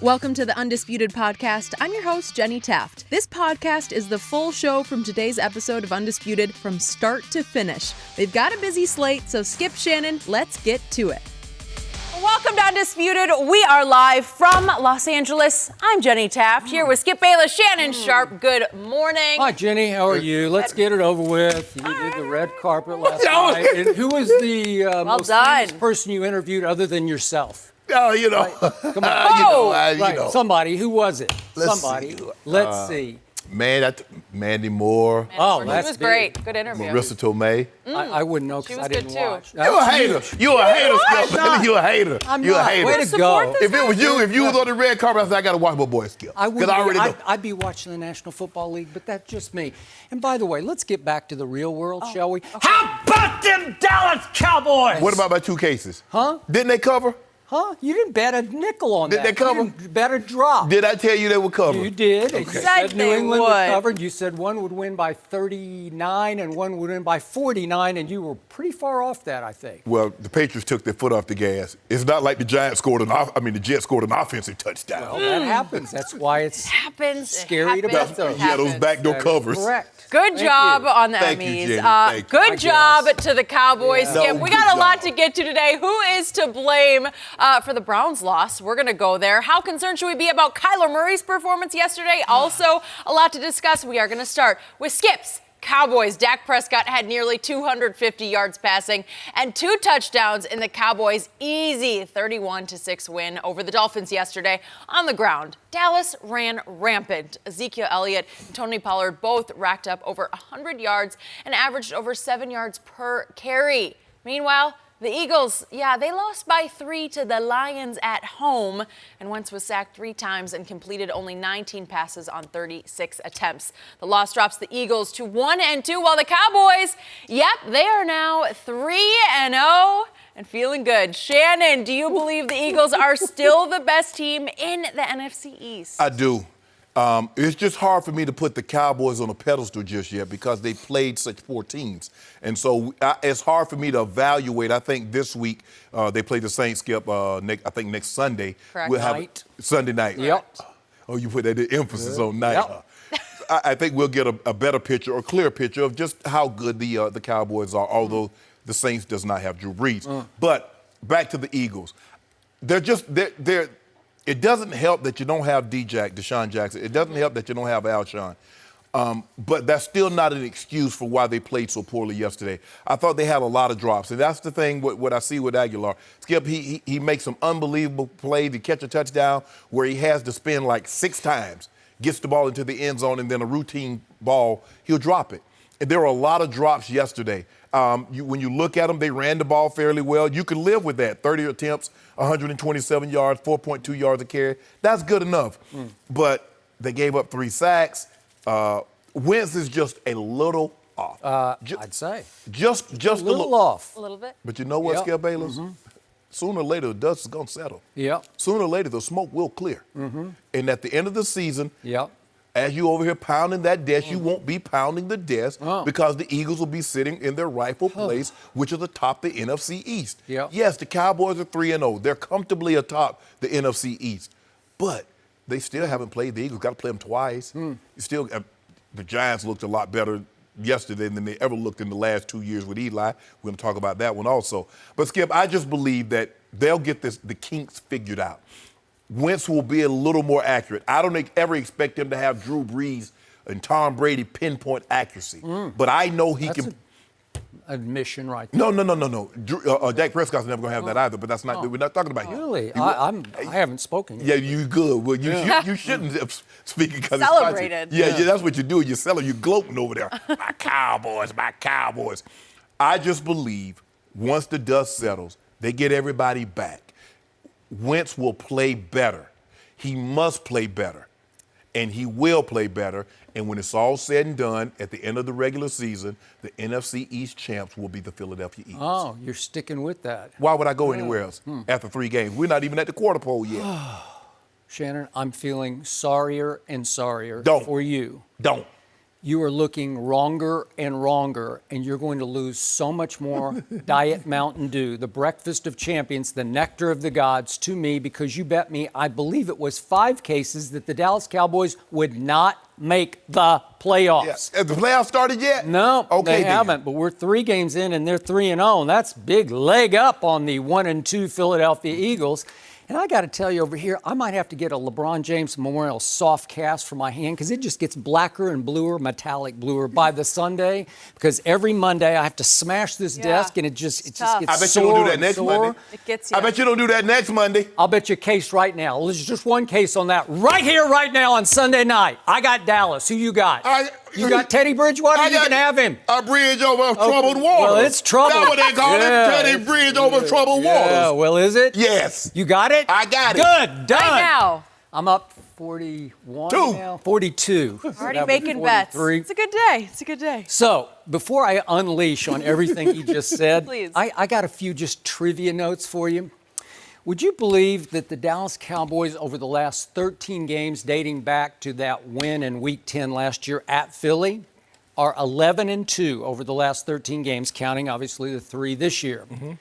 Welcome to the Undisputed podcast. I'm your host, Jenny Taft. This podcast is the full show from today's episode of Undisputed from start to finish. They've got a busy slate, so skip Shannon, let's get to it. Welcome to Undisputed. We are live from Los Angeles. I'm Jenny Taft, here with Skip Bayless, Shannon Sharpe. Good morning. Hi, Jenny. How are you? Let's get it over with. You did the red carpet last night. And who was the most famous person you interviewed other than yourself? Oh, you know. Right. Come on. you know. Somebody. Who was it? Let's Somebody. see. Let's see. Mandy Moore. She was great. Good interview. Marissa Tomei. I wouldn't know because I didn't good, too. watch. You a hater. You a hater, Skip. You a hater. I'm you not. a hater. Way to go. If it was you, if you was on the red carpet, I got to watch my boy Skip. I would. I already know. I'd be watching the National Football League, but that's just me. And by the way, let's get back to the real world, shall we? Okay. How about them Dallas Cowboys? What about my two cases? Huh? Didn't they cover? Huh? You didn't bet a nickel on Did that. they cover? You didn't bet a drop. Did I tell you they would cover? You did. Okay. You Said said New they England would. covered. You said one would win by 39 and one would win by 49, and you were pretty far off that, I think. Well, the Patriots took their foot off the gas. It's not like the Jets scored an offensive touchdown. Well, that happens. That's why it's scary to bet those. Yeah, those backdoor covers. Correct. Good Thank job you. on the Thank you, Emmys. Jenny. Thank you. Good I job guess. to the Cowboys, Yeah. Skip. No, We good got a lot job. to get to today. Who is to blame for the Browns' loss? We're going to go there. How concerned should we be about Kyler Murray's performance yesterday? Also, a lot to discuss. We are going to start with Skip's Cowboys. Dak Prescott had nearly 250 yards passing and 2 touchdowns in the Cowboys' easy 31-6 win over the Dolphins yesterday on the ground. Dallas ran rampant. Ezekiel Elliott and Tony Pollard both racked up over 100 yards and averaged over 7 yards per carry. Meanwhile, the Eagles, they lost by 3 to the Lions at home, and Wentz was sacked 3 times and completed only 19 passes on 36 attempts. The loss drops the Eagles to 1-2, while the Cowboys, they are now 3-0 and feeling good. Shannon, do you believe the Eagles are still the best team in the NFC East? I do. It's just hard for me to put the Cowboys on a pedestal just yet because they played such poor teams. And so it's hard for me to evaluate. I think this week they play the Saints, Skip, I think next Sunday. Correct. We'll have Sunday night. Yep. Oh, you put that emphasis on night. Yep. I think we'll get a better picture or clear picture of just how good the Cowboys are, although the Saints does not have Drew Brees. But back to the Eagles. They're it doesn't help that you don't have Deshaun Jackson. It doesn't help that you don't have Alshon. But that's still not an excuse for why they played so poorly yesterday. I thought they had a lot of drops. And that's the thing, what I see with Aguilar. Skip, he makes some unbelievable plays to catch a touchdown where he has to spin like 6 times, gets the ball into the end zone, and then a routine ball, he'll drop it. And there were a lot of drops yesterday. When you look at them, they ran the ball fairly well. You can live with that. 30 attempts, 127 yards, 4.2 yards a carry. That's good enough. But they gave up 3 sacks. Wentz is just a little off. I'd say. Just a little off. A little bit. But you know what, Yep. Skip Bayless? Sooner or later, the dust is going to settle. Yep. Sooner or later, the smoke will clear. And at the end of the season, Yep. as you over here pounding that desk, you won't be pounding the desk because the Eagles will be sitting in their rightful place, which is atop the NFC East. Yep. Yes, the Cowboys are 3-0. They're comfortably atop the NFC East. But they still haven't played the Eagles. Got to play them twice. The Giants looked a lot better yesterday than they ever looked in the last 2 years with Eli. We're going to talk about that one also. But, Skip, I just believe that they'll get the kinks figured out. Wentz will be a little more accurate. I don't ever expect him to have Drew Brees and Tom Brady pinpoint accuracy. But I know he That's can. Admission right there. No. Dak Prescott's never going to have that either, but that's not. We're not talking about him. Really? I haven't spoken yet. Yeah, you good. Well, you shouldn't speak because Celebrated. Yeah, that's what you do. You're selling. You're gloating over there. My Cowboys. I just believe once the dust settles, they get everybody back. Wentz will play better. He must play better. And he will play better. And when it's all said and done, at the end of the regular season, the NFC East champs will be the Philadelphia Eagles. Oh, you're sticking with that. Why would I go anywhere else after 3 games? We're not even at the quarter pole yet. Shannon, I'm feeling sorrier and sorrier Don't. for you. Don't. You are looking wronger and wronger, and you're going to lose so much more Diet Mountain Dew, the breakfast of champions, the nectar of the gods, to me, because you bet me, I believe it was 5 cases that the Dallas Cowboys would not make the playoffs. Yeah. Have the playoffs started yet? No, okay, they haven't, but we're 3 games in, and they're 3-0, and that's big leg up on the 1-2 Philadelphia Eagles. And I got to tell you over here, I might have to get a LeBron James Memorial soft cast for my hand because it just gets blacker and bluer, metallic bluer by the Sunday. Because every Monday I have to smash this desk and it just gets I bet sore. you don't do that next Monday. It gets you. I bet you don't do that next Monday. I'll bet you a case right now. There's just one case on that right here, right now on Sunday night. I got Dallas. Who you got? You got Teddy Bridgewater? You can have him. A bridge over troubled water. Well, it's trouble. That's what they call it. Teddy Bridge over troubled waters. Yeah, well, is it? Yes. You got it? I got it. Good, done. Right now. I'm up 41 Two. now. 42. Already making bets. It's a good day. It's a good day. So, before I unleash on everything you just said, Please. I got a few just trivia notes for you. Would you believe that the Dallas Cowboys over the last 13 games dating back to that win in Week 10 last year at Philly are 11-2 over the last 13 games, counting obviously the 3 this year? Mm-hmm.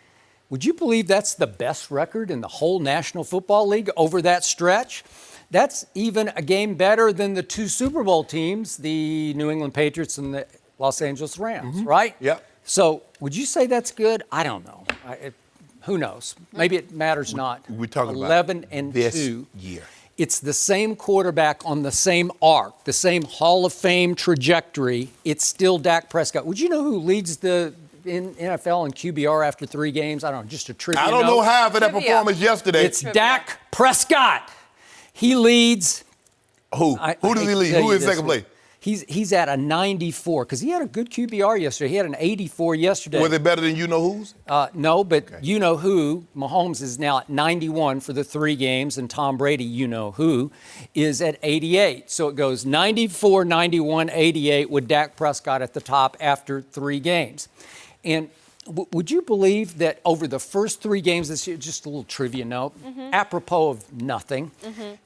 Would you believe that's the best record in the whole National Football League over that stretch? That's even a game better than the 2 Super Bowl teams, the New England Patriots and the Los Angeles Rams, right? Yep. So would you say that's good? I don't know. Who knows? Maybe it matters not. We're talking 11 about and this 2. year. It's the same quarterback on the same arc, the same Hall of Fame trajectory. It's still Dak Prescott. Would you know who leads the in NFL and QBR after 3 games? I don't know, just a trivia I don't know half of that Trivia. performance yesterday. It's Dak Prescott. He leads. Who? Who does he lead? Who is second place? He's at a 94 because he had a good QBR yesterday. He had an 84 yesterday. Were they better than you-know-who's? No, but you-know-who, Mahomes is now at 91 for the 3 games, and Tom Brady, you-know-who, is at 88. So it goes 94, 91, 88 with Dak Prescott at the top after 3 games. And would you believe that over the first 3 games this year, just a little trivia note, apropos of nothing,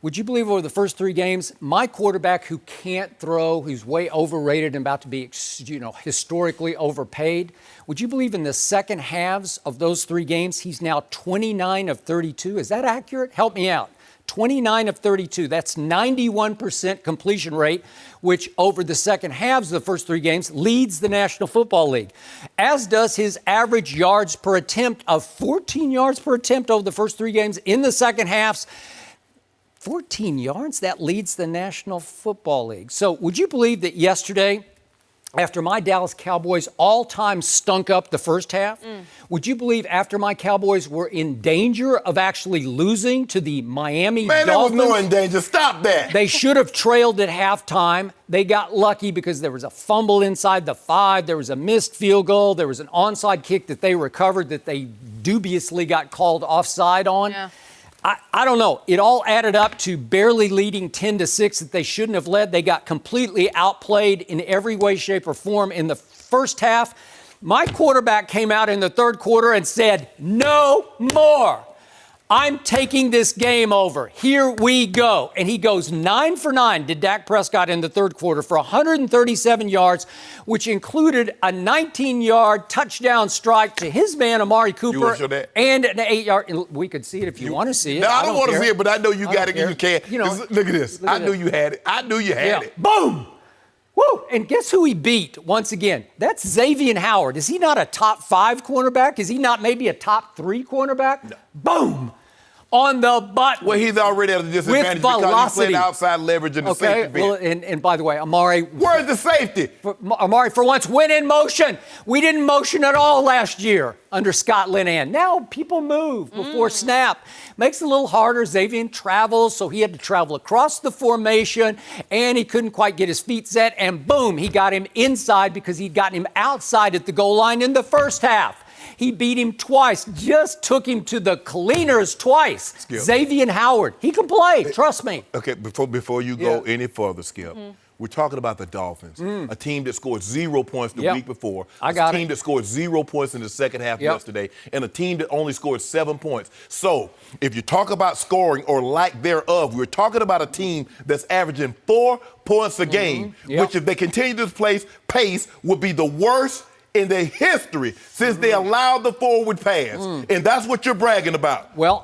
would you believe over the first 3 games, my quarterback who can't throw, who's way overrated and about to be, historically overpaid, would you believe in the second halves of those 3 games, he's now 29 of 32? Is that accurate? Help me out. 29 of 32. That's 91% completion rate, which over the second halves of the first 3 games leads the National Football League, as does his average yards per attempt of 14 yards per attempt over the first 3 games. In the second halves, 14 yards, that leads the National Football League. So would you believe that yesterday, after my Dallas Cowboys all-time stunk up the first half, would you believe after my Cowboys were in danger of actually losing to the Miami Dolphins? There was no in danger. Stop that. They should have trailed at halftime. They got lucky because there was a fumble inside the 5. There was a missed field goal. There was an onside kick that they recovered that they dubiously got called offside on. Yeah. I don't know. It all added up to barely leading 10-6 that they shouldn't have led. They got completely outplayed in every way, shape, or form in the first half. My quarterback came out in the third quarter and said, "No more. I'm taking this game over. Here we go." And he goes 9 for 9, did Dak Prescott in the third quarter for 137 yards, which included a 19-yard touchdown strike to his man, Amari Cooper, and an 8-yard. We could see it if you want to see it. No, I don't want to see it, but I know you got it and you can. Look at this. I knew you had it. I knew you had it. Boom! Woo! And guess who he beat once again? That's Xavier Howard. Is he not a top 5 cornerback? Is he not maybe a top 3 cornerback? No. Boom! On the button. Well, he's already at a disadvantage because he's playing outside leverage in the safety. Well, and by the way, Amari. Where's the safety? Amari, for once, went in motion. We didn't motion at all last year under Scott Linehan. Now people move before snap. Makes it a little harder. Xavier travels, so he had to travel across the formation, and he couldn't quite get his feet set, and boom, he got him inside because he'd gotten him outside at the goal line in the first half. He beat him twice, just took him to the cleaners twice. Skip. Xavier Howard, he can play, trust me. Okay, before you go any further, Skip, We're talking about the Dolphins, a team that scored 0 points the week before, a team that scored 0 points in the second half yesterday, and a team that only scored 7 points. So if you talk about scoring or lack thereof, we're talking about a team that's averaging 4 points a game, which if they continue this pace would be the worst in their history since they allowed the forward pass. And that's what you're bragging about. Well,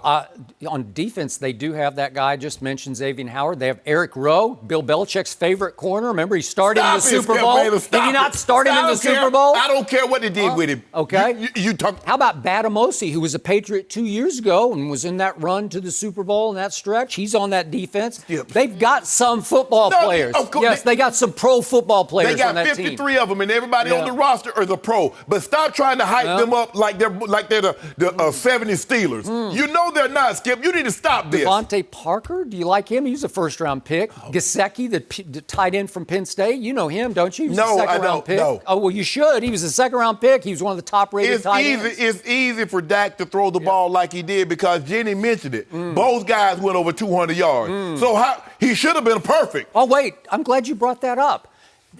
on defense, they do have that guy I just mentioned, Xavier Howard. They have Eric Rowe, Bill Belichick's favorite corner. Remember, he started in the Super Bowl. Did he not start him in the Super Bowl? I don't care what they did with him. Okay. You talk. How about Batamosi, who was a Patriot 2 years ago and was in that run to the Super Bowl in that stretch? He's on that defense. Yep. They've got some football players. Of course, yes, they got some pro football players on that team. They got 53 of them, and everybody on the roster is a pro. But stop trying to hype them up like they're the 70 Steelers. You know they're not, Skip. You need to stop this. Devontae Parker, do you like him? He was a first-round pick. Gesicki, the tight end from Penn State. You know him, don't you? He was a second-round pick. No. Oh, well, you should. He was a second-round pick. He was one of the top-rated tight ends. It's easy for Dak to throw the ball like he did because Jenny mentioned it. Both guys went over 200 yards. So he should have been perfect. Oh, wait. I'm glad you brought that up.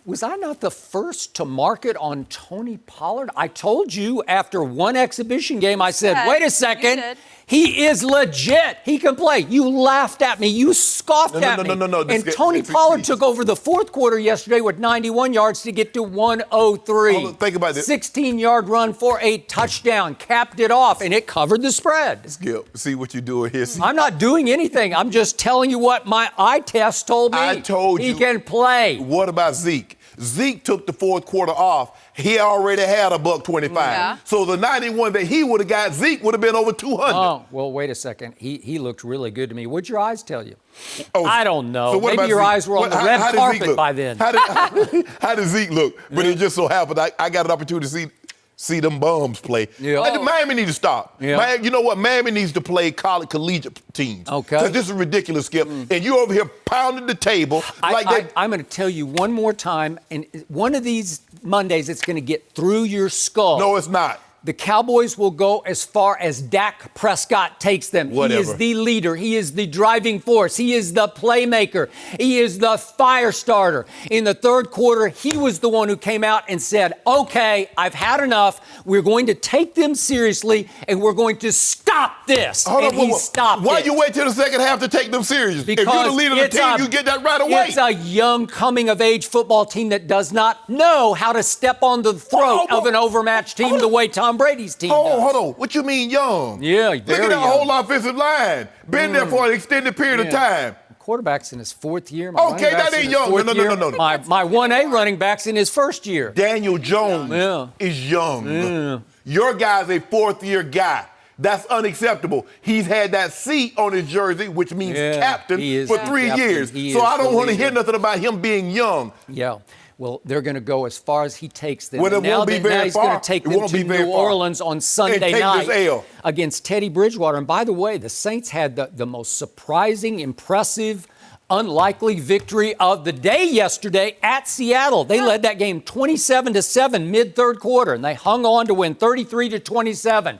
Was I not the first to market on Tony Pollard? I told you after one exhibition game, I said, wait a second. He is legit. He can play. You laughed at me. You scoffed at me. No. And Tony Pollard took over the fourth quarter yesterday with 91 yards to get to 103. Think about this. 16-yard run for a touchdown. Capped it off, and it covered the spread. Skip, see what you're doing here. I'm not doing anything. I'm just telling you what my eye test told me. I told you. He can play. What about Zeke? Zeke took the fourth quarter off. He already had a $125. Yeah. So the 91 that he would have got, Zeke would have been over 200. Oh, well, wait a second. He looked really good to me. What'd your eyes tell you? Oh, I don't know. So Maybe your eyes were on the red carpet by then. How did Zeke look? But it just so happened I got an opportunity to see them bums play. Yeah. And Miami needs to stop. Yeah. You know what? Miami needs to play collegiate teams. Okay. Because this is ridiculous, Skip. And you over here pounding the table. I'm going to tell you one more time, and one of these Mondays it's going to get through your skull. No, it's not. The Cowboys will go as far as Dak Prescott takes them. Whatever. He is the leader. He is the driving force. He is the playmaker. He is the fire starter. In the third quarter, he was the one who came out and said, okay, I've had enough. We're going to take them seriously, and we're going to stop this. He stopped it. Why you wait till the second half to take them serious? Because if you're the leader of the team, you get that right away. It's a young, coming-of-age football team that does not know how to step on the throat of an overmatched team the way Tom Brady's team does. Hold on. What you mean young? Yeah, Look at that whole offensive line. Been there for an extended period of time. Quarterback's in his fourth year. Okay, that ain't young. No. My 1A running back's in his first year. Daniel Jones is young. Yeah. Your guy's a fourth-year guy. That's unacceptable. He's had that seat on his jersey, which means captain, for 3 years. So I don't want to hear nothing about him being young. Yeah. Well, they're going to go as far as he takes them. Well, it won't be very he's far. going to take them to New Orleans on Sunday night against Teddy Bridgewater. And by the way, the Saints had the most surprising, impressive, unlikely victory of the day yesterday at Seattle. They led that game 27-7 mid-third quarter, and they hung on to win 33-27.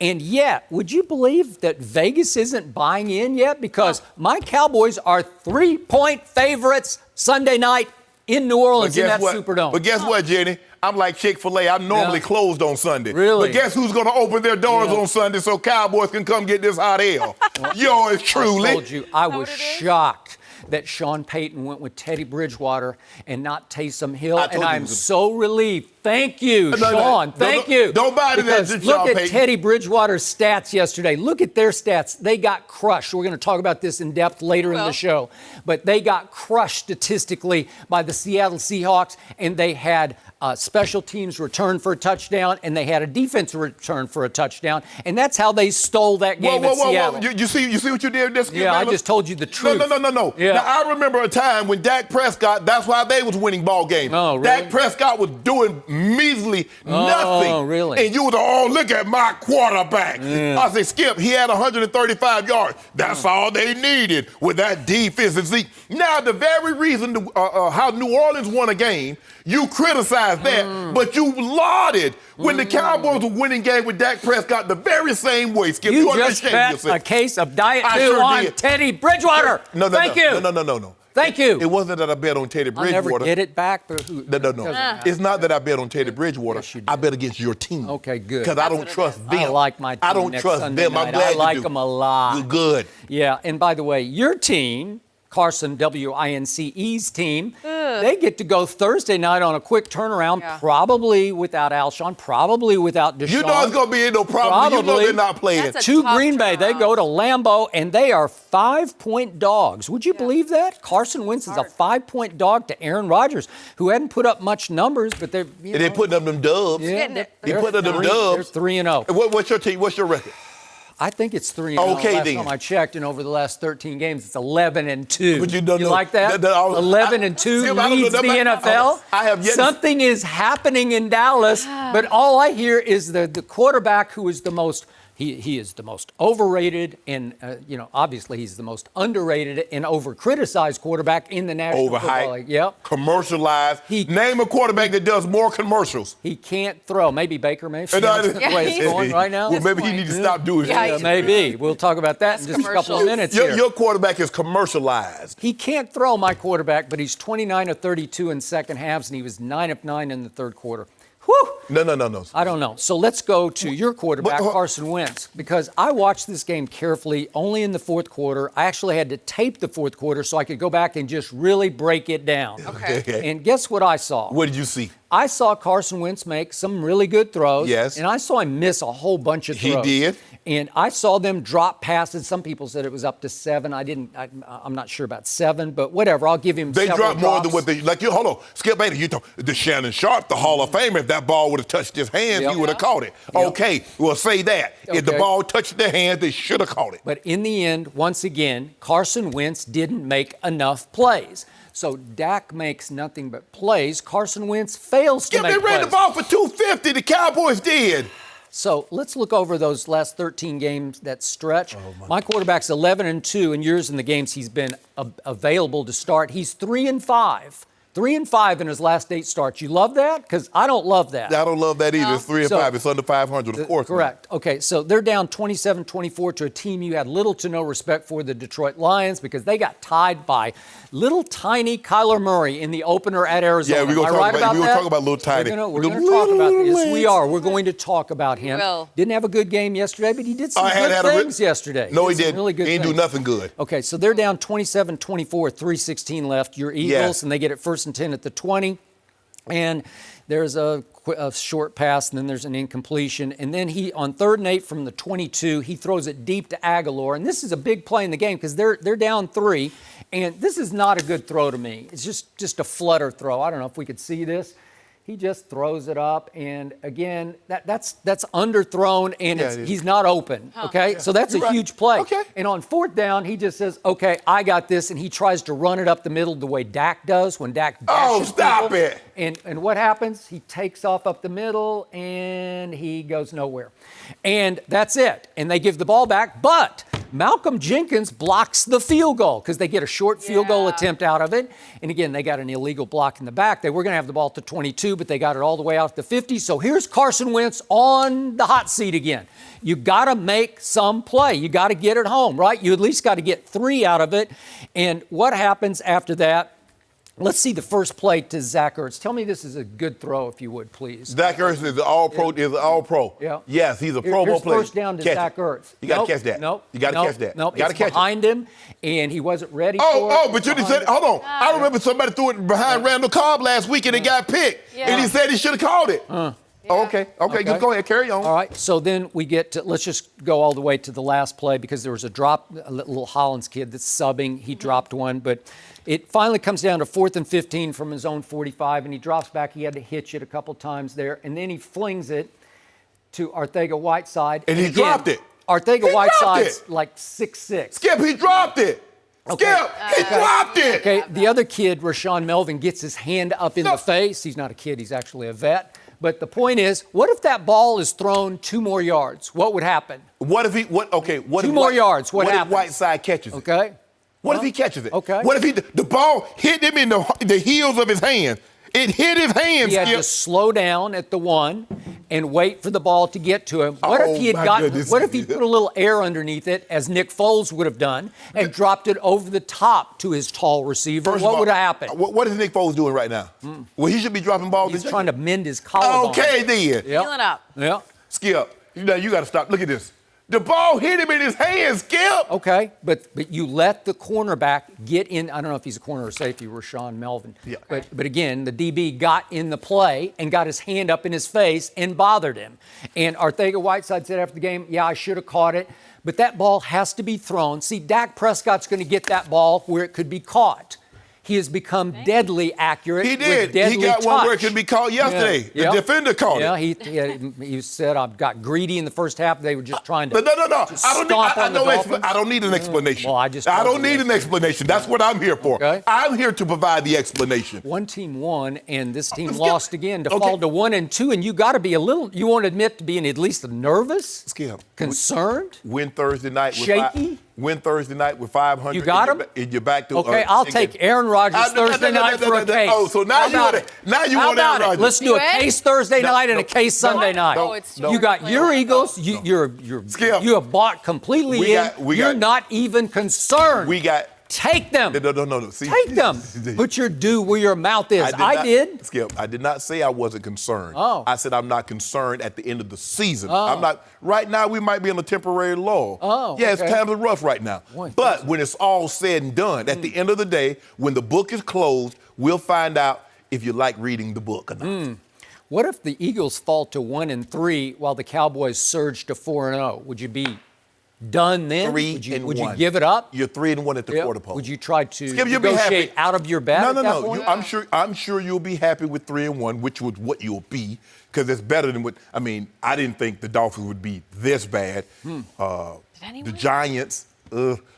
And yet, would you believe that Vegas isn't buying in yet? Because my Cowboys are 3-point favorites Sunday night in New Orleans in that Superdome. But guess what, Jenny? I'm like Chick-fil-A. I'm normally closed on Sunday. Really? But guess who's going to open their doors on Sunday so Cowboys can come get this hot ale? Yours truly. I told you, I was shocked that Sean Payton went with Teddy Bridgewater and not Taysom Hill, and I'm so relieved. Thank you, Sean. Thank you. Don't buy that, Sean Payton. Look at Teddy Bridgewater's stats yesterday. Look at their stats. They got crushed. We're going to talk about this in depth later in the show. But they got crushed statistically by the Seattle Seahawks, and they had special teams return for a touchdown, and they had a defensive return for a touchdown, and that's how they stole that game at Seattle. You see what you did this? Yeah, I just told you the truth. No. Yeah. Now, I remember a time when Dak Prescott, that's why they was winning ball games. Oh, really? Dak Prescott was doing measly nothing. Oh, really? And you was look at my quarterback. Yeah. I said, Skip, he had 135 yards. That's all they needed with that defense. And Zeke. Now, the very reason how New Orleans won a game, you criticized that, but you lauded when the Cowboys were winning game with Dak Prescott the very same way. Skip, you just bet yourself. a case of Diet Dew on Teddy Bridgewater. No. Thank you. No. Thank you. It wasn't that I bet on Teddy I'll Bridgewater. never get it back. But who, No. It's not that I bet on Teddy Bridgewater. Yes, you did. I bet against your team. Okay, good. Because I don't trust them. I like my team I don't next trust Sunday them. night. I'm glad I like you do. them a lot. You're good. Yeah, and by the way, your team, Carson WINCE's team, they get to go Thursday night on a quick turnaround, probably without Alshon, probably without Deshaun. You know it's going to be no problem. You know they're not playing. To Green Bay. They go to Lambeau, and they are 5-point dogs. Would you believe that? Carson Wentz is a 5-point dog to Aaron Rodgers, who hadn't put up much numbers, but they're They're putting up them dubs. Yeah, They're putting up them dubs. They're 3-0. What's your team? What's your record? I think it's 3-0. Okay, last then. time I checked, and over the last 13 games, it's 11-2. But you don't know. like that? 11-2 See, I don't leads know the that- NFL. I have yet. Something is happening in Dallas, but all I hear is the quarterback who is the most. He is the most overrated, and obviously he's the most underrated and over-criticized quarterback in the National Football League. Yep. Commercialized. Name a quarterback that does more commercials. He can't throw. Maybe Baker Mayfield. Yeah, That's the way it's going right now. Well, maybe he needs to stop doing Yeah, that. maybe. We'll talk about that in just a couple of minutes here. Your quarterback is commercialized. He can't throw, my quarterback, but he's 29 of 32 in second halves, and he was 9 of 9 in the third quarter. Whew. No. I don't know. So let's go to your quarterback, Carson Wentz, because I watched this game carefully only in the fourth quarter. I actually had to tape the fourth quarter so I could go back and just really break it down. Okay. And guess what I saw? What did you see? I saw Carson Wentz make some really good throws. Yes. And I saw him miss a whole bunch of throws. He did. And I saw them drop passes. Some people said it was up to 7. I'm not sure about 7, but whatever. I'll give him They several dropped more drops. than what they like. Hold on, Skip Bayless. You talk the Shannon Sharpe, the Hall of Famer. If that ball would have touched his hands, he would have caught it. Yep. Okay, we'll say that. If the Okay. ball touched their hands, they should have caught it. But in the end, once again, Carson Wentz didn't make enough plays. So Dak makes nothing but plays. Carson Wentz fails to Skip, make they ran plays. the ball for 250. The Cowboys did. So let's look over those last 13 games, that stretch. My quarterback's 11-2, and yours in the games he's been available to start. He's 3-5. 3-5 in his last 8 starts. You love that? Because I don't love that. I don't love that either. No. It's 3-5. So- It's under 500, of course. Correct. Okay, so they're down 27-24 to a team you had little to no respect for, the Detroit Lions, because they got tied by little tiny Kyler Murray in the opener at Arizona. Yeah, we're gonna Am I talk right about- we're gonna that? talk about little tiny. We're The going to talk about little this. We Lance. are. We're going to talk about him. will. Didn't have a good game yesterday, but he did some good things yesterday. No, he did some didn't. really good He didn't do things. nothing good. Okay, so they're down 27-24, 3:16 left. Your Eagles, Yes. and they get it 1st and 10 at the 20. And there's a short pass, and then there's an incompletion. And then he, on 3rd and 8 from the 22, he throws it deep to Aguilar. And this is a big play in the game because they're down 3. And this is not a good throw to me. It's just a flutter throw. I don't know if we could see this. He just throws it up, and again, that's underthrown, and he's not open. Okay, so that's a huge play. Okay. And on 4th down, he just says, "Okay, I got this," and he tries to run it up the middle the way Dak does when Dak dashes stop people. it. And what happens? He takes off up the middle, and he goes nowhere. And that's it. And they give the ball back, but Malcolm Jenkins blocks the field goal because they get a short field goal attempt out of it. And again, they got an illegal block in the back. They were going to have the ball to 22, but they got it all the way out to 50. So here's Carson Wentz on the hot seat again. You got to make some play. You got to get it home, right? You at least got to get 3 out of it. And what happens after that? Let's see the first play to Zach Ertz. Tell me this is a good throw, if you would, please. Zach Ertz is an all-pro. Is an all-pro. Yeah. Yes, he's a Pro Bowl Here's player. first down to Catch Zach it. Ertz. You got to catch that. Nope. You got to catch that. Nope. You got to It's catch it. behind him, and he wasn't ready for it. Oh, but you said, hold on. I remember somebody threw it behind Randall Cobb last week and it got picked. Yeah. And he said he should have called it. Oh, okay. Just go ahead. Carry on. All right, so then we get to, let's just go all the way to the last play because there was a drop, a little Hollins kid that's subbing. He dropped one, but it finally comes down to 4th and 15 from his own 45, and he drops back. He had to hitch it a couple times there, and then he flings it to Arcega-Whiteside. And he again, dropped it. Arcega-Whiteside's like 6'6". Skip, he dropped it. Okay. Skip, he dropped it. Okay, the other kid, Rashawn Melvin, gets his hand up in the face. He's not a kid, he's actually a vet. But the point is, what if that ball is thrown 2 more yards? What would happen? What if he, what 2 if more yards, what if happens? Whiteside catches it? Okay? What if he catches it? Okay. What if the ball hit him in the heels of his hand? It hit his hand, He had Skip. to slow down at the 1, and wait for the ball to get to him. What if he had what if he put a little air underneath it, as Nick Foles would have done, and dropped it over the top to his tall receiver? What would have happened? What is Nick Foles doing right now? Well, he should be dropping balls. He's trying to mend his collarbone. Okay, then. Yep. Feeling up. Yeah. Skip, you got to stop. Look at this. The ball hit him in his hand, Skip. Okay, but you let the cornerback get in. I don't know if he's a corner or safety, Rashawn Melvin. Yeah. But again, the DB got in the play and got his hand up in his face and bothered him. And Arcega-Whiteside said after the game, yeah, I should have caught it. But that ball has to be thrown. See, Dak Prescott's going to get that ball where it could be caught. He has become deadly accurate. He did. With deadly He got touch. one where it could be caught yesterday. Yeah. The defender caught Yeah, it. he said I got greedy in the first half. They were just trying to. No. I don't need an explanation. Well, I don't need an explanation. That's what I'm here for. Okay. I'm here to provide the explanation. One team won, and this team lost again to fall to 1-2. And you got to be you won't admit to being at least nervous, Skip, concerned, win Thursday night. shaky. Win Thursday night with 500. You got him? And you're back to okay, I'll take Aaron Rodgers Thursday night for a case. Oh, so now you want Aaron Rodgers. Let's do a case Thursday night and a case Sunday night. You got your Eagles. You have bought completely You're not even concerned. Take them. No. See, take them. Put your due where your mouth is. I did. Skip, I did not say I wasn't concerned. Oh. I said I'm not concerned at the end of the season. Oh. I'm not. Right now, we might be in a temporary lull. Oh, yeah, okay. it's times are rough right now. Boy, but when it's all said and done, at the end of the day, when the book is closed, we'll find out if you like reading the book or not. What if the Eagles fall to 1-3 while the Cowboys surge to 4-0? Would you be done then? 3-1. Would you give it up? You're 3-1 at the quarter pole. Would you try to Skip, you'll be negotiate happy. out of your bag? No. I'm sure you'll be happy with 3-1, which was what you'll be, because it's better than what. I mean, I didn't think the Dolphins would be this bad. The Giants,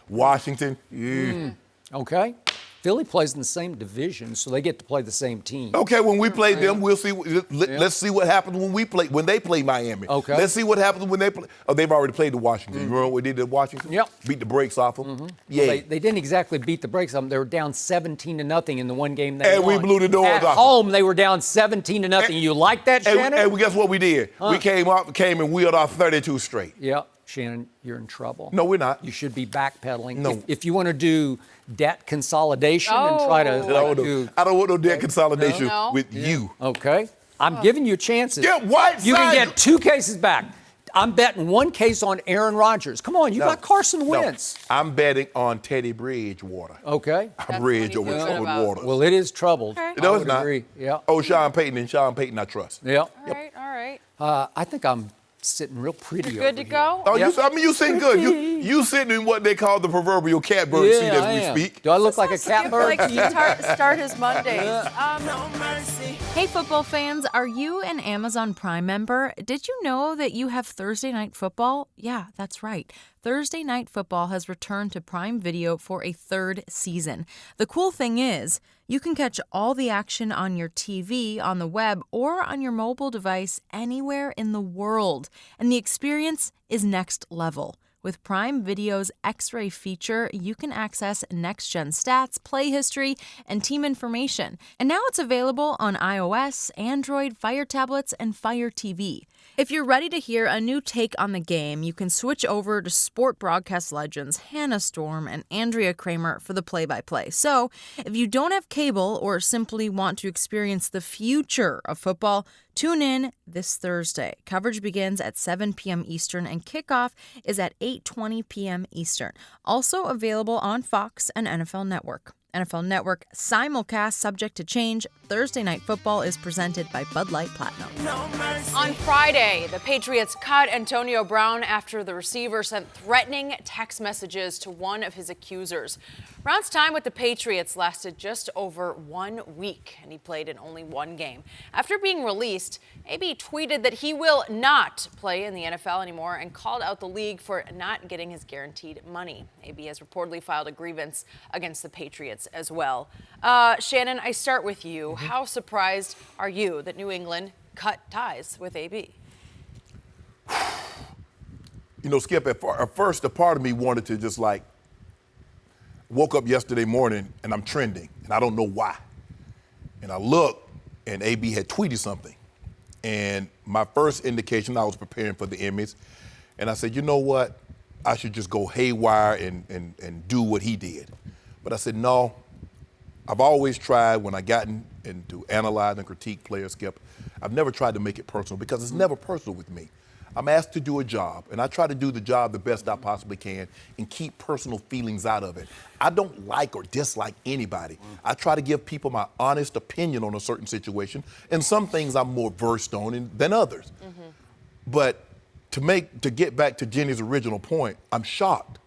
Washington. Okay. Philly plays in the same division, so they get to play the same team. Okay, when we play them, we'll see. Let's see what happens when they play Miami. Okay. Let's see what happens when they play. Oh, they've already played the Washington. You remember what they did to Washington? Yep. Beat the brakes off them. Yeah. Well, they didn't exactly beat the brakes off them. They were down 17-0 in the one game they and won. we blew the doors At off. home, they were down 17-0. You like that, Shannon? And guess what we did? We came and wheeled off 32 straight. Yeah. Shannon, you're in trouble. No, we're not. You should be backpedaling. No. If you want to do debt consolidation and try to I don't want no debt consolidation with you. Okay. I'm giving you chances. Get Whiteside. You can get 2 cases back. I'm betting 1 case on Aaron Rodgers. Come on, you got Carson Wentz. No. I'm betting on Teddy Bridgewater. Okay. Bridge over water. Well, it is troubled. Okay. No, it's not. Agree. Yeah. Oh, Sean Payton I trust. Yeah. All right. I think I'm sitting real pretty. You're good to go? Oh, you sitting good. You sitting in what they call the proverbial catbird seat as we speak. Do I look like a catbird? Like you start his Mondays. Hey, football fans, are you an Amazon Prime member? Did you know that you have Thursday Night Football? Yeah, that's right. Thursday Night Football has returned to Prime Video for a 3rd season. The cool thing is, you can catch all the action on your TV, on the web, or on your mobile device anywhere in the world. And the experience is next level. With Prime Video's X-Ray feature, you can access next-gen stats, play history, and team information. And now it's available on iOS, Android, Fire tablets, and Fire TV. If you're ready to hear a new take on the game, you can switch over to sport broadcast legends Hannah Storm and Andrea Kramer for the play-by-play. So, if you don't have cable or simply want to experience the future of football, tune in this Thursday. Coverage begins at 7 p.m. Eastern and kickoff is at 8:20 p.m. Eastern. Also available on Fox and NFL Network. NFL Network simulcast subject to change. Thursday Night Football is presented by Bud Light Platinum. On Friday, the Patriots cut Antonio Brown after the receiver sent threatening text messages to one of his accusers. Brown's time with the Patriots lasted just over 1 week, and he played in only 1 game. After being released, AB tweeted that he will not play in the NFL anymore and called out the league for not getting his guaranteed money. AB has reportedly filed a grievance against the Patriots as well. Shannon, I start with you. How surprised are you that New England cut ties with AB? You know, Skip, at first, a part of me wanted to just woke up yesterday morning and I'm trending, and I don't know why. And I look, and AB had tweeted something. And my first indication, I was preparing for the Emmys, and I said, you know what? I should just go haywire and do what he did. But I said, no. I've always tried, when I got into analyze and critique players, Skip, I've never tried to make it personal because it's never personal with me. I'm asked to do a job, and I try to do the job the best I possibly can and keep personal feelings out of it. I don't like or dislike anybody. I try to give people my honest opinion on a certain situation, and some things I'm more versed on than others. But to get back to Jenny's original point, I'm shocked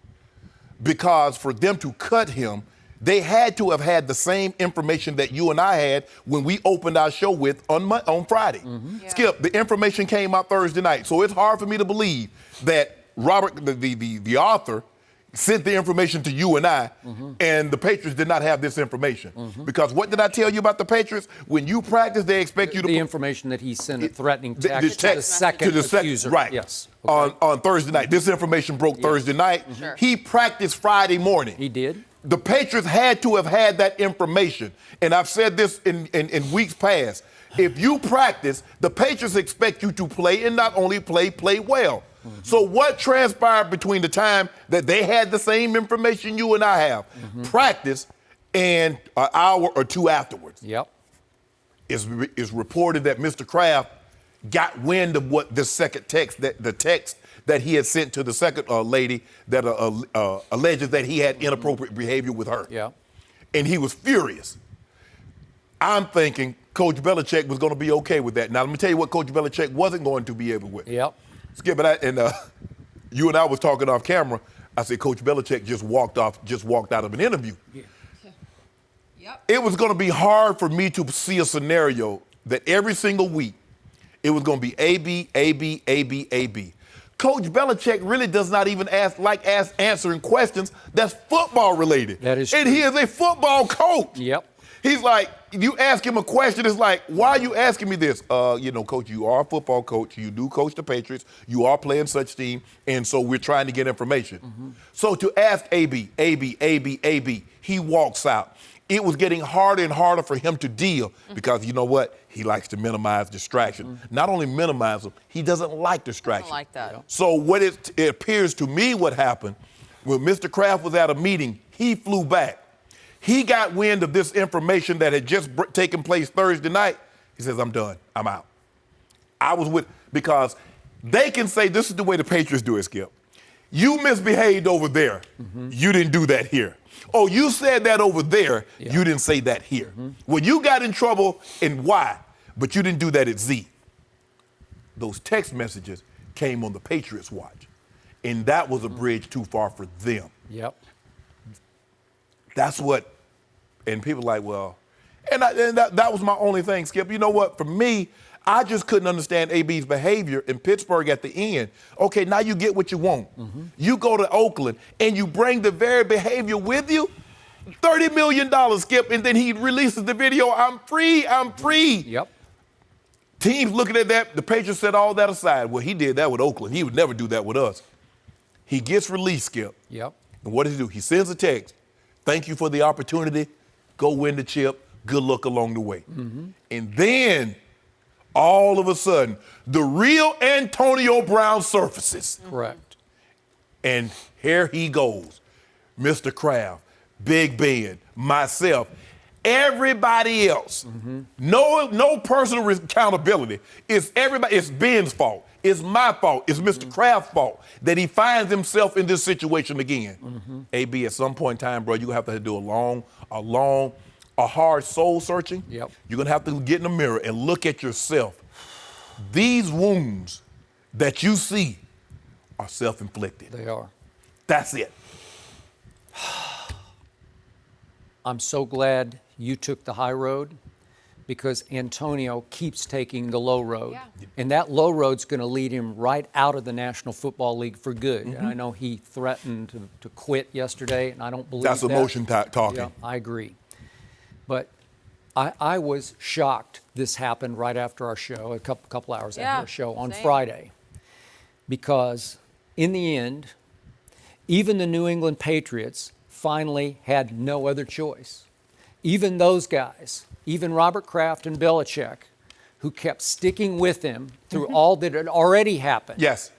because for them to cut him, they had to have had the same information that you and I had when we opened our show with on Friday. Yeah. Skip, the information came out Thursday night, so it's hard for me to believe that Robert, the author, sent the information to you and I, and the Patriots did not have this information. Because what did I tell you about the Patriots? When you practice, they expect you to... The information that he sent a threatening the text to the second accuser. Right. Yes. Okay. On Thursday night. This information broke Thursday night. Sure. He practiced Friday morning. He did? The Patriots had to have had that information. And I've said this in weeks past. If you practice, the Patriots expect you to play, and not only play well. So what transpired between the time that they had the same information you and I have, practice, and an hour or two afterwards? Yep. Is reported that Mr. Kraft got wind of what the second text, the text that he had sent to the second lady that alleges that he had inappropriate behavior with her. Yeah. And he was furious. I'm thinking Coach Belichick was going to be okay with that. Now, let me tell you what Coach Belichick wasn't going to be able with. Yep. Skip, you and I was talking off camera. I said, Coach Belichick just walked out of an interview. Yeah. Yep. It was going to be hard for me to see a scenario that every single week it was going to be A-B, A-B, A-B, A-B. Coach Belichick really does not even answering questions that's football related. That is and true. he is a football coach. Yep. He's like, you ask him a question, it's like, why are you asking me this? Coach, you are a football coach. You do coach the Patriots. You are playing such team, and so we're trying to get information. So to ask A-B, A-B, A-B, A-B, he walks out. It was getting harder and harder for him to deal because you know what? He likes to minimize distraction. Not only minimize them, he doesn't like distraction. I like that. So what it appears to me what happened, when Mr. Kraft was at a meeting, he flew back. He got wind of this information that had just taken place Thursday night. He says, I'm done. I'm out. Because they can say this is the way the Patriots do it, Skip. You misbehaved over there. You didn't do that here. Oh, you said that over there. Yeah. You didn't say that here. Well, you got in trouble in Y, but you didn't do that at Z. Those text messages came on the Patriots' watch, and that was a bridge too far for them. Yep. That's what, and people are like, well, and that was my only thing, Skip. You know what? For me, I just couldn't understand AB's behavior in Pittsburgh at the end. Okay, now you get what you want. You go to Oakland, and you bring the very behavior with you. $30 million, Skip, and then he releases the video, I'm free, I'm free. Yep. Teams looking at that, the Patriots set all that aside. Well, he did that with Oakland. He would never do that with us. He gets released, Skip. Yep. And what does he do? He sends a text. Thank you for the opportunity. Go win the chip. Good luck along the way. And then, all of a sudden, the real Antonio Brown surfaces. Correct. And here he goes. Mr. Kraft, Big Ben, myself, everybody else. No personal accountability. It's everybody. It's Ben's fault. It's my fault. It's Mr. Kraft's fault that he finds himself in this situation again. AB, at some point in time, bro, you're going to have to do a hard soul searching. Yep. You're going to have to get in the mirror and look at yourself. These wounds that you see are self-inflicted. They are. That's it. I'm so glad you took the high road because Antonio keeps taking the low road. Yeah. And that low road's going to lead him right out of the National Football League for good. And I know he threatened to quit yesterday, and I don't believe That's that. emotion talking. Yeah, I agree. But I was shocked this happened right after our show, a couple hours after our show on same. Friday. Because in the end, even the New England Patriots finally had no other choice. Even those guys, even Robert Kraft and Belichick, who kept sticking with him through all that had already happened. Yes.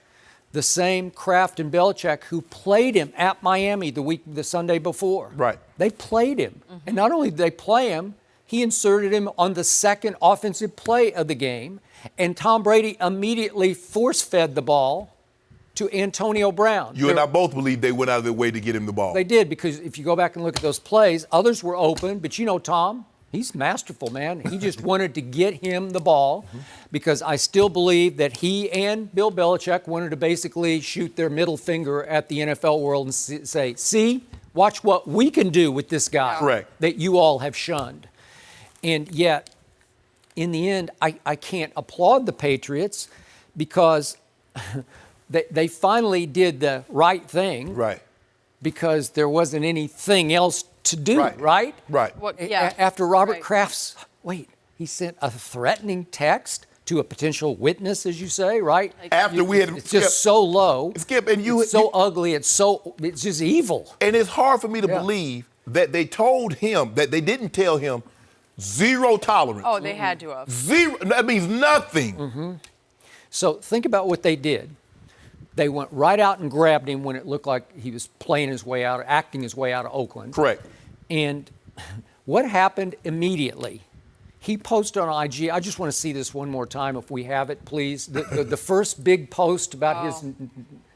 The same Kraft and Belichick who played him at Miami the Sunday before. Right. They played him. And not only did they play him, he inserted him on the second offensive play of the game. And Tom Brady immediately force-fed the ball to Antonio Brown. You and I both believe they went out of their way to get him the ball. They did, because if you go back and look at those plays, others were open. But you know Tom, he's masterful, man. He just wanted to get him the ball, because I still believe that he and Bill Belichick wanted to basically shoot their middle finger at the NFL world and say, see, watch what we can do with this guy Correct. that you all have shunned. And yet, in the end, I can't applaud the Patriots, because they finally did the right thing. Right. Because there wasn't anything else to do, right? Right. After Robert Kraft's, he sent a threatening text to a potential witness, as you say, right? After we had, it's just so low. Skip, and it's so ugly. It's just evil. And it's hard for me to believe that they told him, that they didn't tell him, zero tolerance. Oh, they had to have. Zero. That means nothing. So think about what they did. They went right out and grabbed him when it looked like he was playing his way out, or acting his way out of Oakland. Correct. And what happened immediately? He posted on IG. I just want to see this one more time, if we have it, please. The first big post about his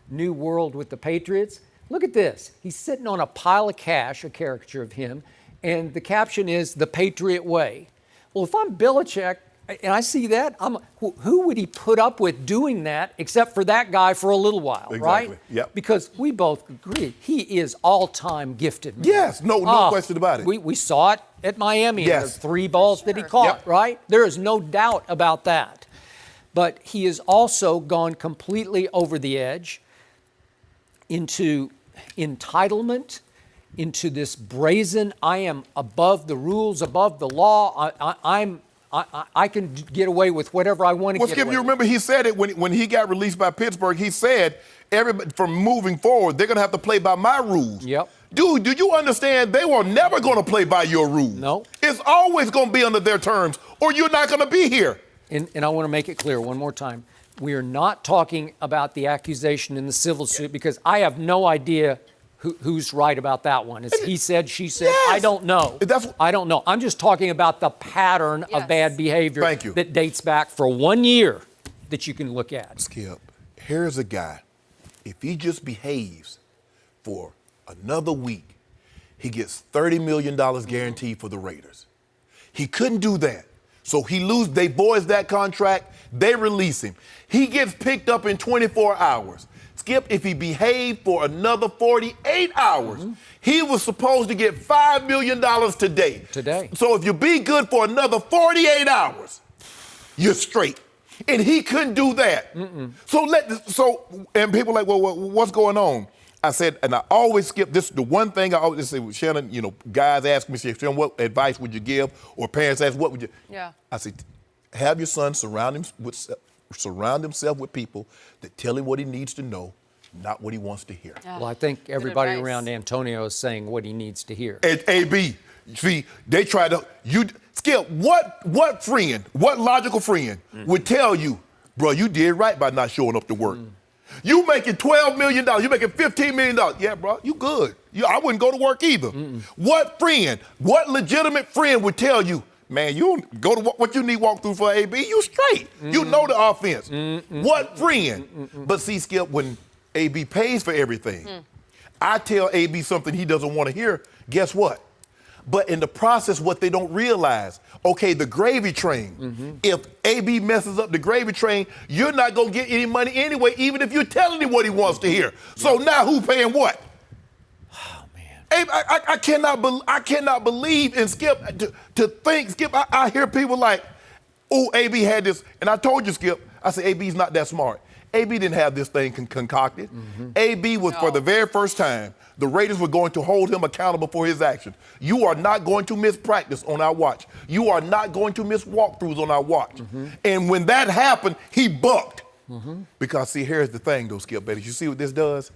new world with the Patriots. Look at this. He's sitting on a pile of cash, a caricature of him, and the caption is "The Patriot Way." Well, if I'm Belichick and I see that, who would he put up with doing that except for that guy for a little while, right? Yep. Because we both agree he is all-time gifted. Man. Yes, no question about it. We saw it at Miami. Yes. The 3 balls that he caught, right? There is no doubt about that. But he has also gone completely over the edge into entitlement, into this brazen, I am above the rules, above the law, I can get away with whatever I want to get away Skip, with. you remember he said it when he got released by Pittsburgh. He said, everybody from moving forward, they're going to have to play by my rules. Yep. Dude, do you understand? They were never going to play by your rules. No. It's always going to be under their terms, or you're not going to be here. And I want to make it clear one more time. We are not talking about the accusation in the civil suit, because I have no idea who's right about that one. It's he said, she said. Yes. I don't know. I don't know. I'm just talking about the pattern of bad behavior that dates back for 1 year that you can look at. Skip, here's a guy. If he just behaves for another week, he gets $30 million guaranteed for the Raiders. He couldn't do that. So they voice that contract, they release him. He gets picked up in 24 hours. Skip, if he behaved for another 48 hours, he was supposed to get $5 million today. So if you be good for another 48 hours, you're straight. And he couldn't do that. And people are like, well, what's going on? I said, and I always skip this. The one thing I always say, Shannon, guys ask me, Shannon, what advice would you give? Or parents ask, what would you? Yeah. I said, have your son surround himself with people that tell him what he needs to know, not what he wants to hear. Yeah. Well, I think everybody around Antonio is saying what he needs to hear. And AB, see, they try to, Skip, what friend, what logical friend would tell you, bro, you did right by not showing up to work. You making $12 million, you making $15 million. Yeah, bro, you good. I wouldn't go to work either. What legitimate friend would tell you, man, you don't go to what you need walk through for AB, you straight. You know the offense. What friend? But see, Skip, when AB pays for everything, I tell AB something he doesn't want to hear, guess what? But in the process, what they don't realize, okay, the gravy train, if AB messes up the gravy train, you're not going to get any money anyway, even if you're telling him what he wants to hear. So now who's paying what? Oh, man. AB, I cannot believe in Skip to think, Skip, I hear people like, oh, AB had this, and I told you, Skip, I said, AB's not that smart. AB didn't have this thing concocted. AB was, for the very first time, the Raiders were going to hold him accountable for his actions. You are not going to miss practice on our watch. You are not going to miss walkthroughs on our watch. And when that happened, he bucked. Because, see, here's the thing, though, Skip, baby. You see what this does?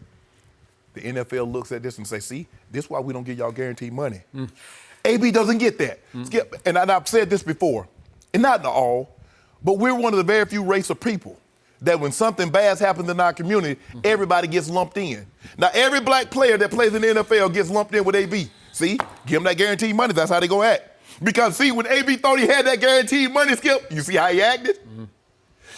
The NFL looks at this and say, see, this is why we don't give y'all guaranteed money. AB doesn't get that. Skip, and I've said this before, and not in all, But we're one of the very few race of people that when something bad happens in our community, everybody gets lumped in. Now, every black player that plays in the NFL gets lumped in with AB. See? Give him that guaranteed money. That's how they go act. Because, see, when AB thought he had that guaranteed money, Skip, you see how he acted?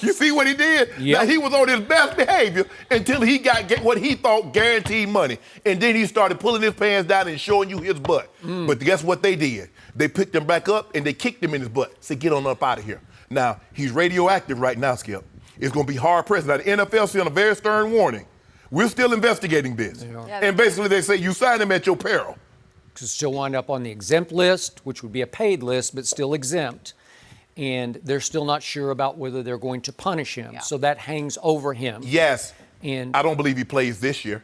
You see what he did? Yep. Now, he was on his best behavior until he got what he thought guaranteed money. And then he started pulling his pants down and showing you his butt. But guess what they did? They picked him back up and they kicked him in his butt. Said, get on up out of here. Now, he's radioactive right now, Skip. It's going to be hard pressed. Now, the NFL sent a very stern warning. We're still investigating this. Yeah. And basically they say you signed him at your peril. To still wind up on the exempt list, which would be a paid list, but still exempt. And they're still not sure about whether they're going to punish him. Yeah. So that hangs over him. Yes. And I don't believe he plays this year.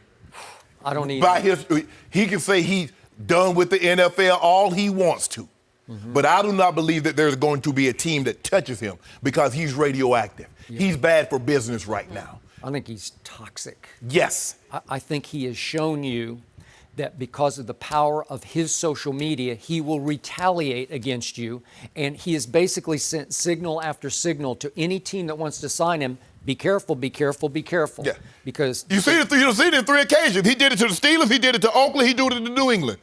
I don't either. He can say he's done with the NFL all he wants to. But I do not believe that there's going to be a team that touches him because he's radioactive. Yeah. He's bad for business right now. I think he's toxic. Yes. I think he has shown you that because of the power of his social media, he will retaliate against you. And he has basically sent signal after signal to any team that wants to sign him, be careful, be careful, be careful. Yeah. Because you've seen it in 3 occasions. He did it to the Steelers, he did it to Oakland, he did it to New England.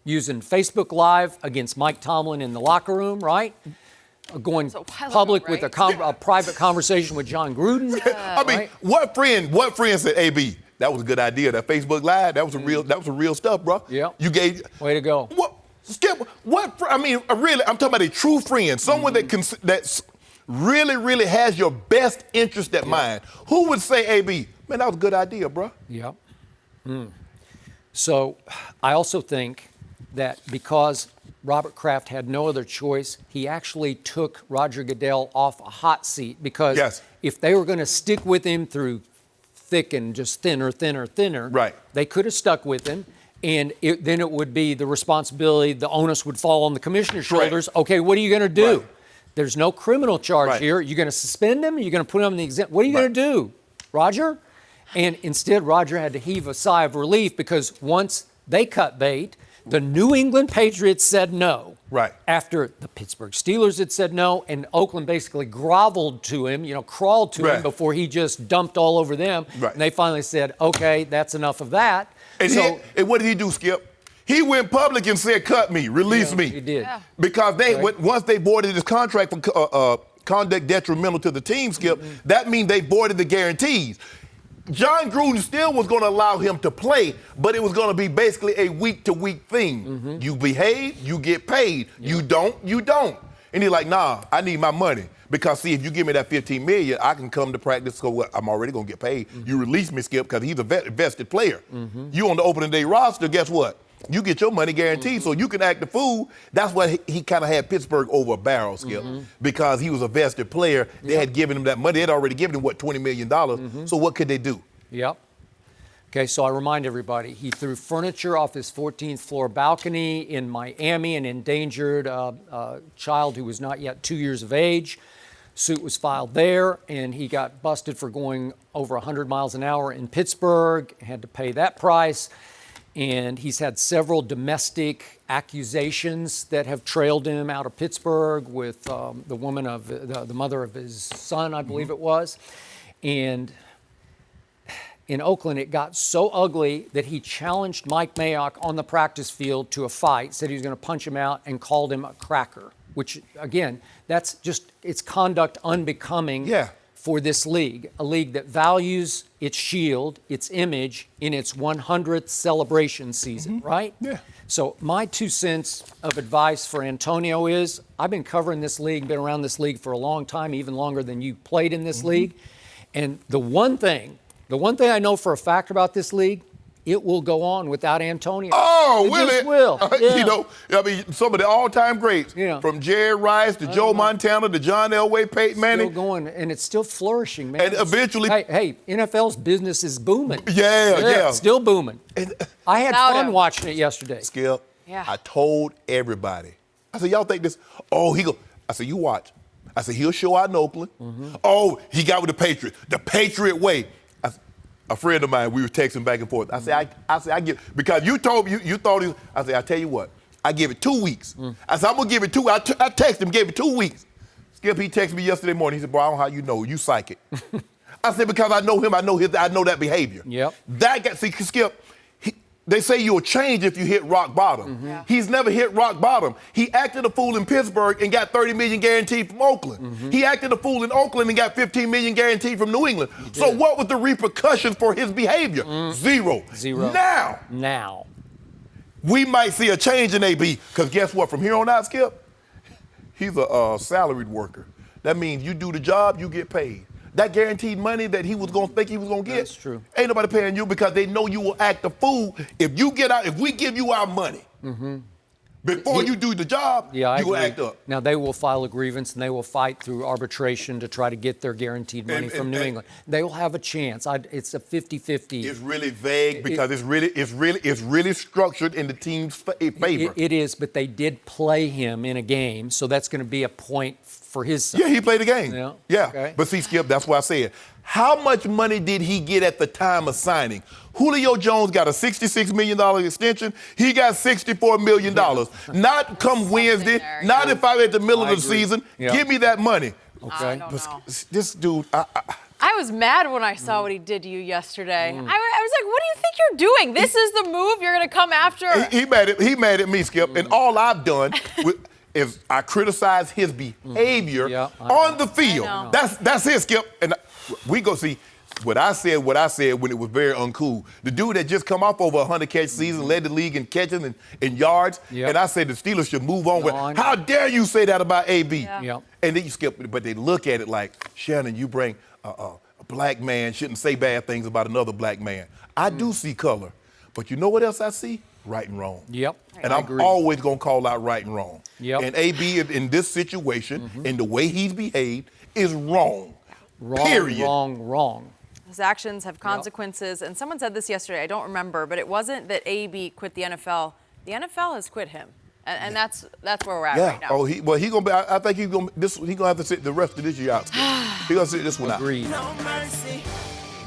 Using Facebook Live against Mike Tomlin in the locker room, right? Going public ago, right? with a private conversation with John Gruden. I mean, right? what friend said, AB, that was a good idea. That Facebook Live, that was a real stuff, bro. Yeah. You gave. Way to go. What, Skip? I mean, really, I'm talking about a true friend, someone that really has your best interest at mind. Who would say, AB, man, that was a good idea, bro? Yep. So I also think that because Robert Kraft had no other choice, he actually took Roger Goodell off a hot seat because if they were going to stick with him through thick and just thinner, right, they could have stuck with him, and then it would be the responsibility, the onus would fall on the commissioner's shoulders. Right. Okay, what are you going to do? Right. There's no criminal charge here. You're going to suspend him? You're going to put him on the exempt? What are you going to do, Roger? And instead, Roger had to heave a sigh of relief because once they cut bait, the New England Patriots said no. Right. After the Pittsburgh Steelers had said no, and Oakland basically groveled to him, crawled to him before he just dumped all over them. Right. And they finally said, okay, that's enough of that. And, and what did he do, Skip? He went public and said, cut me, release me. He did. Yeah. Because once they voided his contract for conduct detrimental to the team, Skip, that means they voided the guarantees. John Gruden still was going to allow him to play, but it was going to be basically a week-to-week thing. You behave, you get paid. You don't, you don't. And he's like, nah, I need my money. Because, see, if you give me that $15 million, I can come to practice, so I'm already going to get paid. You release me, Skip, because he's a vested player. You on the opening day roster, guess what? You get your money guaranteed, so you can act the fool. That's why he kind of had Pittsburgh over a barrel, Skip, because he was a vested player. They had given him that money. They had already given him, $20 million. So what could they do? Yep. Okay, so I remind everybody, he threw furniture off his 14th floor balcony in Miami and endangered a child who was not yet 2 years of age. Suit was filed there, and he got busted for going over 100 miles an hour in Pittsburgh, had to pay that price. And he's had several domestic accusations that have trailed him out of Pittsburgh with the woman of the mother of his son, I believe it was. And in Oakland, it got so ugly that he challenged Mike Mayock on the practice field to a fight, said he was going to punch him out, and called him a cracker, which, again, that's just, it's conduct unbecoming for this league, a league that values its shield, its image, in its 100th celebration season, right? Yeah. So my 2 cents of advice for Antonio is, I've been covering this league, been around this league for a long time, even longer than you played in this league. And the one thing I know for a fact about this league, it will go on without Antonio. Oh, it will just it? Will. Yeah. I mean, some of the all-time greats, from Jerry Rice to Joe Montana to John Elway, Peyton Manning. Still going, and it's still flourishing, man. And eventually... Hey, NFL's business is booming. Yeah. Still booming. And I had fun watching it yesterday. Skip, I told everybody. I said, y'all think this... Oh, I said, you watch. I said, he'll show out in Oakland. Oh, he got with the Patriots. The Patriot way. A friend of mine, we were texting back and forth. I said, I give, because you told me, you thought I said, I tell you what, I give it 2 weeks. I said, I'm going to give it 2. I texted him, gave it 2 weeks. Skip, he texted me yesterday morning. He said, "Bro, I don't know how you know. You psychic." I said, "Because I know him. I know that behavior." Yep. Skip, they say you'll change if you hit rock bottom. Mm-hmm. Yeah. He's never hit rock bottom. He acted a fool in Pittsburgh and got $30 million guaranteed from Oakland. Mm-hmm. He acted a fool in Oakland and got $15 million guaranteed from New England. So what was the repercussions for his behavior? Zero. Now. We might see a change in AB, because guess what? From here on out, Skip, he's a salaried worker. That means you do the job, you get paid. That guaranteed money that he was going to think he was going to get, That's true. ain't nobody paying you, because they know you will act a fool if we give you our money. Before you do the job, you will act up. Now, they will file a grievance and they will fight through arbitration to try to get their guaranteed money from New England. They will have a chance. It's a 50-50. It's really vague because it's really structured in the team's favor. It is, but they did play him in a game, so that's going to be a point for his side. Yeah, he played the game. Yeah. Okay. But see, Skip, that's why I said, how much money did he get at the time of signing? Julio Jones got a $66 million extension. He got $64 million. Not come Wednesday, not if I'm at the middle of the season. Yeah. Give me that money. Okay. I don't know. This dude, I was mad when I saw what he did to you yesterday. I was like, what do you think you're doing? This is the move you're going to come after? he mad at me, Skip, and all I've done is I criticize his behavior on the field. That's it, Skip. And we go see what I said when it was very uncool. The dude that just come off over 100 catch season, led the league in catches and yards, and I said the Steelers should move on with. How dare you say that about AB? And then you Skip, but they look at it like, Shannon, you bring a black man shouldn't say bad things about another black man. I do see color, but you know what else I see? Right and wrong. And I'm always going to call out right and wrong. And AB in this situation, and the way he's behaved, is wrong. Period. Wrong. His actions have consequences. And someone said this yesterday, I don't remember, but it wasn't that AB quit the NFL. The NFL has quit him. And that's where we're at right now. Oh, he gonna be. I think he gonna have to sit the rest of this year out. He gonna sit this one out. Agreed.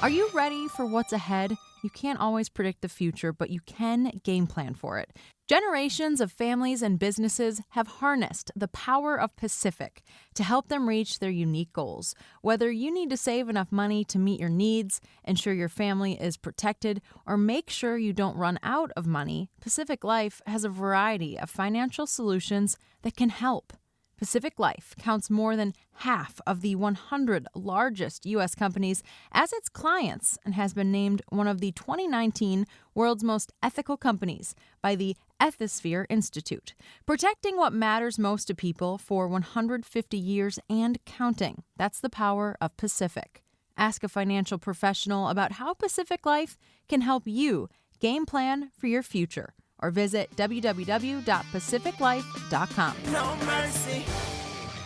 Are you ready for what's ahead? You can't always predict the future, but you can game plan for it. Generations of families and businesses have harnessed the power of Pacific to help them reach their unique goals. Whether you need to save enough money to meet your needs, ensure your family is protected, or make sure you don't run out of money, Pacific Life has a variety of financial solutions that can help. Pacific Life counts more than half of the 100 largest U.S. companies as its clients and has been named one of the 2019 World's Most Ethical Companies by the Ethisphere Institute, protecting what matters most to people for 150 years and counting. That's the power of Pacific. Ask a financial professional about how Pacific Life can help you game plan for your future, or visit www.pacificlife.com. No mercy.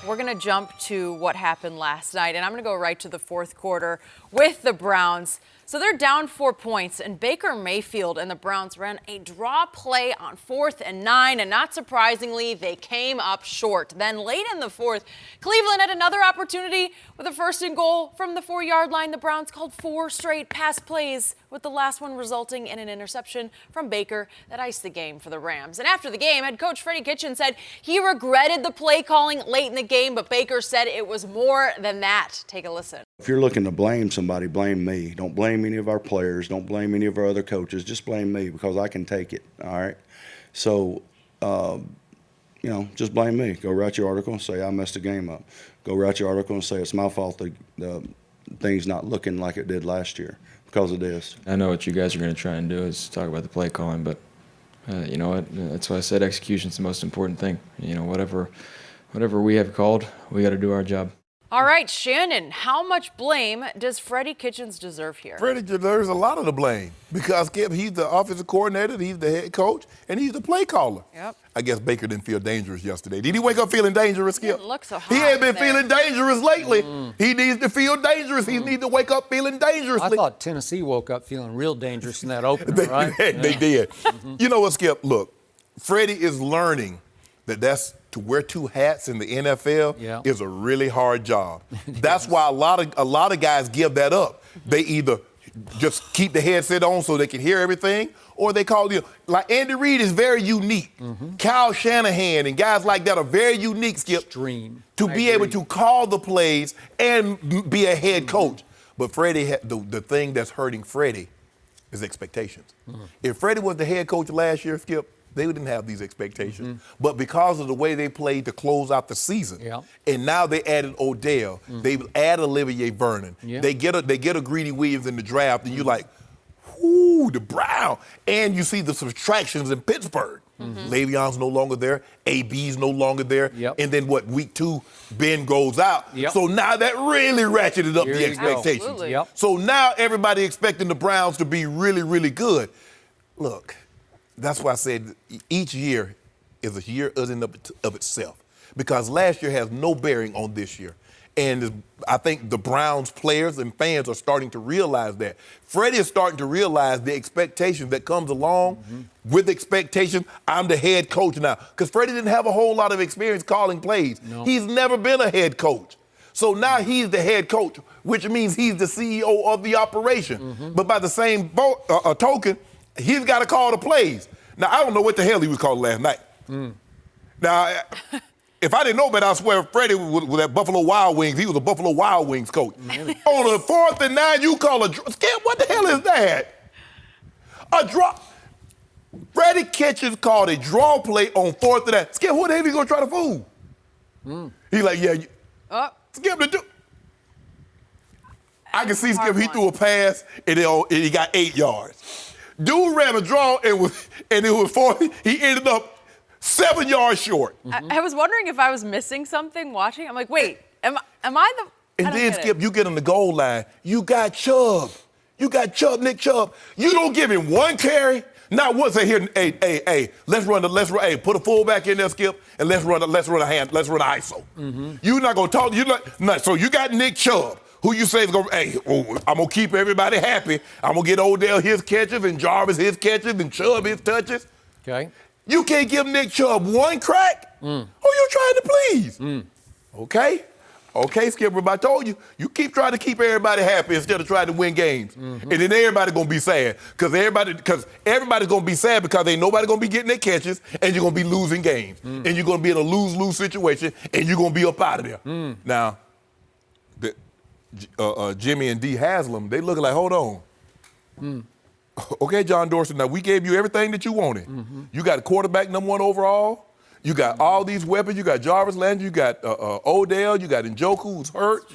We're going to jump to what happened last night, and I'm going to go right to the fourth quarter with the Browns. So they're down 4 points, and Baker Mayfield and the Browns ran a draw play on 4th and 9, and not surprisingly, they came up short. Then late in the fourth, Cleveland had another opportunity with a 1st and goal from the 4-yard line. The Browns called 4 straight pass plays, with the last one resulting in an interception from Baker that iced the game for the Rams. And after the game, head coach Freddie Kitchens said he regretted the play calling late in the game, but Baker said it was more than that. Take a listen. If you're looking to blame somebody, blame me. Don't blame any of our players. Don't blame any of our other coaches. Just blame me, because I can take it, all right? So, just blame me. Go write your article and say I messed the game up. Go write your article and say it's my fault the thing's not looking like it did last year because of this. I know what you guys are going to try and do is talk about the play calling, but you know what? That's why I said execution's the most important thing. Whatever we have called, we got to do our job. All right, Shannon, how much blame does Freddie Kitchens deserve here? Freddie deserves a lot of the blame because he's the offensive coordinator, he's the head coach, and he's the play caller. Yep. I guess Baker didn't feel dangerous yesterday. Did he wake up feeling dangerous, Skip? Didn't look so hot. He ain't been there. feeling dangerous lately. He needs to feel dangerous. He needs to wake up feeling dangerously. I thought Tennessee woke up feeling real dangerous in that opener, right? They did. You know what, Skip? Look, Freddie is learning that's to wear 2 hats in the NFL is a really hard job. That's why a lot of guys give that up. They either just keep the headset on so they can hear everything, or they call you like Andy Reid is very unique. Kyle Shanahan and guys like that are very unique, Skip. Extreme. To be able to call the plays and be a head coach. But Freddie, the thing that's hurting Freddie is expectations. If Freddie was the head coach last year, Skip, they didn't have these expectations. But because of the way they played to close out the season, and now they added Odell, they add Olivier Vernon, they get a Greedy Williams in the draft, and you're like, whoo, the Brown. And you see the subtractions in Pittsburgh. Le'Veon's no longer there. AB's no longer there. And then week 2, Ben goes out. So now that really ratcheted up the expectations. So now everybody expecting the Browns to be really, really good. Look, that's why I said each year is a year in and of itself, because last year has no bearing on this year. And I think the Browns players and fans are starting to realize that. Freddie is starting to realize the expectation that comes along with expectation. I'm the head coach now. Because Freddie didn't have a whole lot of experience calling plays. He's never been a head coach. So now he's the head coach, which means he's the CEO of the operation. But by the same token, he's got to call the plays. Now, I don't know what the hell he was calling last night. Now, if I didn't know better, I swear Freddie was at Buffalo Wild Wings. He was a Buffalo Wild Wings coach. On a 4th and 9, you call a draw. Skip, what the hell is that? A draw. Freddie Kitchens called a draw play on 4th and 9. Skip, who the hell he going to try to fool? He's like, Skip the dude. I can see Skip, he threw a pass, and he got 8 yards. Dude ran a draw, and it was 40. He ended up 7 yards short. I was wondering if I was missing something watching. I'm like, wait, am I the... And then, Skip, you get on the goal line. You got Chubb. You got Chubb, Nick Chubb. You don't give him one carry. Not once. Say here, hey, let's run. Hey, put a fullback in there, Skip, and let's run an ISO. You're not gonna talk. So you got Nick Chubb, who you say is gonna. Hey, I'm gonna keep everybody happy. I'm gonna get Odell his catches and Jarvis his catches and Chubb his touches. Okay. You can't give Nick Chubb one crack? Who you trying to please? Okay, Skipper, but I told you, you keep trying to keep everybody happy instead of trying to win games. And then everybody going to be sad. Because everybody's going to be sad because ain't nobody going to be getting their catches, and you're going to be losing games. And you're going to be in a lose-lose situation, and you're going to be up out of there. Now, Jimmy and Dee Haslam, they looking like, hold on. Okay, John Dorsey, now we gave you everything that you wanted. You got a quarterback #1 overall. You got all these weapons. You got Jarvis Landry. You got Odell. You got Njoku, who's hurt.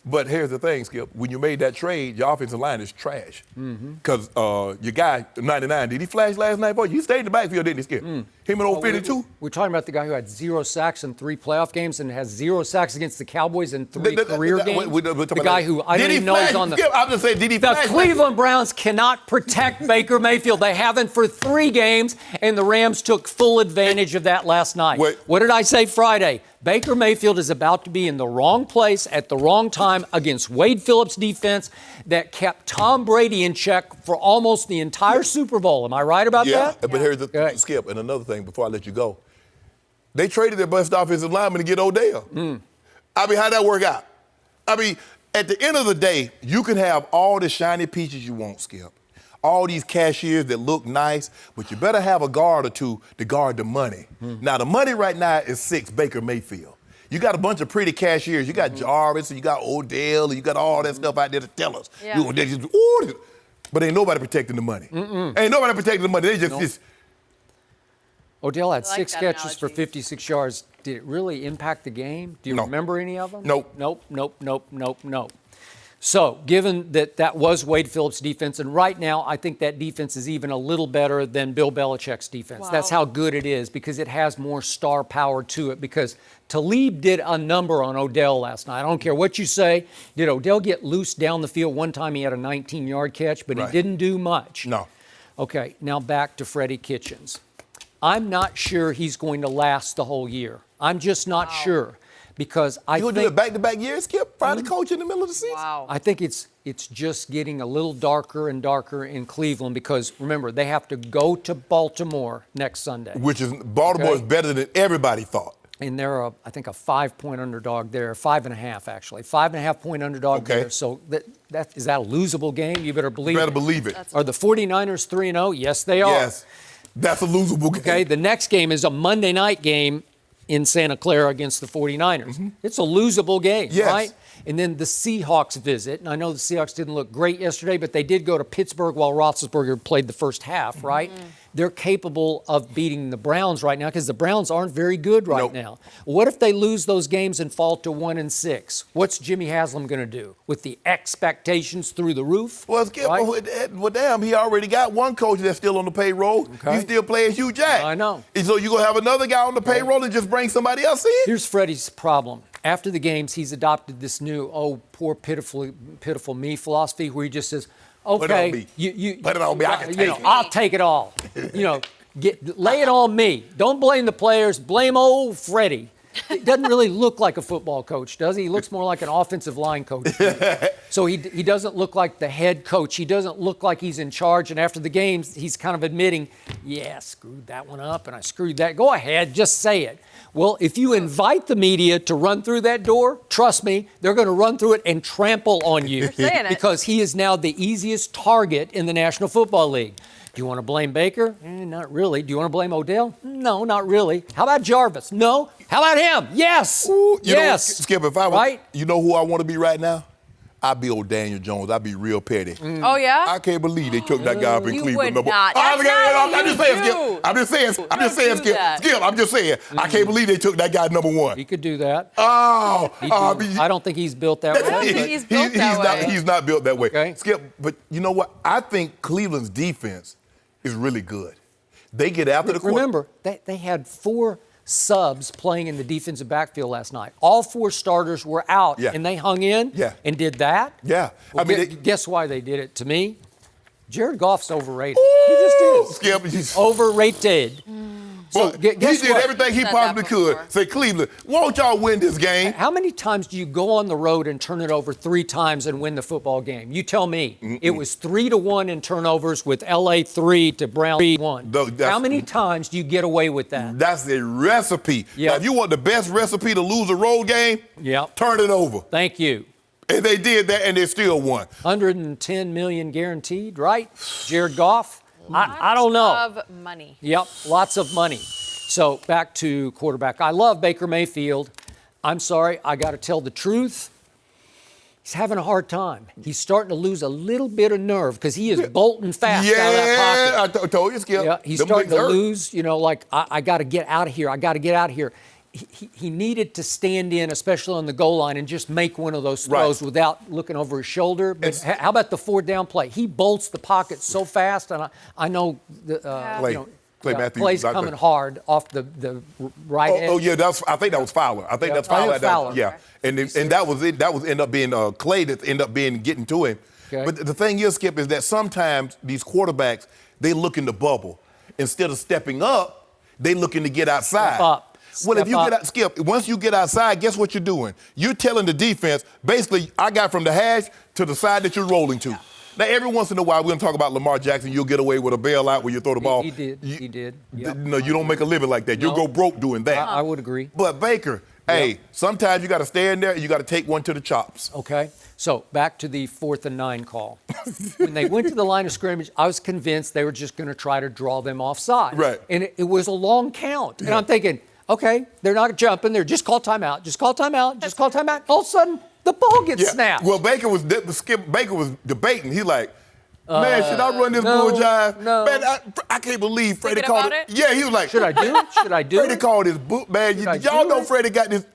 But here's the thing, Skip. When you made that trade, your offensive line is trash. Because your guy, 99, did he flash last night, boy? You stayed in the backfield, didn't he, Skip? Him and old 52? We're talking about the guy who had 0 sacks in 3 playoff games and has 0 sacks against the Cowboys in 3 career games. The guy who I don't even know is on the... Skip, I'm just saying, did he flash? The Cleveland Browns cannot protect Baker Mayfield. They haven't for 3 games, and the Rams took full advantage of that last night. What did I say Friday? Baker Mayfield is about to be in the wrong place at the wrong time against Wade Phillips' defense that kept Tom Brady in check for almost the entire Super Bowl. Am I right about that? Yeah, but here's the Skip, and another thing before I let you go. They traded their best offensive lineman to get Odell. I mean, how'd that work out? I mean, at the end of the day, you can have all the shiny peaches you want, Skip. All these cashiers that look nice, but you better have a guard or two to guard the money. Now, the money right now is 6, Baker Mayfield. You got a bunch of pretty cashiers. You got Jarvis, and you got Odell, and you got all that stuff out there to tell us. But ain't nobody protecting the money. Ain't nobody protecting the money. They just Odell had 6 catches for 56 yards. Did it really impact the game? Do you remember any of them? Nope. So, given that that was Wade Phillips' defense, and right now I think that defense is even a little better than Bill Belichick's defense. That's how good it is because it has more star power to it because Talib did a number on Odell last night. I don't care what you say. Did Odell get loose down the field? One time he had a 19-yard catch, but he didn't do much. No. Okay, now back to Freddie Kitchens. I'm not sure he's going to last the whole year. I'm just not sure. Because I think... You do it back-to-back years, Skip? Find a coach in the middle of the season? I think it's just getting a little darker and darker in Cleveland because, remember, they have to go to Baltimore next Sunday. Which is, Baltimore is better than everybody thought. And they're, I think, a 5-point underdog there, 5.5 actually, 5.5-point underdog Okay. there. So is that a losable game? You better believe Better it. believe it. Are the 49ers 3-0? Yes, they are. Yes. That's a losable game. Okay, the next game is a Monday night game in Santa Clara against the 49ers. It's a losable game, Yes. right? And then the Seahawks visit. And I know the Seahawks didn't look great yesterday, but they did go to Pittsburgh while Roethlisberger played the first half, right? They're capable of beating the Browns right now because the Browns aren't very good right Nope. now. What if they lose those games and fall to 1-6? What's Jimmy Haslam going to do with the expectations through the roof? Well, Skip, right? well, damn, he already got one coach that's still on the payroll. Okay. He's still playing Hugh Jack. I know. And so you're going to have another guy on the payroll and just bring somebody else in? Here's Freddie's problem. After the games, he's adopted this new, poor, pitiful me philosophy where he just says, okay, Put it on me. you Put it on me. I can take it. I'll take it all. Lay it on me. Don't blame the players. Blame old Freddie. It doesn't really look like a football coach, does he? He looks more like an offensive line coach. So he doesn't look like the head coach. He doesn't look like he's in charge. And after the games, he's kind of admitting, yeah, I screwed that one up and I screwed that. Go ahead, just say it. Well, if you invite the media to run through that door, trust me, they're going to run through it and trample on you. You're saying it. Because he is now the easiest target in the National Football League. Do you want to blame Baker? Not really. Do you want to blame Odell? No, not really. How about Jarvis? No. How about him? Yes. Ooh, you know, yes. Skip, if I was, right? you know who I want to be right now? I'd be old Daniel Jones. I'd be real petty. Oh, yeah? I can't believe they took that guy up in You Cleveland. would not. I'm That's not what just you saying, do. Skip. I'm just saying, do that. Skip. I'm just saying. I can't believe they took that guy number one. He could do that. Oh, I don't think he's built that way. don't think but- he's built that way. He's not built that way. Okay. Skip, but you know what? I think Cleveland's defense is really good. They get after the quarterback. Remember, they had 4 subs playing in the defensive backfield last night. All 4 starters were out, Yeah. and they hung in Yeah. and did that. Yeah. Well, I mean, guess why they did it? To me, Jared Goff's overrated. He just is. Skip, he's Overrated. So well, guess he did what? everything he Said that possibly could. before. Say, Cleveland, won't y'all win this game? How many times do you go on the road and turn it over 3 times and win the football game? You tell me. It was 3-1 in turnovers with LA 3 to Brown 1. How many times do you get away with that? That's the recipe. Yeah. Now, if you want the best recipe to lose a road game, Yep. turn it over. Thank you. And they did that, and they still won. 110 million guaranteed, right? Jared Goff? I don't know. Of money. Yep, lots of money. So back to quarterback. I love Baker Mayfield. I'm sorry, I got to tell the truth. He's having a hard time. He's starting to lose a little bit of nerve because he is bolting fast out of that pocket. I told you, Skip. Yeah, he's Them starting things to hurt. lose, like, I got to get out of here. I got to get out of here. He needed to stand in, especially on the goal line, and just make one of those throws without looking over his shoulder. But how about the 4-down play? He bolts the pocket so fast, and I know Clay Matthews Clay's was out coming there. hard off the right edge. Oh yeah, I think that was Fowler. I think that's Fowler. Fowler. Yeah, and that was it. That was end up being Clay that ended up being getting to him. Okay. But the thing is, Skip, is that sometimes these quarterbacks they look in the bubble instead of stepping up, they looking to get outside. Step up. Well, if Step you up. get out, Skip, once you get outside, guess what you're doing? You're telling the defense, basically, I got from the hash to the side that you're rolling to. Now, every once in a while, we're going to talk about Lamar Jackson. You'll get away with a bailout where you throw the ball. He did. Yep. No, you don't make a living like that. You'll go broke doing that. I would agree. But Baker, hey, sometimes you got to stay in there and you got to take one to the chops. Okay, so back to the 4th and 9 call. When they went to the line of scrimmage, I was convinced they were just going to try to draw them offside. Right. And it was a long count. And I'm thinking, okay, they're not jumping. They're just call timeout. Just call timeout. Just call timeout. All of a sudden, the ball gets snapped. Well, Baker was debating. He's like, man, should I run this no, bull jive? no. Man, I can't believe Freddie Thinking called about it. it? Yeah, he was like, Should I do it? Should I do Freddie it? called his book, man. I Y'all do know it? Freddie got this.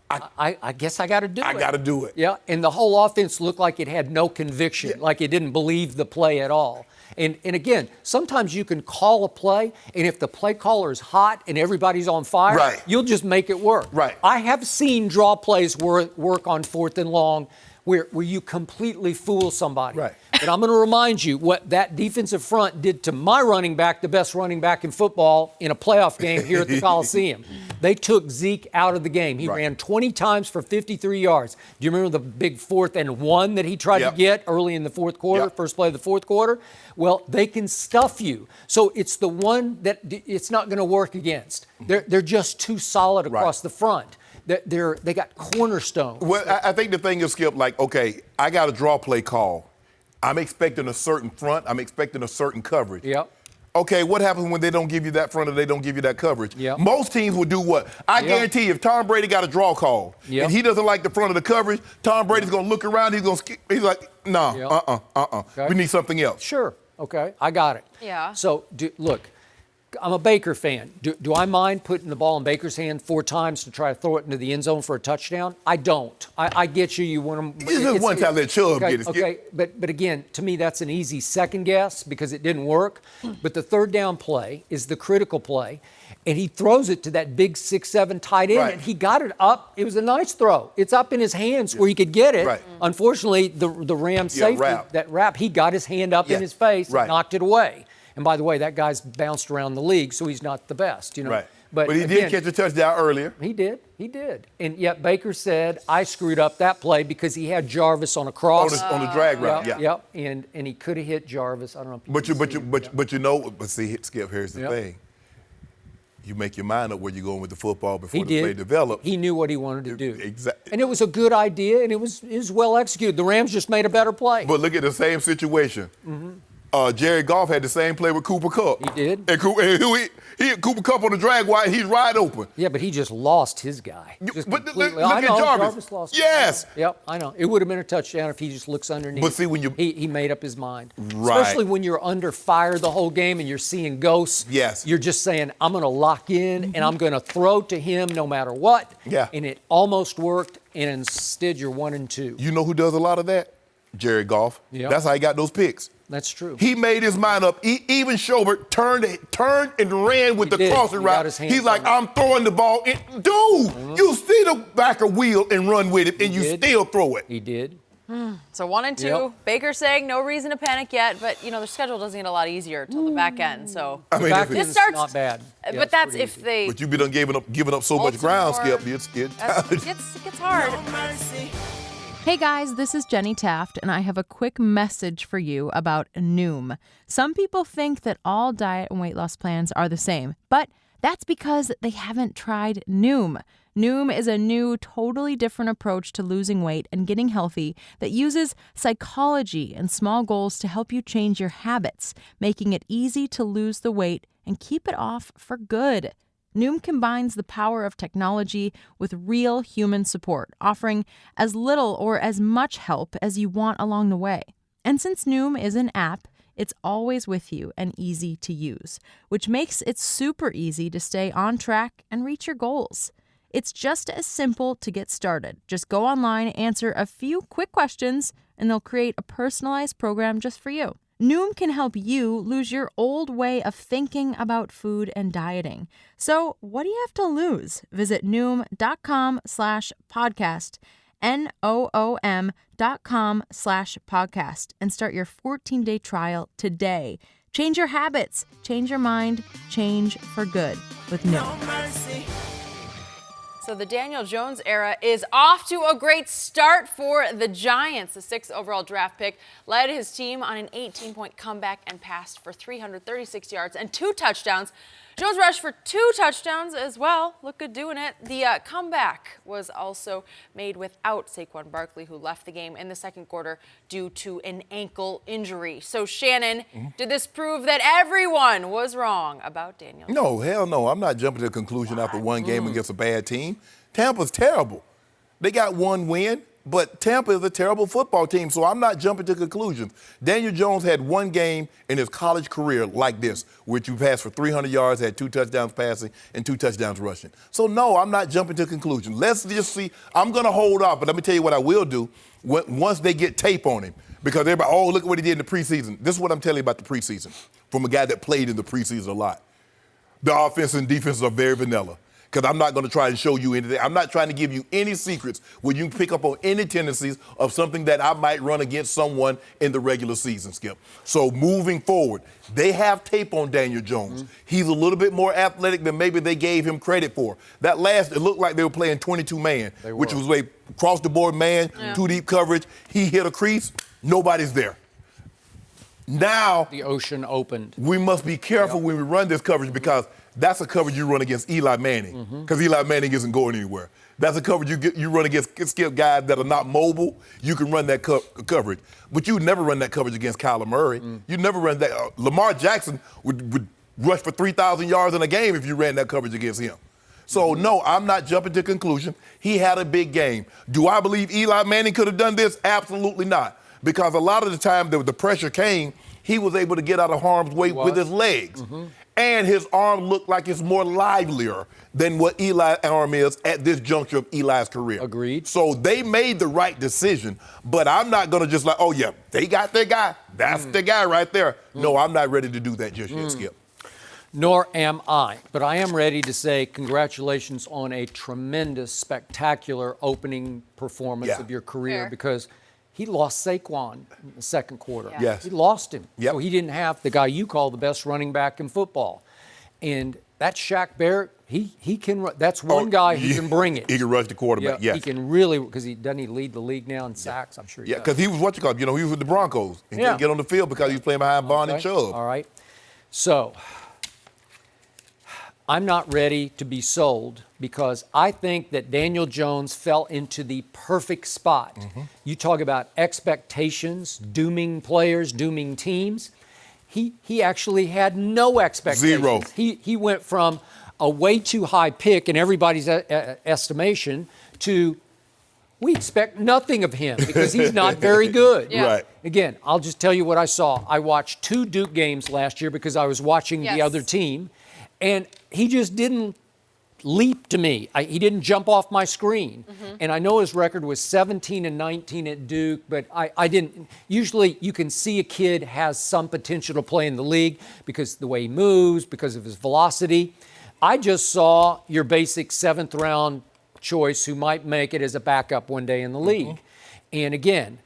I guess I got to do it. I got to do it. Yeah, and the whole offense looked like it had no conviction, like it didn't believe the play at all. And again, sometimes you can call a play, and if the play caller is hot and everybody's on fire, Right. you'll just make it work. Right. I have seen draw plays work on 4th and long where you completely fool somebody. Right. But I'm going to remind you what that defensive front did to my running back, the best running back in football, in a playoff game here at the Coliseum. They took Zeke out of the game. He ran 20 times for 53 yards. Do you remember the big 4th and 1 that he tried to get early in the fourth quarter, first play of the fourth quarter? Well, they can stuff you. So it's the one that it's not going to work against. They're just too solid across the front. They got cornerstones. Well, I think the thing is, Skip, like, okay, I got a draw play call. I'm expecting a certain front. I'm expecting a certain coverage. Yep. Okay, what happens when they don't give you that front or they don't give you that coverage? Yep. Most teams will do what? I guarantee you, if Tom Brady got a draw call and he doesn't like the front of the coverage, Tom Brady's going to look around. He's like, no, Okay. We need something else. Sure. Okay. I got it. Yeah. So, look, I'm a Baker fan. Do I mind putting the ball in Baker's hand 4 times to try to throw it into the end zone for a touchdown? I don't. I get you. You want them. It's just one time let Chubb okay, get it. Okay, but again, to me, that's an easy second guess because it didn't work. But the third down play is the critical play, and he throws it to that big 6'7" tight end, and he got it up. It was a nice throw. It's up in his hands where he could get it. Right. Unfortunately, the Rams safety, that wrap, he got his hand up in his face and knocked it away. And by the way, that guy's bounced around the league, so he's not the best, you know. Right. But he did catch a touchdown earlier. He did. And yet Baker said, I screwed up that play because he had Jarvis on a cross. On the drag route, Yep. And he could have hit Jarvis. I don't know. But see, Skip, here's the thing. You make your mind up where you're going with the football before the play develops. He knew what he wanted to do. Exactly. And it was a good idea, and it was well executed. The Rams just made a better play. But look at the same situation. Jared Goff had the same play with Cooper Kupp. He did. And he hit Cooper Kupp on the drag wide, and he's wide open. Yeah, but he just lost his guy. But look at Jarvis. Lost yes. Yep, I know. It would have been a touchdown if he just looks underneath. But see, when he made up his mind. Right. Especially when you're under fire the whole game and you're seeing ghosts. Yes. You're just saying, I'm going to lock in and I'm going to throw to him no matter what. Yeah. And it almost worked, and instead you're 1-2. You know who does a lot of that? Jared Goff. Yep. That's how he got those picks. That's true. He made his mind up. Even Schobert turned and ran with the crossing route. He's like, I'm throwing the ball. Dude, you see the back of wheel and run with it, and you still throw it. He did. So 1-2. Yep. Baker saying no reason to panic yet, but their schedule doesn't get a lot easier till the back end. So I mean, back this end's starts not bad. Yeah, but that's if they. But you've been giving up so much ground, Skip. It gets hard. Hey guys, this is Jenny Taft, and I have a quick message for you about Noom. Some people think that all diet and weight loss plans are the same, but that's because they haven't tried Noom. Noom is a new, totally different approach to losing weight and getting healthy that uses psychology and small goals to help you change your habits, making it easy to lose the weight and keep it off for good. Noom combines the power of technology with real human support, offering as little or as much help as you want along the way. And since Noom is an app, it's always with you and easy to use, which makes it super easy to stay on track and reach your goals. It's just as simple to get started. Just go online, answer a few quick questions, and they'll create a personalized program just for you. Noom can help you lose your old way of thinking about food and dieting. So what do you have to lose? Visit Noom.com/podcast, NOOM.com/podcast, and start your 14-day trial today. Change your habits, change your mind, change for good with Noom. So the Daniel Jones era is off to a great start for the Giants. The 6th overall draft pick led his team on an 18-point comeback and passed for 336 yards and 2 touchdowns. Jones rushed for 2 touchdowns as well. Look good doing it. The comeback was also made without Saquon Barkley, who left the game in the second quarter due to an ankle injury. So, Shannon, did this prove that everyone was wrong about Daniel Jones? No, hell no. I'm not jumping to a conclusion after one game against a bad team. Tampa's terrible. They got one win, but Tampa is a terrible football team, so I'm not jumping to conclusions. Daniel Jones had one game in his college career like this, which you passed for 300 yards, had 2 touchdowns passing, and 2 touchdowns rushing. So, no, I'm not jumping to conclusions. Let's just see. I'm going to hold off, but let me tell you what I will do once they get tape on him. Because everybody, oh, look at what he did in the preseason. This is what I'm telling you about the preseason from a guy that played in the preseason a lot. The offense and defense are very vanilla. because I'm not going to try and show you anything. I'm not trying to give you any secrets where you can pick up on any tendencies of something that I might run against someone in the regular season, Skip. So moving forward, they have tape on Daniel Jones. He's a little bit more athletic than maybe they gave him credit for. That last, it looked like they were playing 22-man, which was a across-the-board man, too deep coverage. He hit a crease, nobody's there. Now, The ocean opened. we must be careful when we run this coverage because that's a coverage you run against Eli Manning because Eli Manning isn't going anywhere. That's a coverage you run against Skip guys that are not mobile. You can run that coverage. But you would never run that coverage against Kyler Murray. You'd never run that. Lamar Jackson would rush for 3,000 yards in a game if you ran that coverage against him. So, no, I'm not jumping to conclusion. He had a big game. Do I believe Eli Manning could have done this? Absolutely not. Because a lot of the time the pressure came, he was able to get out of harm's way with his legs. And his arm looked like it's more livelier than what Eli's arm is at this juncture of Eli's career. Agreed. So they made the right decision, but I'm not going to just like, oh, yeah, they got their guy. That's the guy right there. No, I'm not ready to do that just yet, Skip. Nor am I. But I am ready to say congratulations on a tremendous, spectacular opening performance of your career Fair. because he lost Saquon in the second quarter. Yeah. Yes. He lost him. Yep. So he didn't have the guy you call the best running back in football. And that Shaq Barrett, he can run. That's one guy who can bring it. He can rush the quarterback, yes. He can really, because doesn't he lead the league now in sacks? I'm sure he Yeah, does. because he was he was with the Broncos and couldn't get on the field because he was playing behind Vaughn and Chubb. All right. So I'm not ready to be sold because I think that Daniel Jones fell into the perfect spot. You talk about expectations, dooming players, dooming teams. He actually had no expectations. Zero. He went from a way too high pick in everybody's estimation to we expect nothing of him because he's not very good. Yeah. Right. Again, I'll just tell you what I saw. I watched 2 Duke games last year because I was watching the other team, and he just didn't leap to me. He didn't jump off my screen. And I know his record was 17-19 at Duke, but I didn't. Usually you can see a kid has some potential to play in the league because of the way he moves, because of his velocity. I just saw your basic 7th round choice who might make it as a backup one day in the league. And again,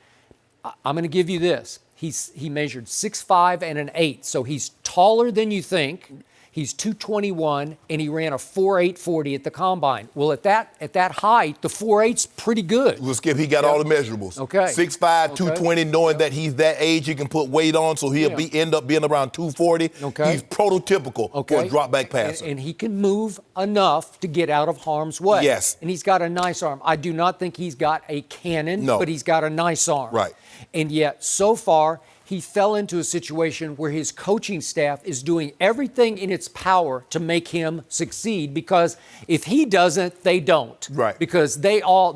I'm going to give you this. He measured 6'5" and an 8, so he's taller than you think. He's 221, and he ran a 4.8 40 at the combine. Well, at that height, the 4.8's pretty good. Well, Skip, he got all the measurables. Okay. 6'5", 220, knowing that he's that age, he can put weight on, so he'll end up being around 240. Okay. He's prototypical for a drop back passer. And he can move enough to get out of harm's way. Yes. And he's got a nice arm. I do not think he's got a cannon, No. but he's got a nice arm. Right. And yet, so far, he fell into a situation where his coaching staff is doing everything in its power to make him succeed because if he doesn't, they don't. Right. Because they all,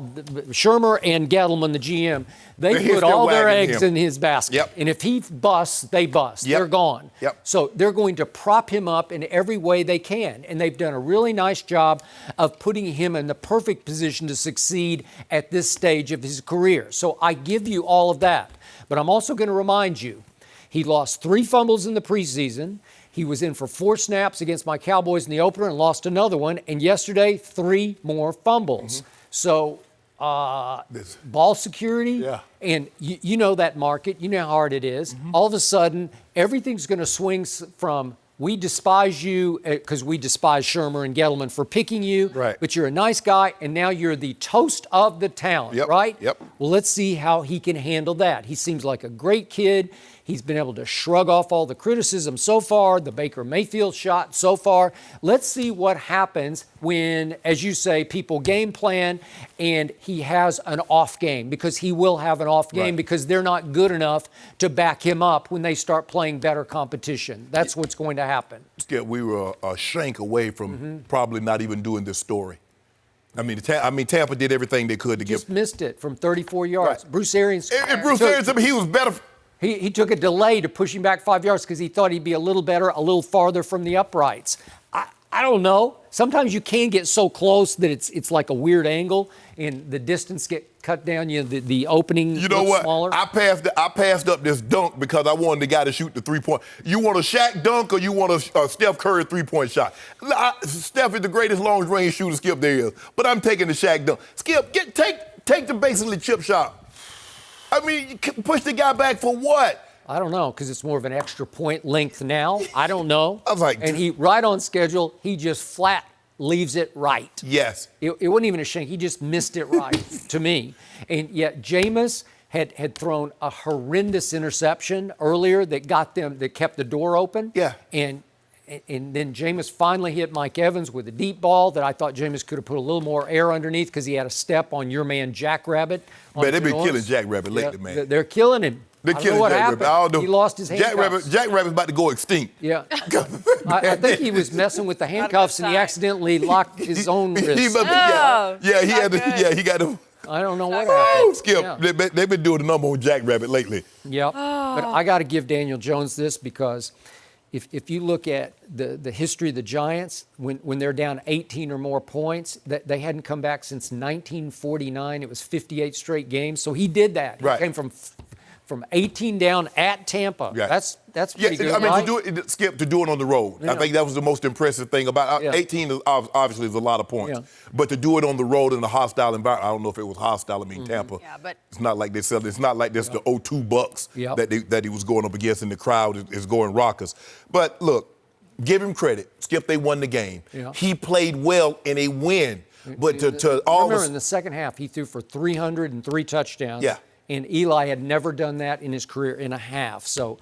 Shermer and Gettleman, the GM, they hitch put their all their wagon eggs him. in his basket. Yep. And if he busts, they bust. Yep. They're gone. Yep. So they're going to prop him up in every way they can. And they've done a really nice job of putting him in the perfect position to succeed at this stage of his career. So I give you all of that. But I'm also going to remind you, he lost 3 fumbles in the preseason. He was in for 4 snaps against my Cowboys in the opener and lost another one. And yesterday, 3 more fumbles. So ball security, Yeah. and you know that market. You know how hard it is. All of a sudden, everything's going to swing from we despise you because we despise Shermer and Gettleman for picking you, Right. but you're a nice guy, and now you're the toast of the town, Yep, right? yep. Well, let's see how he can handle that. He seems like a great kid. He's been able to shrug off all the criticism so far, the Baker Mayfield shot so far. Let's see what happens when, as you say, people game plan and he has an off game, because he will have an off game Right. because they're not good enough to back him up when they start playing better competition. That's what's going to happen. Skip, we were a shank away from probably not even doing this story. I mean, Tampa did everything they could to Just get. missed it from 34 yards. Right. Bruce Arians. And Bruce Arians, he was better. He took a delay to push him back 5 yards because he thought he'd be a little better, a little farther from the uprights. I don't know. Sometimes you can get so close that it's like a weird angle, and the distance get cut down. The opening. You know looks what? Smaller. I passed up this dunk because I wanted the guy to shoot the 3-point. You want a Shaq dunk or you want a Steph Curry 3-point shot? Steph is the greatest long-range shooter, Skip, there is. But I'm taking the Shaq dunk. Skip, take the basically chip shot. I mean, you push the guy back for what? I don't know, because it's more of an extra point length now. I don't know. I was like, and he right on schedule. He just flat leaves it right. Yes. It wasn't even a shank. He just missed it right to me. And yet Jameis had thrown a horrendous interception earlier that kept the door open. Yeah. And then Jameis finally hit Mike Evans with a deep ball that I thought Jameis could have put a little more air underneath because he had a step on your man Jackrabbit. Man, they've been killing Jackrabbit lately, yeah, man. They're killing him. They're I don't killing know what Jackrabbit. happened. I don't know. He lost his handcuffs. Jackrabbit's about to go extinct. Yeah. I think he was messing with the handcuffs and he accidentally locked his own wrist. He got to. I don't know what happened. Skip, Yeah. they've been doing the number on Jackrabbit lately. Yep. But I got to give Daniel Jones this because if you look at the history of the Giants, when they're down 18 or more points, they hadn't come back since 1949. It was 58 straight games. So he did that. He Right. came from 18 down at Tampa. Yeah. That's pretty good. I mean, right? to do it on the road. Yeah. I think that was the most impressive thing about Yeah. 18 is obviously is a lot of points. Yeah. But to do it on the road in a hostile environment, I don't know if it was hostile. I mean, Tampa. Yeah, but It's not like they sell. It's not like this the 0-2 Bucks Yep. that he was going up against, and the crowd is going rockers. But look, give him credit. Skip, they won the game. Yeah. He played well in a win. But to all Remember, in the second half, he threw for 303 touchdowns. Yeah. And Eli had never done that in his career in a half. So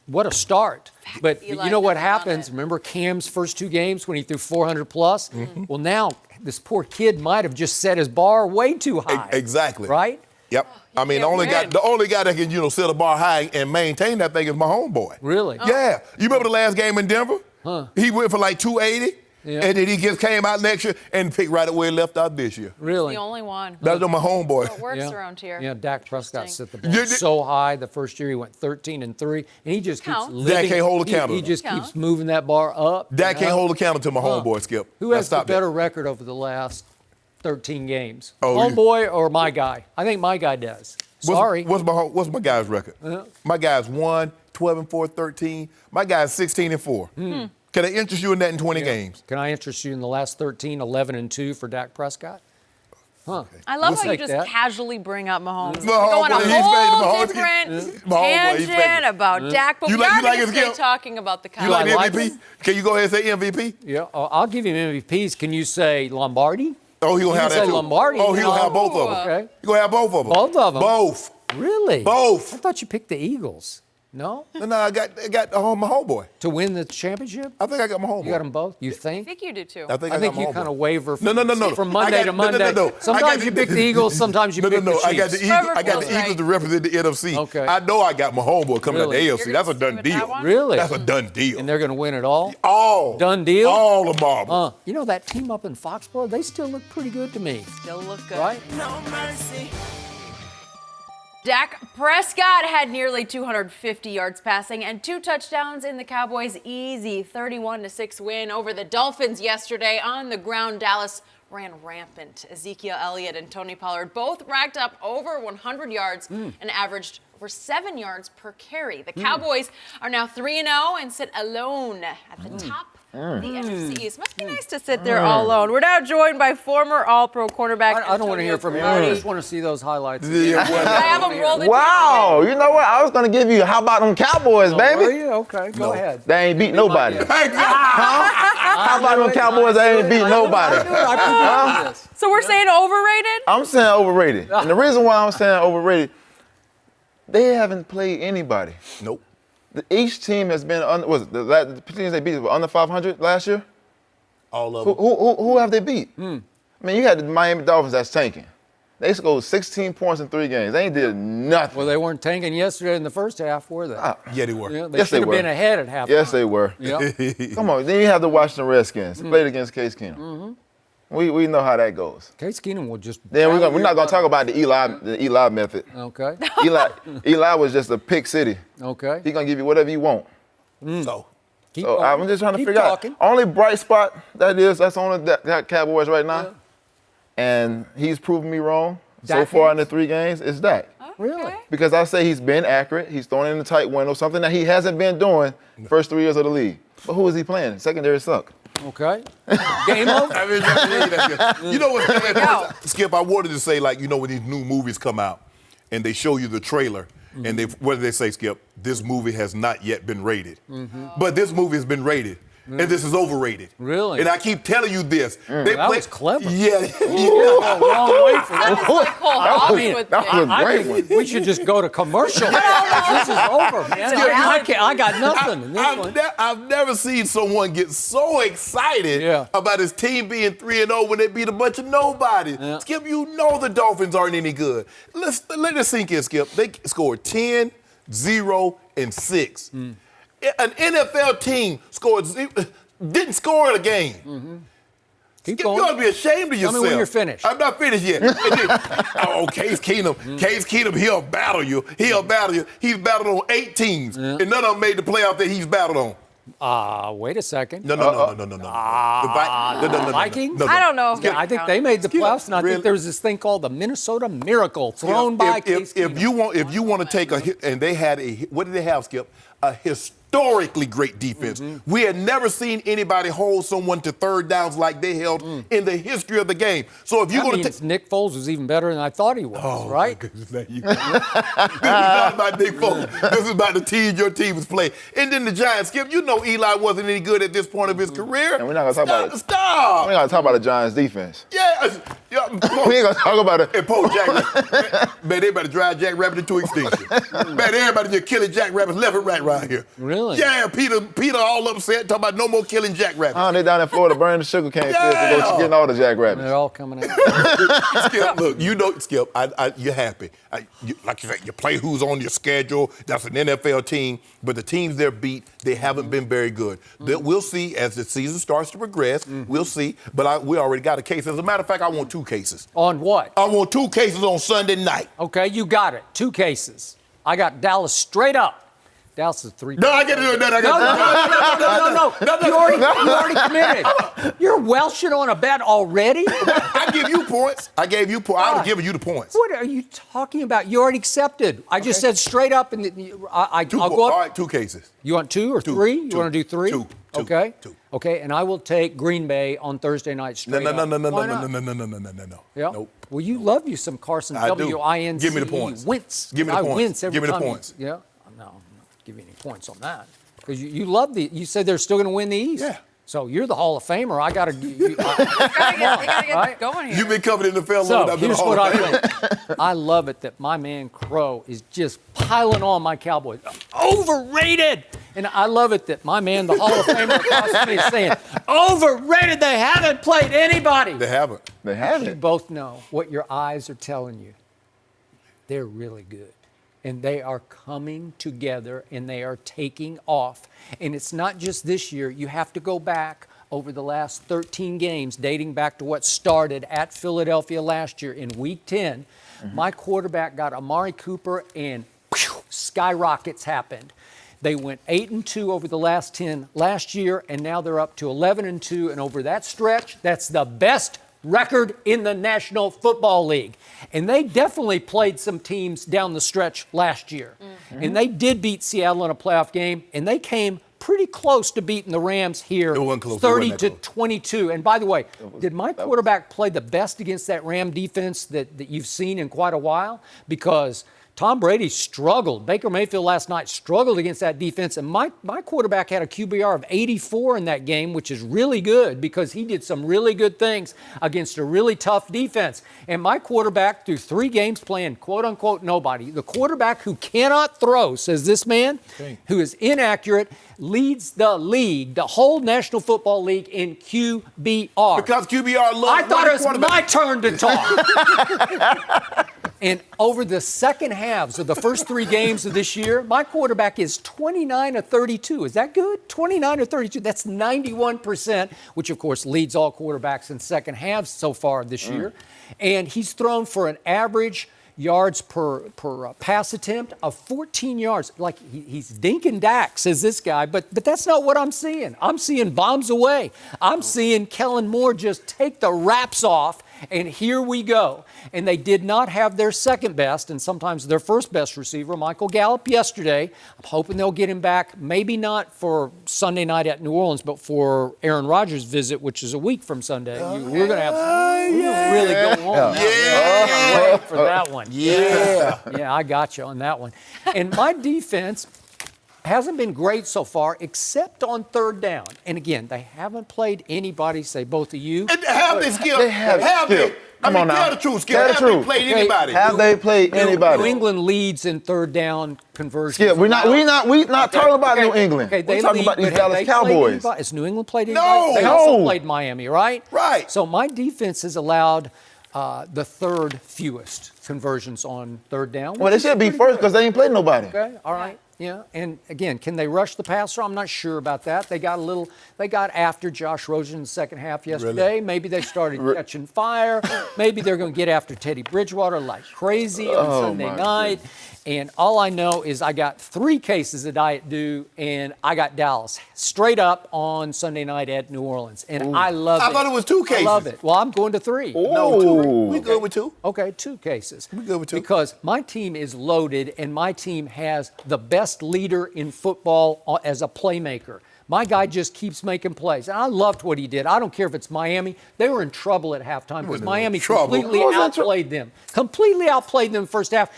what a start. But Eli you know what never done happens? it. Remember Cam's first 2 games when he threw 400 plus? Mm-hmm. Well, now this poor kid might have just set his bar way too high. Exactly. Right? Yep. I mean, can't the win. only guy that can set a bar high and maintain that thing is my homeboy. Really? Yeah. You remember the last game in Denver? Huh. He went for like 280, Yeah. and then he just came out next year and picked right up where he left out this year. Really? the only one. That's my homeboy. It works around here. Yeah, Dak Prescott Interesting. set the bar so high the first year he went 13-3, and he just keeps Counts. living. Dak can't hold a candle. He just Counts. keeps moving that bar up. Dak and can't up. hold a candle to my homeboy, Skip. Who Now has the stop that. better record over the last 13 games? Oh, Homeboy or my guy? I think my guy does. Sorry. What's my guy's record? My guy's 1, 12-4, 13. My guy's 16-4. Can I interest you in that in 20 games? Can I interest you in the last 13, 11-2 for Dak Prescott? Huh. I love We'll how you take just that. casually bring up Mahomes. My Go on a homeboy, he's whole favorite. different My homeboy, he's tangent favorite. about Dak, but You we like- are you like going his to stay gift? talking about the You like Cowboys. the like MVP? him. Can you go ahead and say MVP? Yeah, I'll give him MVPs. Can you say Lombardi? Oh, he'll You have can that say too. Lombardi. Oh, he'll have both of them. Okay. You're going to have both of them. Both of them? Both. Really? Both. I thought you picked the Eagles. No? No, I got my homeboy. To win the championship? I think I got my homeboy. You got them both? You I think? think you do too. I think I I think got my you homeboy. kind of waver No. from Monday to Monday. No. Sometimes you pick the Eagles, sometimes you pick the Chiefs. I got the Eagles. Whoever I got the feels Eagles right. to represent the NFC. Okay. I know I got my homeboy coming out the Really? AFC. That's a done You're gonna deal. have one? Really? That's a done deal. And they're going to win it all? all Done deal? All the marbles. You know that team up in Foxborough, they still look pretty good to me, Still look good. right? Dak Prescott had nearly 250 yards passing and 2 touchdowns in the Cowboys' easy 31-6 win over the Dolphins yesterday. On the ground, Dallas ran rampant. Ezekiel Elliott and Tony Pollard both racked up over 100 yards and averaged over 7 yards per carry. The Cowboys are now 3-0 and sit alone at the top of the NFC East. Must be nice to sit there all alone. We're now joined by former All-Pro quarterback I don't want to Antonio hear from you. Cromartie. I just want to see those highlights. Yeah, well, I have them rolled into Wow, you know what? I was gonna give you. How about them Cowboys, Were baby? you? Okay, go ahead. They ain't beat nobody. Hey, How about them Cowboys? They ain't beat nobody. I appreciate this. So we're saying overrated? I'm saying overrated, and the reason why I'm saying overrated, they haven't played anybody. Nope. Each team has been the teams they beat were under 500 last year. All of them. Who have they beat? I mean, you had the Miami Dolphins that's tanking. They scored 16 points in 3 games. They ain't did nothing. Well, they weren't tanking yesterday in the first half, were they? Yeah, they were. Yeah, they Yes, should they have were. been ahead at half. Yes, they were. Yep. Come on, then you have the Washington Redskins. They played against Case Keenum. We know how that goes. Case Keenum will just. Then we're not gonna talk about the Eli method. Okay. Eli was just a pick city. Okay. He's gonna give you whatever you want. So, Keep So going. I'm just trying to Keep figure talking. out. Only bright spot that's on that Cowboys right now, and he's proven me wrong so Dak far is? in the 3 games. It's Dak. Really? Because I say he's been accurate. He's thrown in the tight window, something that he hasn't been doing the first 3 years of the league. But who is he playing? Secondary suck. Okay. Game over. I mean, that's good. You know what, Skip, I wanted to say, like, you know, when these new movies come out and they show you the trailer, and what do they say, Skip? This movie has not yet been rated. But this movie has been rated. And this is overrated. Really? And I keep telling you this. That was clever. Yeah. A long way for That that. is like Cole Hawkins with that me. was I great think one. we should just go to commercial. This is over, man. I got nothing in this one. I've never seen someone get so excited about his team being 3-0 when they beat a bunch of nobody. Yeah. Skip, you know the Dolphins aren't any good. Let it sink in, Skip. They scored 10, 0, and 6. An NFL team didn't score in a game. Keep You going. ought to be ashamed of yourself. Tell me when you're finished. I'm not finished yet. Case Keenum. Case Keenum, he'll battle you. He's battled on 8 teams, and none of them made the playoff that he's battled on. Wait a second. No. The Vikings? I don't know. Yeah, I think they made the playoffs, and I Really? think there's this thing called the Minnesota Miracle thrown by Case if Keenum. you want to take and they had what did they have, Skip? A historically great defense. We had never seen anybody hold someone to third downs like they held in the history of the game. So if you're That going to means Nick Foles was even better than I thought he was, right? This is not about Nick Foles. This is about the team your team was playing. And then the Giants, Skip, you know Eli wasn't any good at this point of his career. And we're not going to talk about it. Stop. We ain't got to talk about the Giants' defense. Yeah. We ain't going to talk about it. And Poe Jack, man, they better drive Jack Rabbit into extinction. Man, everybody just killing Jack Rabbits left and right around here. Really? Yeah, Peter all upset, talking about no more killing Jack Rabbits. They down in Florida burning the sugar cane fields and go getting all the jackrabbits. They're all coming out. Skip, look, you know, Skip, you're happy. Like you said, you play who's on your schedule. That's an NFL team. But the teams they're beat, they haven't been very good. We'll see as the season starts to progress. We'll see. But we already got a case. As a matter of fact, I want 2 cases. On what? I want 2 cases on Sunday night. Okay, you got it. 2 cases. I got Dallas straight up. Dallas is 3. No, I get to do it. No. You already committed. You're welshing on a bet already? I give you points. I would have given you the points. What are you talking about? You already accepted. I just said straight up, and I'll go up. All right, 2 cases. You want 2 or 3? You want to do 3? 2. Okay. 2. Okay, and I will take Green Bay on Thursday night straight up. No. Why not? No. Yeah. Nope. Well, you love you some Carson I do. W-I-N-C-E. Give me the points. Wince. Give me the I points. wince every Give me the time points. Yeah. No, I'm not giving you any points on that. Because you love you said they're still going to win the East. Yeah. So you're the Hall of Famer. I got to. They gotta get going here. You've been covered in the NFL So long enough. here's what I think. I love it that my man Crow is just piling on my Cowboys. Overrated. And I love it that my man, the Hall of Famer across me, is saying, overrated. They haven't played anybody. They haven't. They You haven't. both know what your eyes are telling you. They're really good. And they are coming together and they are taking off. And it's not just this year. You have to go back over the last 13 games, dating back to what started at Philadelphia last year in Week 10. My quarterback got Amari Cooper and skyrockets happened. They went 8-2 over the last 10 last year, and now they're up to 11-2. And over that stretch, that's the best record in the National Football League. And they definitely played some teams down the stretch last year. And they did beat Seattle in a playoff game, and they came pretty close to beating the Rams here, It wasn't close. It wasn't that 30-22. And by the way, did my quarterback play the best against that Ram defense that you've seen in quite a while? Because Tom Brady struggled. Baker Mayfield last night struggled against that defense, and my quarterback had a QBR of 84 in that game, which is really good because he did some really good things against a really tough defense. And my quarterback, through 3 games playing quote-unquote nobody, the quarterback who cannot throw, says this man, who is inaccurate, leads the league, the whole National Football League in QBR. Because QBR loves I thought it was quarterback. my turn to talk. And over the second halves of the first 3 games of this year, my quarterback is 29 of 32. Is that good? 29 or 32. That's 91%, which of course leads all quarterbacks in second halves so far this year. And he's thrown for an average yards per pass attempt of 14 yards. Like he's dinking Dak, says this guy, but that's not what I'm seeing. I'm seeing bombs away. I'm seeing Kellen Moore just take the wraps off, and here we go. And they did not have their second best and sometimes their first best receiver, Michael Gallup, yesterday. I'm hoping they'll get him back, maybe not for Sunday night at New Orleans, but for Aaron Rodgers' visit, which is a week from Sunday. We're going to have really go on. Yeah. Wait for that one. Yeah, I got you on that one. And my defense hasn't been great so far, except on third down. And again, they haven't played anybody, say both of you. And have they, Skip? They have they? Skip. I Come mean, on now. tell the truth, Skip. Tell the Have they truth. played anybody? Have they played New anybody? England leads in third down conversions. Yeah, we're not talking about New England. Okay, We're talking about these but have Dallas they played Cowboys. anybody? Has New England played anybody? No. They also No. played Miami, right? Right. So my defense has allowed the third fewest conversions on third down. Well, they which should is be pretty first good. because they ain't played nobody. Okay, all right. Yeah, and again, can they rush the passer? I'm not sure about that. They got after Josh Rosen in the second half yesterday. Maybe they started catching fire. Maybe they're going to get after Teddy Bridgewater like crazy on Sunday night. And all I know is I got 3 cases of Diet Dew, and I got Dallas straight up on Sunday night at New Orleans. And I love it. I thought it was 2 cases. I love it. Well, I'm going to 3. No, 2. We good with 2. Okay, 2 cases. We good with 2. Because my team is loaded, and my team has the best leader in football as a playmaker. My guy just keeps making plays. And I loved what he did. I don't care if it's Miami. They were in trouble at halftime because Miami completely outplayed them. Completely outplayed them first half.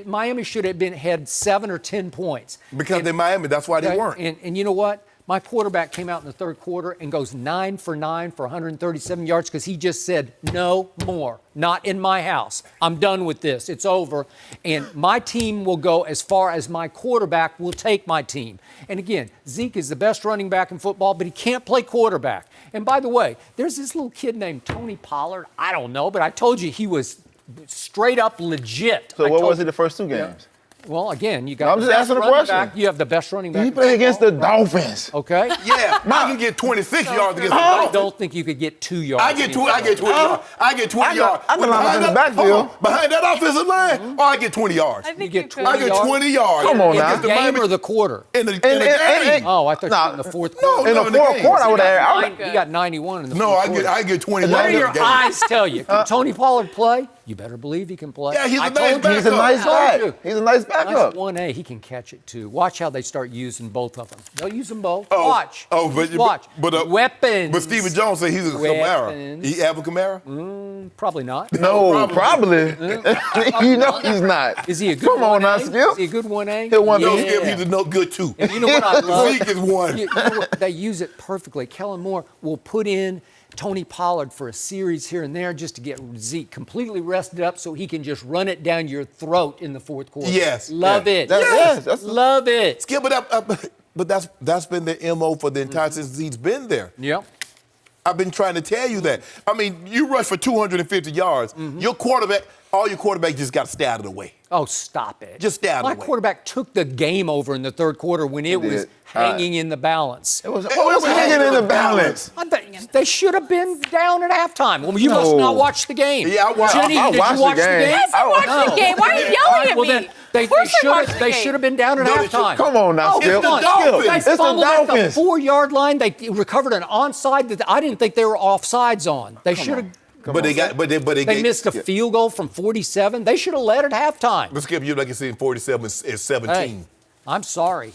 Miami should have had 7 or 10 points. Because they're Miami, that's why they weren't. And you know what? My quarterback came out in the third quarter and goes 9 for 9 for 137 yards because he just said, no more. Not in my house. I'm done with this. It's over. And my team will go as far as my quarterback will take my team. And again, Zeke is the best running back in football, but he can't play quarterback. And by the way, there's this little kid named Tony Pollard. I don't know, but I told you he was straight up legit. So what was it the first 2 games? Well, again, you got I'm the just best asking a running question. back. You have the best running back. He in played against the football. Dolphins. Okay. Yeah, I can get 26 yards against the I Dolphins. don't think you could get 2 yards. I get 20 yards. I get 20 yards. I can line up in the Hold backfield. on, behind that offensive line, I get 20 yards. I think You you get could. 20 I get 20 yards. Come on In now. the game or the quarter? In the game. Oh, I thought you were in the fourth quarter. In the in the fourth game. quarter, I would have. You got 91 in the No, fourth I quarter. get 20 What yards do in your the game. eyes tell you? Can Tony Pollard play? You better believe he can play. Yeah, he's a I nice told you. backup. He's a nice I told back. you. He's a nice backup. Nice 1A. He can catch it too. Watch how they start using both of them. They'll use them both. Watch. Watch. Weapons. But Stephen Jones said he's a Camara. Weapons. He have a Camara? Probably not. No, probably. You know he's not. Is he a good Come on 1A? now, Skip. Is he a good 1A? He'll one No, Yeah. Skip, he's a no good 2. And you know what I love? Zeke is 1. You know what? They use it perfectly. Kellen Moore will put in Tony Pollard for a series here and there just to get Zeke completely rested up so he can just run it down your throat in the fourth quarter. Yes. Love Yeah. it. Yes. Love it. Skip, but that's been the MO for the entire since Zeke's been there. Yep. I've been trying to tell you that. I mean, you rush for 250 yards. Your quarterback, all your quarterback just got to stay out of the way. Oh, stop it. Just stay out of My the way. quarterback took the game over in the third quarter when it was did. hanging in the balance. What was hanging in the balance? They should have been down at halftime. Well, you must not watch the game. Yeah, I watched- Jenny, I did watched you the watch the game. game? Yes, I watched the game. Why are you yelling at Well, me? then they Of course I watched the they game. should have been down at No, they should- halftime. Come on now, Oh, Skip. come on. Dolphins. They It's the fumbled at the Dolphins. 4-yard line. They recovered an onside that I didn't think they were offsides on. They should have. But They missed a field goal from 47. They should have led at halftime. But Skip, you like you said, 47 is 17. Hey, I'm sorry.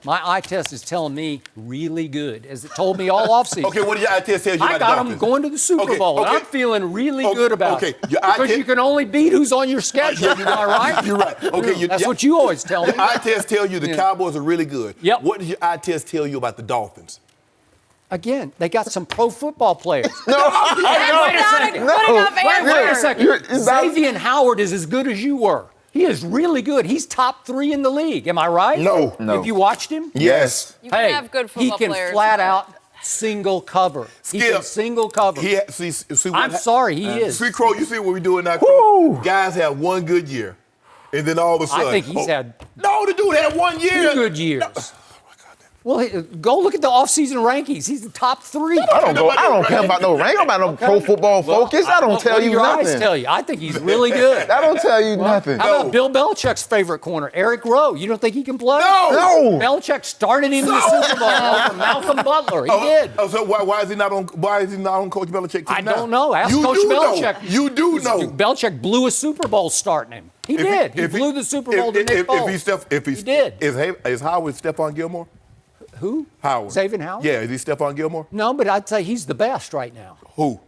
My eye test is telling me really good, as it told me all offseason. Okay, what did your eye test tell you I about got the them Dolphins? going to the Super Okay, Bowl, and okay. I'm feeling really Okay, good about okay. it. Your eye Because test- you can only beat who's on your schedule. Am I right? You're right. Okay, That's what you always tell me. Your eye test tell you the Cowboys are really good. Yep. What does your eye test tell you about the Dolphins? Again, they got some pro football players. Wait a second. Good enough answer. Wait a second. You're- Xavier Howard is as good as you were. He is really good. He's top 3 in the league. Am I right? No. Have you watched him? Yes. You can have good football he can players. flat out single cover. He Skip. can single cover. See I'm sorry, he is. See, Crow, you see what we're doing now, Crow? Guys have one good year. And then all of a sudden. I think he's had No, the dude had 1 year. 2 good years. Well, go look at the offseason rankings. He's the top 3. I don't care about no rank. I'm about no Pro Football Focus. I don't tell you your nothing. Eyes tell you. I think he's really good. I don't tell you nothing. How about Bill Belichick's favorite corner, Eric Rowe? You don't think he can play? No. Belichick started him in the Super Bowl over Malcolm Butler. He did. So why is he not on? Why is he not on Coach Belichick's team I now? don't know. Ask you Coach do Belichick. Know. You do know. Belichick blew a Super Bowl starting him. He did. He blew the Super Bowl to Nick Foles. He did. Is Howard Stephon Gilmore? Who? Howard. Xavier Howard? Yeah, is he Stephon Gilmore? No, but I'd say he's the best right now. Who?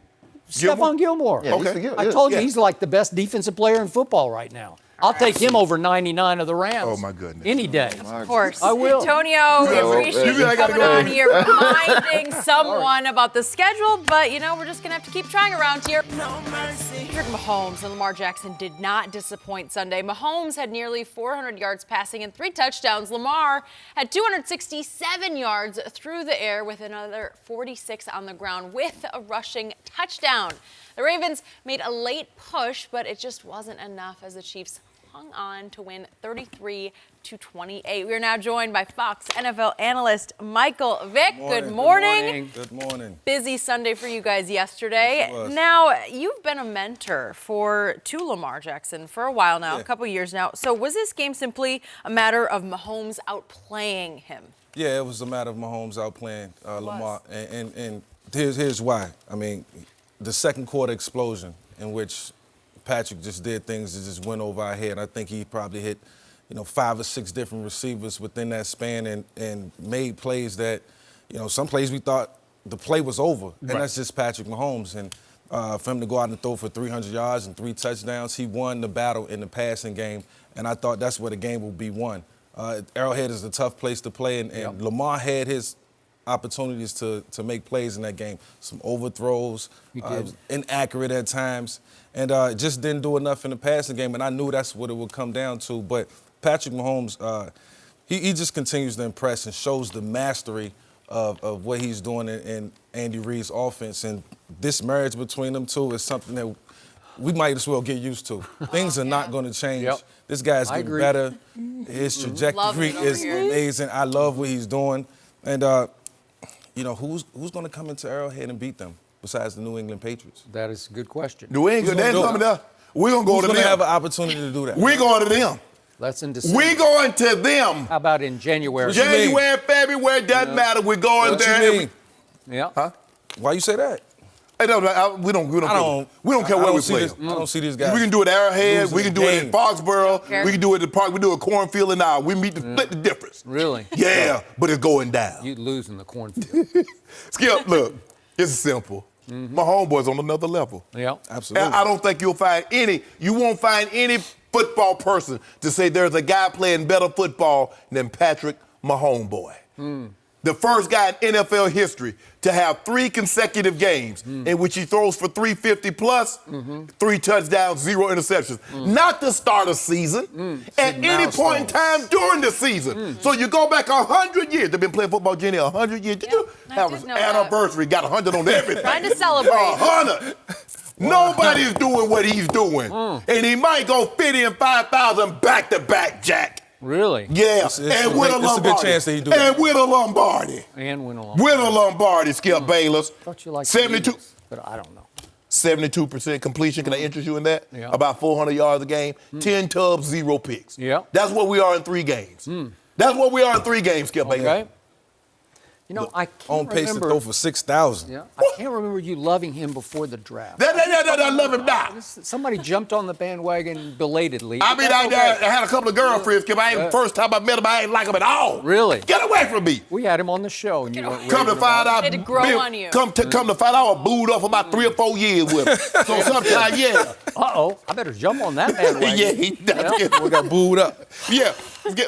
Stephon Gilmore. Yeah, Okay. I told you he's like the best defensive player in football right now. I'll take him over 99 of the Rams. Oh, my goodness. Any day. Of course. I will. Antonio, we appreciate you coming on here, reminding someone about the schedule, but, we're just going to have to keep trying around here. Patrick Mahomes and Lamar Jackson did not disappoint Sunday. Mahomes had nearly 400 yards passing and 3 touchdowns. Lamar had 267 yards through the air with another 46 on the ground with a rushing touchdown. The Ravens made a late push, but it just wasn't enough as the Chiefs hung on to win 33-28. We are now joined by Fox NFL analyst Michael Vick. Good morning. Good morning. Busy Sunday for you guys yesterday. Yes, it was. Now, you've been a mentor to Lamar Jackson for a while now, a couple years now. So was this game simply a matter of Mahomes outplaying him? Yeah, it was a matter of Mahomes outplaying Lamar. And here's why. I mean, the second quarter explosion in which Patrick just did things that just went over our head. I think he probably hit, 5 or 6 different receivers within that span and made plays that, some plays we thought the play was over. And that's just Patrick Mahomes. And for him to go out and throw for 300 yards and 3 touchdowns, he won the battle in the passing game. And I thought that's where the game would be won. Arrowhead is a tough place to play, and Lamar had his opportunities to make plays in that game. Some overthrows, inaccurate at times, and just didn't do enough in the passing game, and I knew that's what it would come down to. But Patrick Mahomes, he just continues to impress and shows the mastery of what he's doing in Andy Reid's offense, and this marriage between them two is something that we might as well get used to. Things are not going to change. This guy's getting better. His trajectory is amazing. I love what he's doing. And, who's going to come into Arrowhead and beat them besides the New England Patriots? That is a good question. New England, they're coming there. We're going to go to them. Who's going to have an opportunity to do that? We're going to them. That's in December. We're going to them. How about in January? January, February, doesn't matter. We're going What there. you mean? Yeah. Huh? Why you say that? We don't care where we play. I don't see these guys. We can do it at Arrowhead. losing We can the do it game. in Foxborough. We can do it at the park. We do a cornfield and now. We meet to split the difference. Really? Yeah, but it's going down. You'd lose in the cornfield. Skip, look, it's simple. My homeboy's on another level. Yeah. Absolutely. And I don't think you won't find any football person to say there's a guy playing better football than Patrick Mahomes. The first guy in NFL history to have 3 consecutive games in which he throws for 350 plus, 3 touchdowns, 0 interceptions. Not to start a season, at any point in time during the season. So you go back 100 years. They've been playing football, Jenny, 100 years. Did you have an anniversary? Got 100 on everything. Trying to celebrate. 100. Nobody's doing what he's doing. And he might go 50 and 5,000 back-to-back, Jack. Really? Yeah, It's and win a Lombardi. a good chance that he do that. And win a Lombardi. And win a Lombardi. Win a Lombardi, Skip Bayless. Thought you liked 72. the Eagles, but I don't know. 72% completion. Can I interest you in that? Yeah. About 400 yards a game. 10 tubs, 0 picks. Yeah. That's what we are in 3 games. That's what we are in 3 games, Skip Bayless. Okay. I can't On pace to remember. throw for 6,000. Yeah, I can't remember you loving him before the draft. I love him now. Somebody jumped on the bandwagon belatedly. I mean, I had a couple of girlfriends, Skip. First time I met him, I ain't like him at all. Really? Get away from me. We had him on the show, and you weren't Come to raving find about out, It grow on you. Come to find out, I booed off about 3 or 4 years with him. So sometimes, yeah. it. Uh-oh, I better jump on that bandwagon. Yeah, he does. We got booed up. Yeah,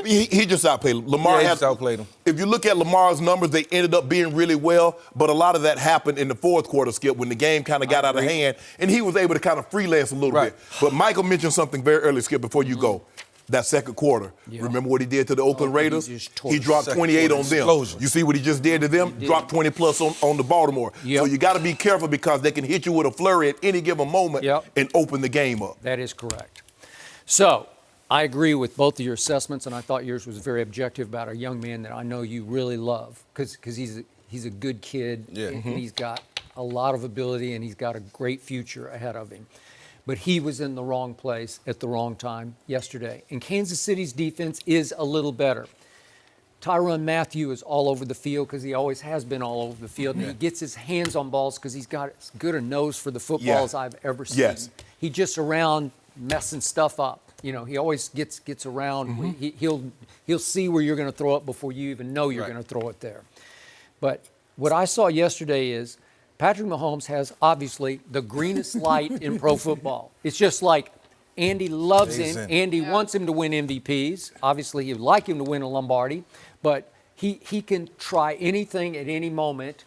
he just outplayed him. Lamar He just outplayed him. If you look at Lamar's numbers, they ended up being really well, but a lot of that happened in the fourth quarter, Skip, when the game kind of got out of hand, and he was able to kind of freelance a little bit. But Michael mentioned something very early, Skip, before you go. That second quarter. Remember what he did to the Oakland Raiders? He dropped 28 on them. Explosion. You see what he just did to them? Dropped 20 plus on the Baltimore. So you got to be careful because they can hit you with a flurry at any given moment and open the game up. That is correct. So, I agree with both of your assessments, and I thought yours was very objective about a young man that I know you really love because he's a good kid, and he's got a lot of ability, and he's got a great future ahead of him. But he was in the wrong place at the wrong time yesterday. And Kansas City's defense is a little better. Tyrann Mathieu is all over the field because he always has been all over the field. And he gets his hands on balls because he's got as good a nose for the football as I've ever seen. Yes. He just around messing stuff up. You know, he always gets around. He'll see where you're going to throw it before you even know you're going to throw it there. But what I saw yesterday is Patrick Mahomes has obviously the greenest light in pro football. It's just like Andy loves him. Andy wants him to win MVPs. Obviously, he'd like him to win a Lombardi. But he can try anything at any moment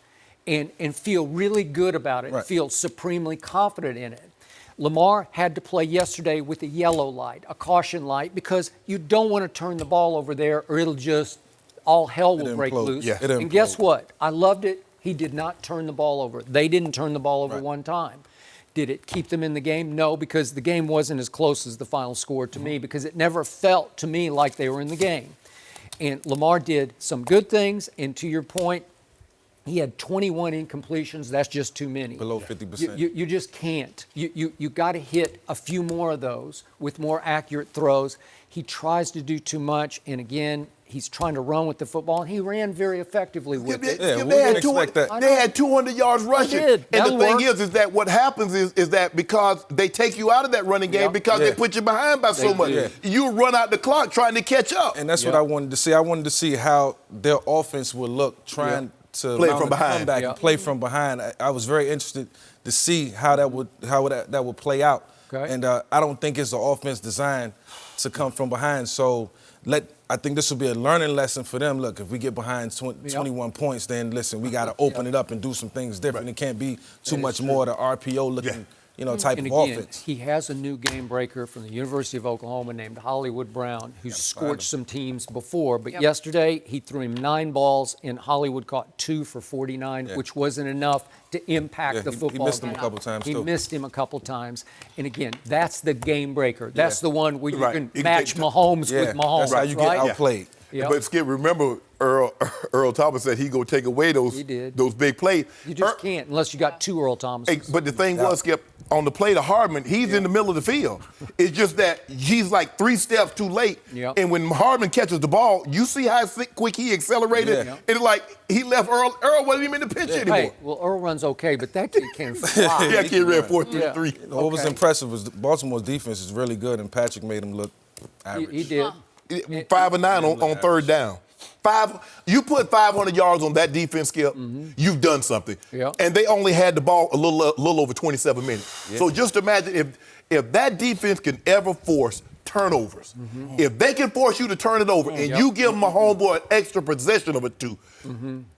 and feel really good about it, feel supremely confident in it. Lamar had to play yesterday with a yellow light, a caution light, because you don't want to turn the ball over there or it'll just, all hell will break loose. Yeah. And guess what? I loved it. He did not turn the ball over. They didn't turn the ball over one time. Did it keep them in the game? No, because the game wasn't as close as the final score to me, because it never felt to me like they were in the game. And Lamar did some good things, and to your point, he had 21 incompletions. That's just too many. Below 50%. You just can't. You got to hit a few more of those with more accurate throws. He tries to do too much, and again, he's trying to run with the football, and he ran very effectively with it. Yeah, we didn't expect that. They had 200 yards rushing. did. And That'll the thing work. is that what happens is that because they take you out of that running game because they put you behind by so much. Yeah. You run out the clock trying to catch up. And that's what I wanted to see. I wanted to see how their offense would look trying to Play mount from a behind. comeback and play from behind. I was very interested to see how that would play out. Okay. And I don't think it's an offense designed to come from behind. So I think this will be a learning lesson for them. Look, if we get behind 21 points, then listen, we got to open it up and do some things different. It can't be too much more of the RPO looking, type And of again, offense. he has a new game breaker from the University of Oklahoma named Hollywood Brown, who's scorched some teams before. But yesterday, he threw him 9 balls, and Hollywood caught 2 for 49, which wasn't enough to impact the football. He missed him game. a couple times, He too. missed him a couple times. And again, that's the game breaker. That's the one where you can You can match take- Mahomes with Mahomes. That's how you get right? outplayed. Yep. But Skip, remember Earl Thomas said he go take away those big plays. You just can't unless you got 2 Earl Thomases. But the thing was, Skip, on the play to Hardman, he's in the middle of the field. It's just that he's like 3 steps too late. Yep. And when Hardman catches the ball, you see how quick he accelerated. Yeah. It's like he left Earl. Earl wasn't even in the pitch anymore. Hey, well, Earl runs okay, but that kid can fly. Yeah, kid ran 4.33. What was impressive was Baltimore's defense is really good, and Patrick made him look average. He did. 5 and 9 on third down. You put 500 yards on that defense, Skip, you've done something. Yeah. And they only had the ball a little over 27 minutes. Yeah. So just imagine if that defense can ever force turnovers, if they can force you to turn it over and you give my homeboy an extra possession of it too,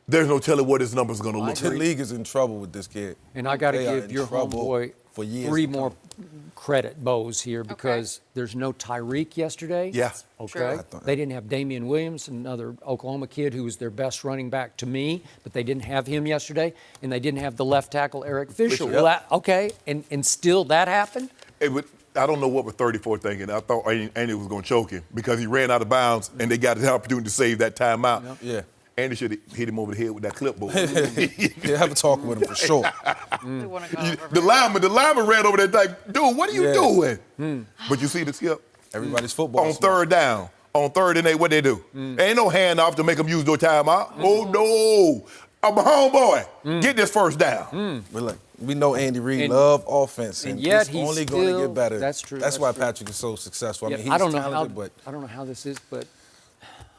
there's no telling what his number's going to look The like. league is in trouble with this kid. And I got to They are give in your trouble homeboy for years 3 to more come. credit bows here because there's no Tyreek yesterday. Yeah. Okay. They didn't have Damian Williams, another Oklahoma kid who was their best running back to me, but they didn't have him yesterday, and they didn't have the left tackle Eric Fisher. Well, and still that happened. I don't know what was 34 thinking. I thought Andy was going to choke him because he ran out of bounds and they got the opportunity to save that timeout. Yeah. Andy should have hit him over the head with that clipboard. Yeah, have a talk with him for sure. The lineman ran over there like, dude, what are you doing? But you see the Skip? Everybody's football. On third down. On third and 8, what they do? Ain't no handoff to make them use their timeout. Oh, no. I'm a homeboy. Get this first down. But look, we know Andy Reid love offense, and yet he's only going to still- get better. that's true, That's that's why true. Patrick is so successful. I mean, he's I don't know talented, but I don't know how this is, but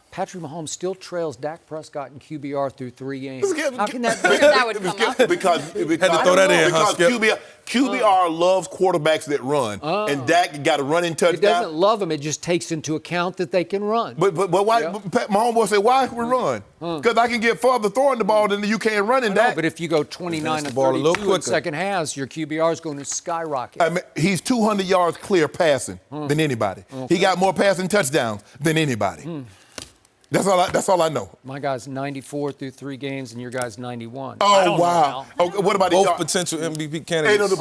Patrick Mahomes still trails Dak Prescott in QBR through 3 games. How can that be? That would come up. Because Had to throw that in, huh, because Skip? QBR loves quarterbacks that run, and Dak got a running It touchdown. doesn't love them. It just takes into account that they can run. But why? Yeah. My homeboy said, why can we run? Because I can get farther throwing the ball than you can running No, Dak. but if you go 29 Advance to the ball a little 32 in quicker. second halves, your QBR is going to skyrocket. I mean, he's 200 yards clear passing than anybody. He got more passing touchdowns than anybody. That's all I know. My guy's 94 through 3 games, and your guy's 91. Oh, wow. Okay, what about Both potential MVP candidates.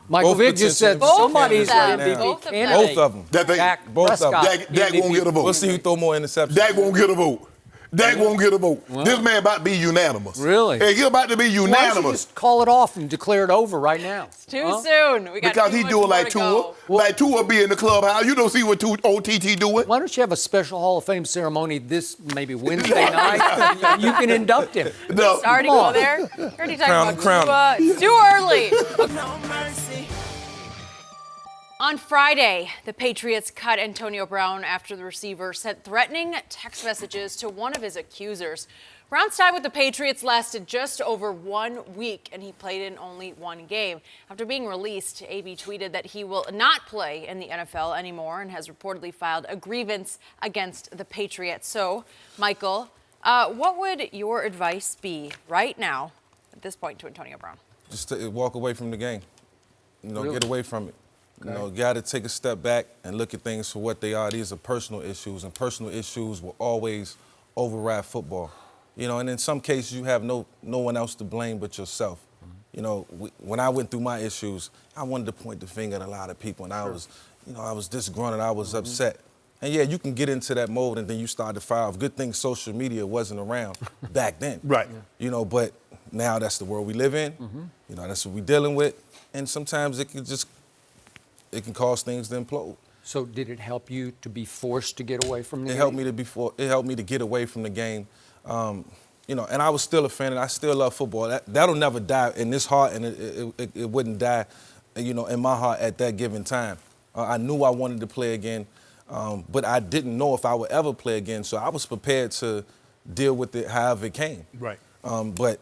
Michael Both Vick just said potential somebody's candidates MVP Both of them. candidate. Both of them. Dak Prescott, Dak won't get a vote. We'll see who throw more interceptions. Dak won't get a vote. Dak won't get a vote. This man about to be unanimous. Really? Hey, he about to be Why don't you unanimous. just call it off and declare it over right now? Too soon. We got Because too he much doing more like to Tua. go. Like Tua be in the clubhouse. You don't see what OTT doing. Why don't you have a special Hall of Fame ceremony this maybe Wednesday night? You can induct him. No. Sorry to Come go on. there. Already talking Crown about him. Tua. It's too early. On Friday, the Patriots cut Antonio Brown after the receiver sent threatening text messages to one of his accusers. Brown's time with the Patriots lasted just over 1 week, and he played in only 1 game. After being released, AB tweeted that he will not play in the NFL anymore and has reportedly filed a grievance against the Patriots. So, Michael, what would your advice be right now at this point to Antonio Brown? Just to walk away from the game. Really? Get away from it. You got to take a step back and look at things for what they are. These are personal issues, and personal issues will always override football. And in some cases, you have no one else to blame but yourself. When I went through my issues, I wanted to point the finger at a lot of people, and I was disgruntled, I was upset. And yeah, you can get into that mode, and then you start to fire off. Good thing social media wasn't around back then. Right. But now that's the world we live in. That's what we're dealing with, and sometimes it can cause things to implode. So did it help you to be forced to get away from the game? It helped me to get away from the game. And I was still a fan, and I still love football. That'll never die in this heart, and it wouldn't die, in my heart at that given time. I knew I wanted to play again, but I didn't know if I would ever play again. So I was prepared to deal with it however it came. Right. But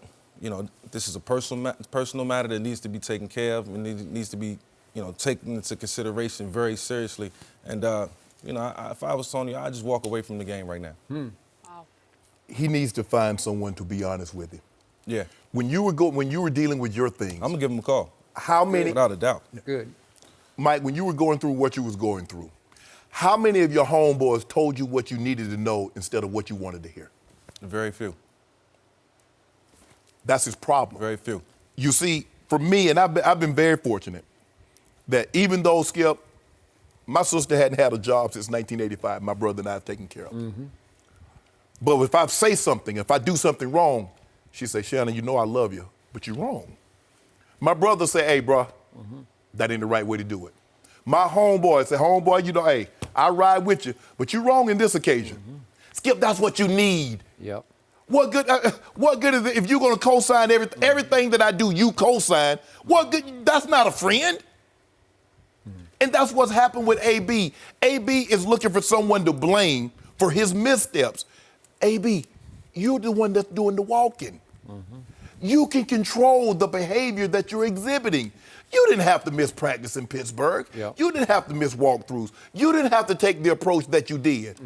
this is a personal matter that needs to be taken care of, and it needs to be taken into consideration very seriously. And if I was Tony, I'd just walk away from the game right now. He needs to find someone to be honest with him. Yeah. When you were dealing with your things, I'm gonna give him a call. how many, Without a doubt. Good. Mike, when you were going through what you was going through, how many of your homeboys told you what you needed to know instead of what you wanted to hear? Very few. That's his problem. Very few. You see, for me, and I've been very fortunate that even though, Skip, my sister hadn't had a job since 1985, my brother and I have taken care of her. But if I say something, if I do something wrong, she say, Shannon, I love you, but you're wrong. My brother say, hey, bro, that ain't the right way to do it. My homeboy say, homeboy, hey, I ride with you, but you're wrong in this occasion. Skip, that's what you need. Yep. What good is it if you're going to co-sign everything that I do, you co-sign? What good? That's not a friend. And that's what's happened with AB. AB is looking for someone to blame for his missteps. AB, you're the one that's doing the walking. You can control the behavior that you're exhibiting. You didn't have to miss practice in Pittsburgh. Yep. You didn't have to miss walkthroughs. You didn't have to take the approach that you did.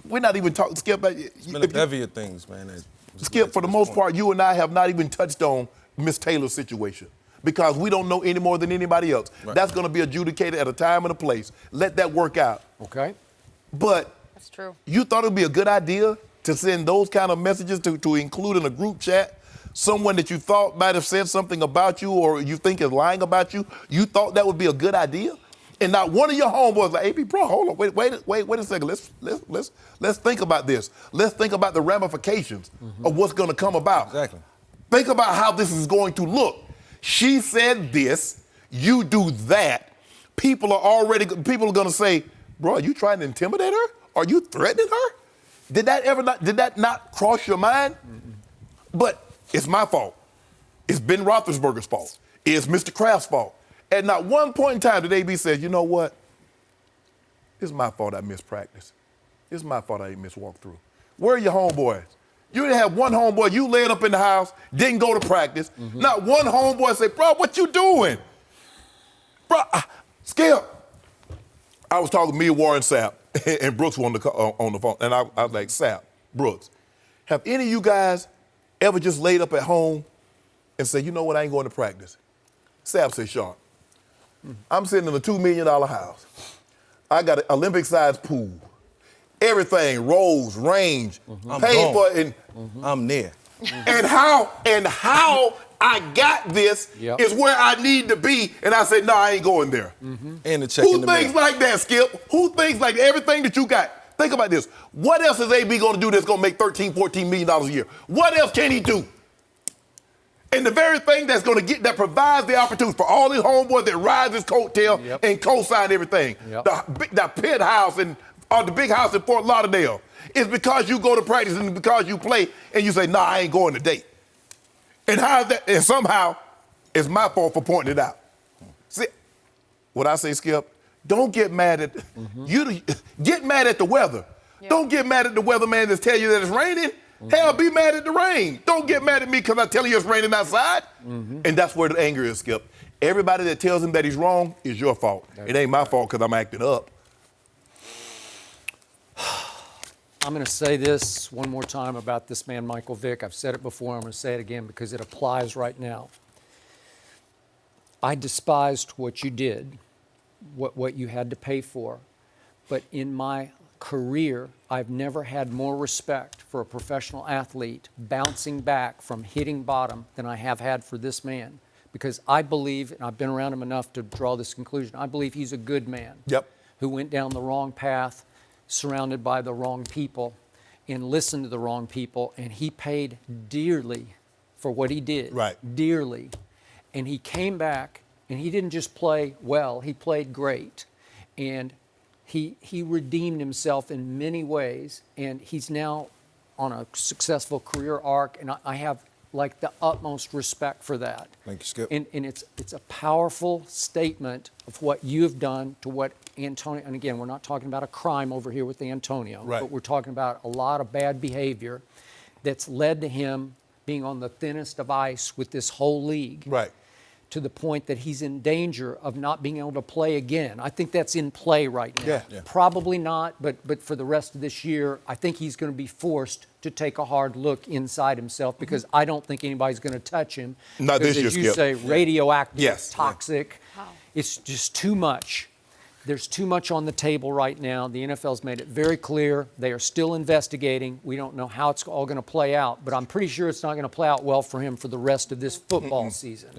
We're not even talking, Skip. It's been a bevy of things, man. Skip, for the most part, you and I have not even touched on Miss Taylor's situation because we don't know any more than anybody else. Right. That's going to be adjudicated at a time and a place. Let that work out. Okay. But That's true. you thought it would be a good idea to send those kind of messages to include in a group chat someone that you thought might have said something about you or you think is lying about you? You thought that would be a good idea? And not one of your homeboys like, hey, bro, hold on, wait a second. Let's think about this. Let's think about the ramifications of what's going to come about. Exactly. Think about how this is going to look. She said this, you do that. People are going to say, bro, are you trying to intimidate her? Are you threatening her? Did that not cross your mind? But it's my fault. It's Ben Roethlisberger's fault. It's Mr. Kraft's fault. At not one point in time did AB say, you know what? It's my fault I missed practice. It's my fault I didn't miss walkthrough. Where are your homeboys? You didn't have one homeboy. You laid up in the house, didn't go to practice. Not one homeboy say, bro, what you doing? Bro, Skip. I was talking to me, Warren Sapp, and Brooks on the phone. And I was like, Sapp, Brooks, have any of you guys ever just laid up at home and say, you know what, I ain't going to practice? Sapp said, Sharpe, I'm sitting in a $2 million house. I got an Olympic-sized pool. everything, rolls, range, paid for it. I'm there. And how I got this is where I need to be, and I say, no, I ain't going there. And the check in Who the thinks mail. like that, Skip? Who thinks like everything that you got? Think about this. What else is AB going to do that's going to make $13, $14 million a year? What else can he do? And the very thing that's going to get, that provides the opportunity for all these homeboys that ride his coattail and co-sign everything. The pit house or the big house in Fort Lauderdale is because you go to practice and because you play and you say, nah, I ain't going today. And how is that? And somehow it's my fault for pointing it out. See, what I say, Skip, don't get mad at get mad at the weather. Don't get mad at the weatherman that's tell you that it's raining. Hell, be mad at the rain. Don't get mad at me because I tell you it's raining outside. And that's where the anger is, Skip. Everybody that tells him that he's wrong is your fault. It ain't my fault because I'm acting up. I'm going to say this one more time about this man, Michael Vick. I've said it before. I'm going to say it again because it applies right now. I despised what you did, what you had to pay for. But in my career, I've never had more respect for a professional athlete bouncing back from hitting bottom than I have had for this man. Because I believe, and I've been around him enough to draw this conclusion, I believe he's a good man who went down the wrong path, surrounded by the wrong people, and listened to the wrong people, and he paid dearly for what he did. Dearly. And he came back, and he didn't just play well, he played great. And he redeemed himself in many ways, and he's now on a successful career arc, and I have like the utmost respect for that. Thank you, Skip. And it's a powerful statement of what you have done to what Antonio, and again, we're not talking about a crime over here with Antonio, but we're talking about a lot of bad behavior that's led to him being on the thinnest of ice with this whole league. To the point that he's in danger of not being able to play again. I think that's in play right now. Probably not, but for the rest of this year, I think he's going to be forced to take a hard look inside himself because I don't think anybody's going to touch him. Not this year, as you say, radioactive, toxic. It's just too much. There's too much on the table right now. The NFL's made it very clear. They are still investigating. We don't know how it's all going to play out, but I'm pretty sure it's not going to play out well for him for the rest of this football season.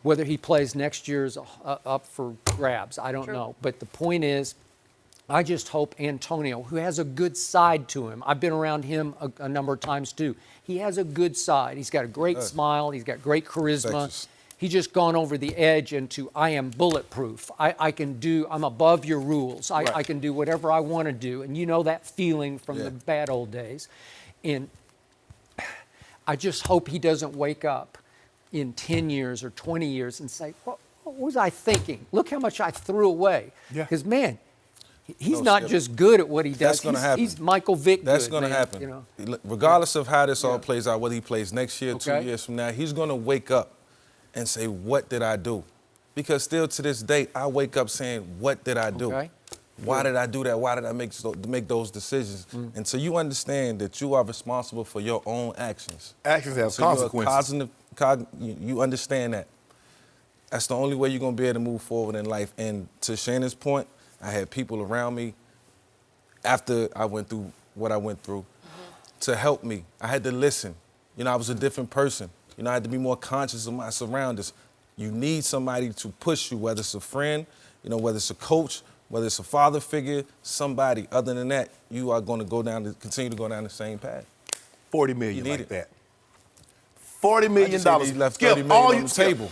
Whether he plays next year is up for grabs. I don't know. But the point is, I just hope Antonio, who has a good side to him, I've been around him a number of times too. He has a good side. He's got a great smile. He's got great charisma. He's just gone over the edge into, I am bulletproof. I'm above your rules. I can do whatever I want to do. And you know that feeling from the bad old days. And I just hope he doesn't wake up in 10 years or 20 years and say, what was I thinking? Look how much I threw away. Because, man, he's not just good at what he does. That's going to happen. He's Michael Vick good. That's going to happen. You know? Regardless of how this all plays out, whether he plays next year, 2 years from now, he's going to wake up and say, what did I do? Because still to this day, I wake up saying, what did I do? Why did I do that? Why did I make those decisions? And so you understand that you are responsible for your own actions. Actions have consequences. You understand that. That's the only way you're going to be able to move forward in life. And to Shannon's point, I had people around me after I went through what I went through to help me. I had to listen. You know, I was a different person. You know, I had to be more conscious of my surroundings. You need somebody to push you, whether it's a friend, you know, whether it's a coach, whether it's a father figure, somebody. Other than that, you are going to continue to go down the same path. $40 million You need like it. that. $40 million. He left $30 million on the table.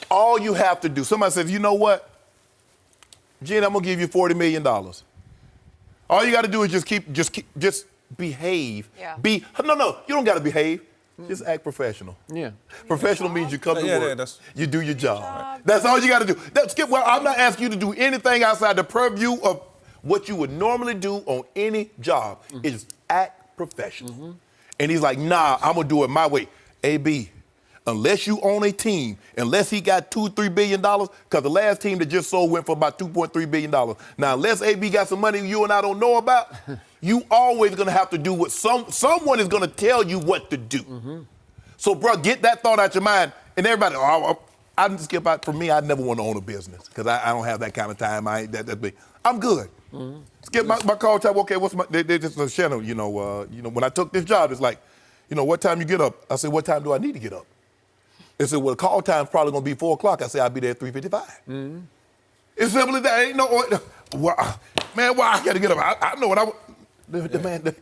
All you have to do, somebody says, you know what? Gene, I'm going to give you $40 million. All you got to do is just behave. No, you don't got to behave. Just act professional. Professional means you come to work. You do your job. That's all you got to do. Skip, well, I'm not asking you to do anything outside the purview of what you would normally do on any job. It's act professional. And he's like, nah, I'm going to do it my way. AB, unless you own a team, unless he got $2-3 billion, because the last team that just sold went for about $2.3 billion. Now, unless AB got some money you and I don't know about, you always going to have to do what someone is going to tell you what to do. So, bro, get that thought out your mind. And everybody, for me, I never want to own a business because I don't have that kind of time. I ain't that big. I'm good. Skip my call time. Okay, what's my? They just Shannon. When I took this job, it's like, what time you get up? I said, what time do I need to get up? They said, well, the call time's probably gonna be 4 o'clock. I said, I'll be there at 3:55. It's simple as that. Ain't no, man. Why I gotta get up? I know what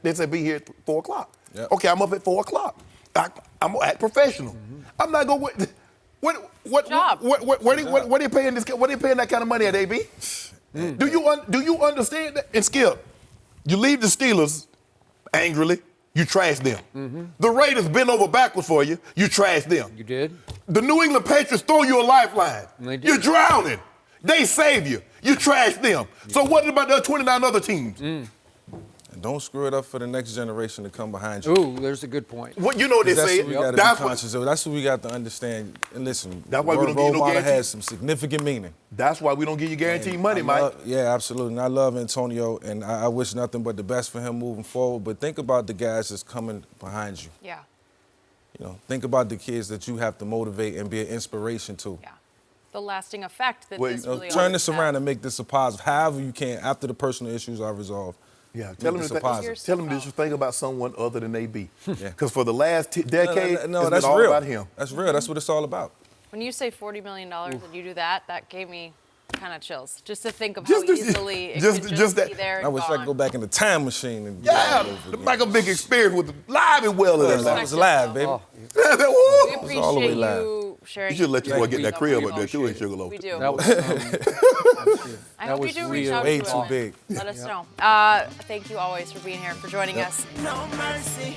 they said be here at 4 o'clock. Yep. Okay, I'm up at 4 o'clock. I'm gonna act professional. I'm not gonna wait. What are you paying this? What are you paying that kind of money at, AB? Do you understand that? And Skip, you leave the Steelers angrily, you trash them. The Raiders bend over backwards for you, you trash them. You did? The New England Patriots throw you a lifeline. They did. You're drowning. They save you. You trash them. So what about the 29 other teams? And don't screw it up for the next generation to come behind you. Ooh, there's a good point. What you know what they That's say? what we got to be conscious of. That's what we got to understand. And listen, That's why we don't role give you no model guarantee. has some significant meaning. That's why we don't give you guaranteed money, Mike. Yeah, absolutely. And I love Antonio, and I wish nothing but the best for him moving forward. But think about the guys that's coming behind you. Yeah. Think about the kids that you have to motivate and be an inspiration to. Yeah. The lasting effect that this really Turn always this has. around and make this a positive, however you can, after the personal issues are resolved. Yeah, tell them to just think about someone other than AB. Yeah. Because for the last decade, no, it's that's been all real. about him. That's real. That's what it's all about. When you say $40 million and you do that, gave me kind of chills. Just to think of how easily it could just be there and I wish I could go back in the time machine and the Michael Vick experience with live and well in that was live, baby. We Woo! appreciate all the way live. you sharing. You should let your boy get that so crib much. up there too in Sugarloaf. We do. That was, I hope you do reach real. out Way to too him. big. Let us know. Thank you always for being here, for joining us. No mercy.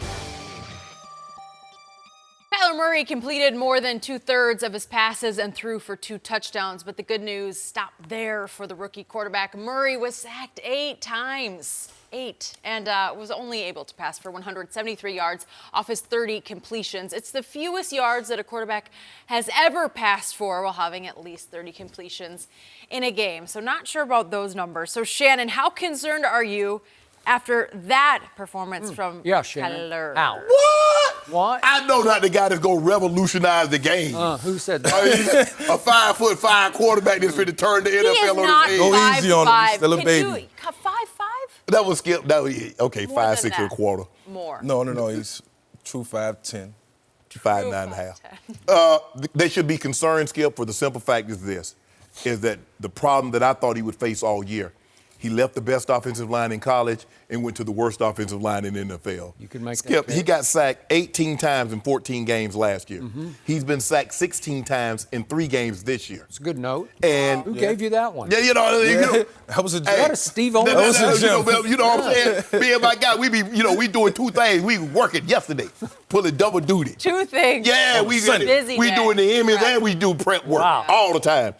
Kyler Murray completed more than 2/3 of his passes and threw for 2 touchdowns, but the good news stopped there for the rookie quarterback. Murray was sacked 8 times. 8, and was only able to pass for 173 yards off his 30 completions. It's the fewest yards that a quarterback has ever passed for while having at least 30 completions in a game. So not sure about those numbers. So Shannon, how concerned are you after that performance from Shannon. Kyler? Ow. What? I know not the guy that's going to revolutionize the game. Who said that? I mean, a 5'5" quarterback that's fit to turn the He is NFL not on his Go head. easy on him. 5'5". He's still a Can baby. you 5'5"? That was Skip. Okay, More than 5'6" and a that. quarter. More. No. He's true 5'10". 5'9" and a half. They should be concerned, Skip, for the simple fact is that the problem that I thought he would face all year. He left the best offensive line in college and went to the worst offensive line in the NFL. You can make Skip, that he got sacked 18 times in 14 games last year. He's been sacked 16 times in 3 games this year. It's a good note. And Who gave you that one? Yeah, you know, That was a Hey, joke. That is Steve Owen. That was a joke. you know what I'm saying? Me and my guy, we doing 2 things. We working yesterday, pulling double duty. 2 things. Yeah, we Busy day. doing the Emmys Prep. and we do prep work all the time.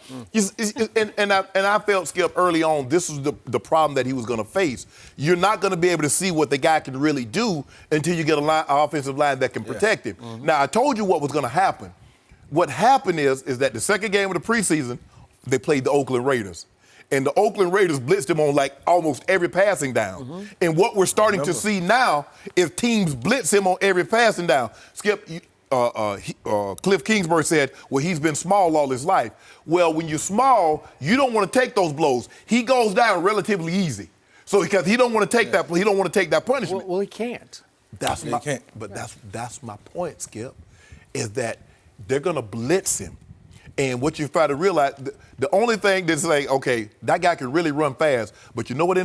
And I felt, Skip, early on, this was the problem that he was going to face. You're not going to be able to see what the guy can really do until you get an offensive line that can protect him. Now, I told you what was going to happen. What happened is that the second game of the preseason, they played the Oakland Raiders. And the Oakland Raiders blitzed him on like almost every passing down. And what we're starting to see now is teams blitz him on every passing down. Skip, Cliff Kingsbury said, well, he's been small all his life. Well, when you're small, you don't want to take those blows. He goes down relatively easy. So because he don't want to take he don't want to take that punishment. Well, he can't. That's Yeah, he can't. But that's my point, Skip, is that they're gonna blitz him. And what you try to realize, the only thing that's like, okay, that guy can really run fast, but you know what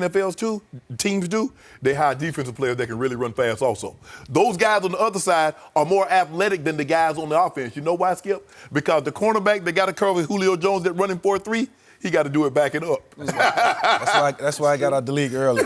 teams do? They hire defensive players that can really run fast also. Those guys on the other side are more athletic than the guys on the offense. You know why, Skip? Because the cornerback that got to cover Julio Jones that running 4-3, he got to do it backing up. That's why I got out the league early.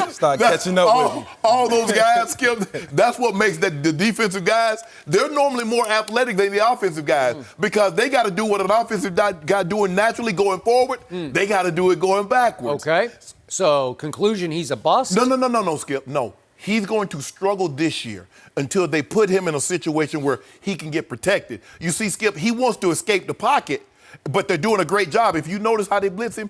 Start catching up with me. All those guys, Skip, that's what makes the defensive guys, they're normally more athletic than the offensive guys because they got to do what an offensive guy doing naturally going forward, they got to do it going backwards. Okay. So, conclusion, he's a bust? No, Skip, no. He's going to struggle this year until they put him in a situation where he can get protected. You see, Skip, he wants to escape the pocket But they're doing a great job. If you notice how they blitz him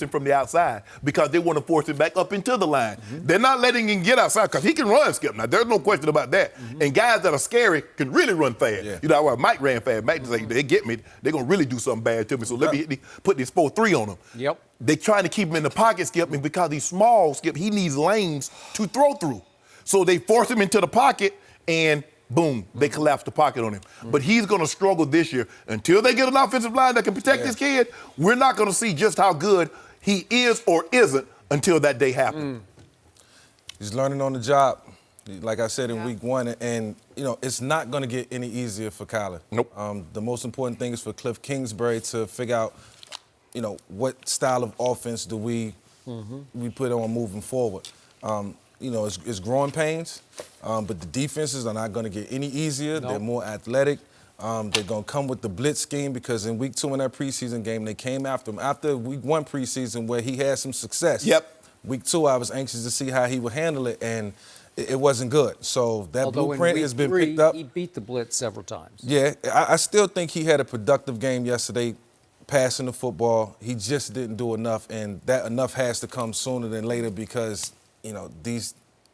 from the outside because they want to force him back up into the line. They're not letting him get outside because he can run, Skip. Now, there's no question about that. And guys that are scary can really run fast. Yeah. You know, well, Mike ran fast. Mike was like, they get me, they're going to really do something bad to me. So let me put this 4-3 on him. Yep. They trying to keep him in the pocket, Skip, and because he's small, Skip, he needs lanes to throw through. So they force him into the pocket, and boom, they collapse the pocket on him. But he's going to struggle this year. Until they get an offensive line that can protect this kid, we're not going to see just how good he is or isn't until that day happens. He's learning on the job, like I said in week 1, and you know it's not going to get any easier for Kyler. Nope. The most important thing is for Cliff Kingsbury to figure out, you know, what style of offense do we put on moving forward. You know, it's growing pains, but the defenses are not going to get any easier. Nope. They're more athletic. They're going to come with the blitz scheme because in week 2 in that preseason game, they came after him. After week 1 preseason where he had some success. Yep. Week 2, I was anxious to see how he would handle it, and it wasn't good. So that Although blueprint in has been week 3, picked up. he beat the blitz several times. Yeah, I still think he had a productive game yesterday passing the football. He just didn't do enough, and that enough has to come sooner than later because, you know,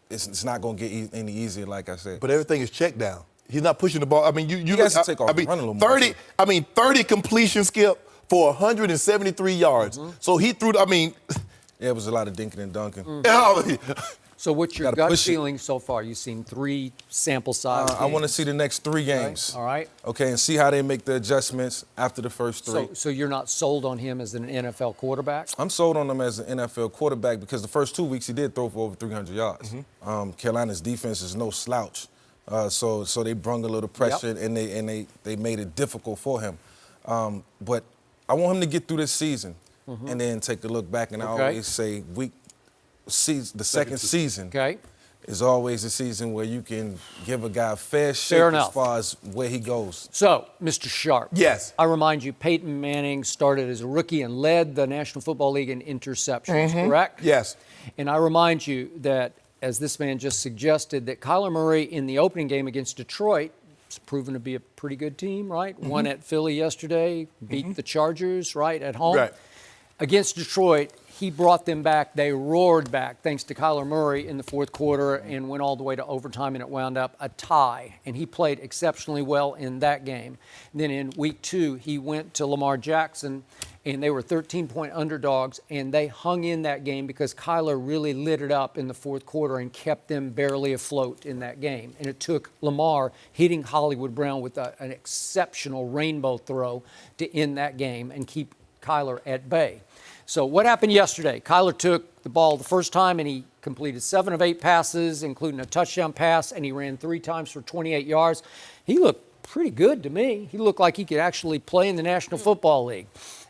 it's not going to get any easier, like I said. But everything is checked down. He's not pushing the ball. I mean, He has to take off and run a little more. 30 completion, Skip, for 173 yards. So he threw, Yeah, it was a lot of dinking and dunking. So what's your Gotta gut push it. feeling so far? You've seen 3 sample size I want to see the next 3 games. All right. Okay, and see how they make the adjustments after the first 3. So you're not sold on him as an NFL quarterback? I'm sold on him as an NFL quarterback because the first 2 weeks he did throw for over 300 yards. Carolina's defense is no slouch, so they brung a little pressure and they made it difficult for him. But I want him to get through this season and then take a look back. And I always say the second season is always a season where you can give a guy a fair shake as far as where he goes. So, Mr. Sharpe. Yes. I remind you, Peyton Manning started as a rookie and led the National Football League in interceptions, correct? Yes. And I remind you that, as this man just suggested, that Kyler Murray in the opening game against Detroit has proven to be a pretty good team, right? Won at Philly yesterday, beat the Chargers, right, at home. Right. Against Detroit, he brought them back. They roared back thanks to Kyler Murray in the fourth quarter and went all the way to overtime, and it wound up a tie. And he played exceptionally well in that game. And then in week 2, he went to Lamar Jackson, and they were 13-point underdogs, and they hung in that game because Kyler really lit it up in the fourth quarter and kept them barely afloat in that game. And it took Lamar hitting Hollywood Brown with an exceptional rainbow throw to end that game and keep Kyler at bay. So what happened yesterday? Kyler took the ball the first time and he completed 7 of 8 passes, including a touchdown pass, and he ran 3 times for 28 yards. He looked pretty good to me. He looked like he could actually play in the National Football League.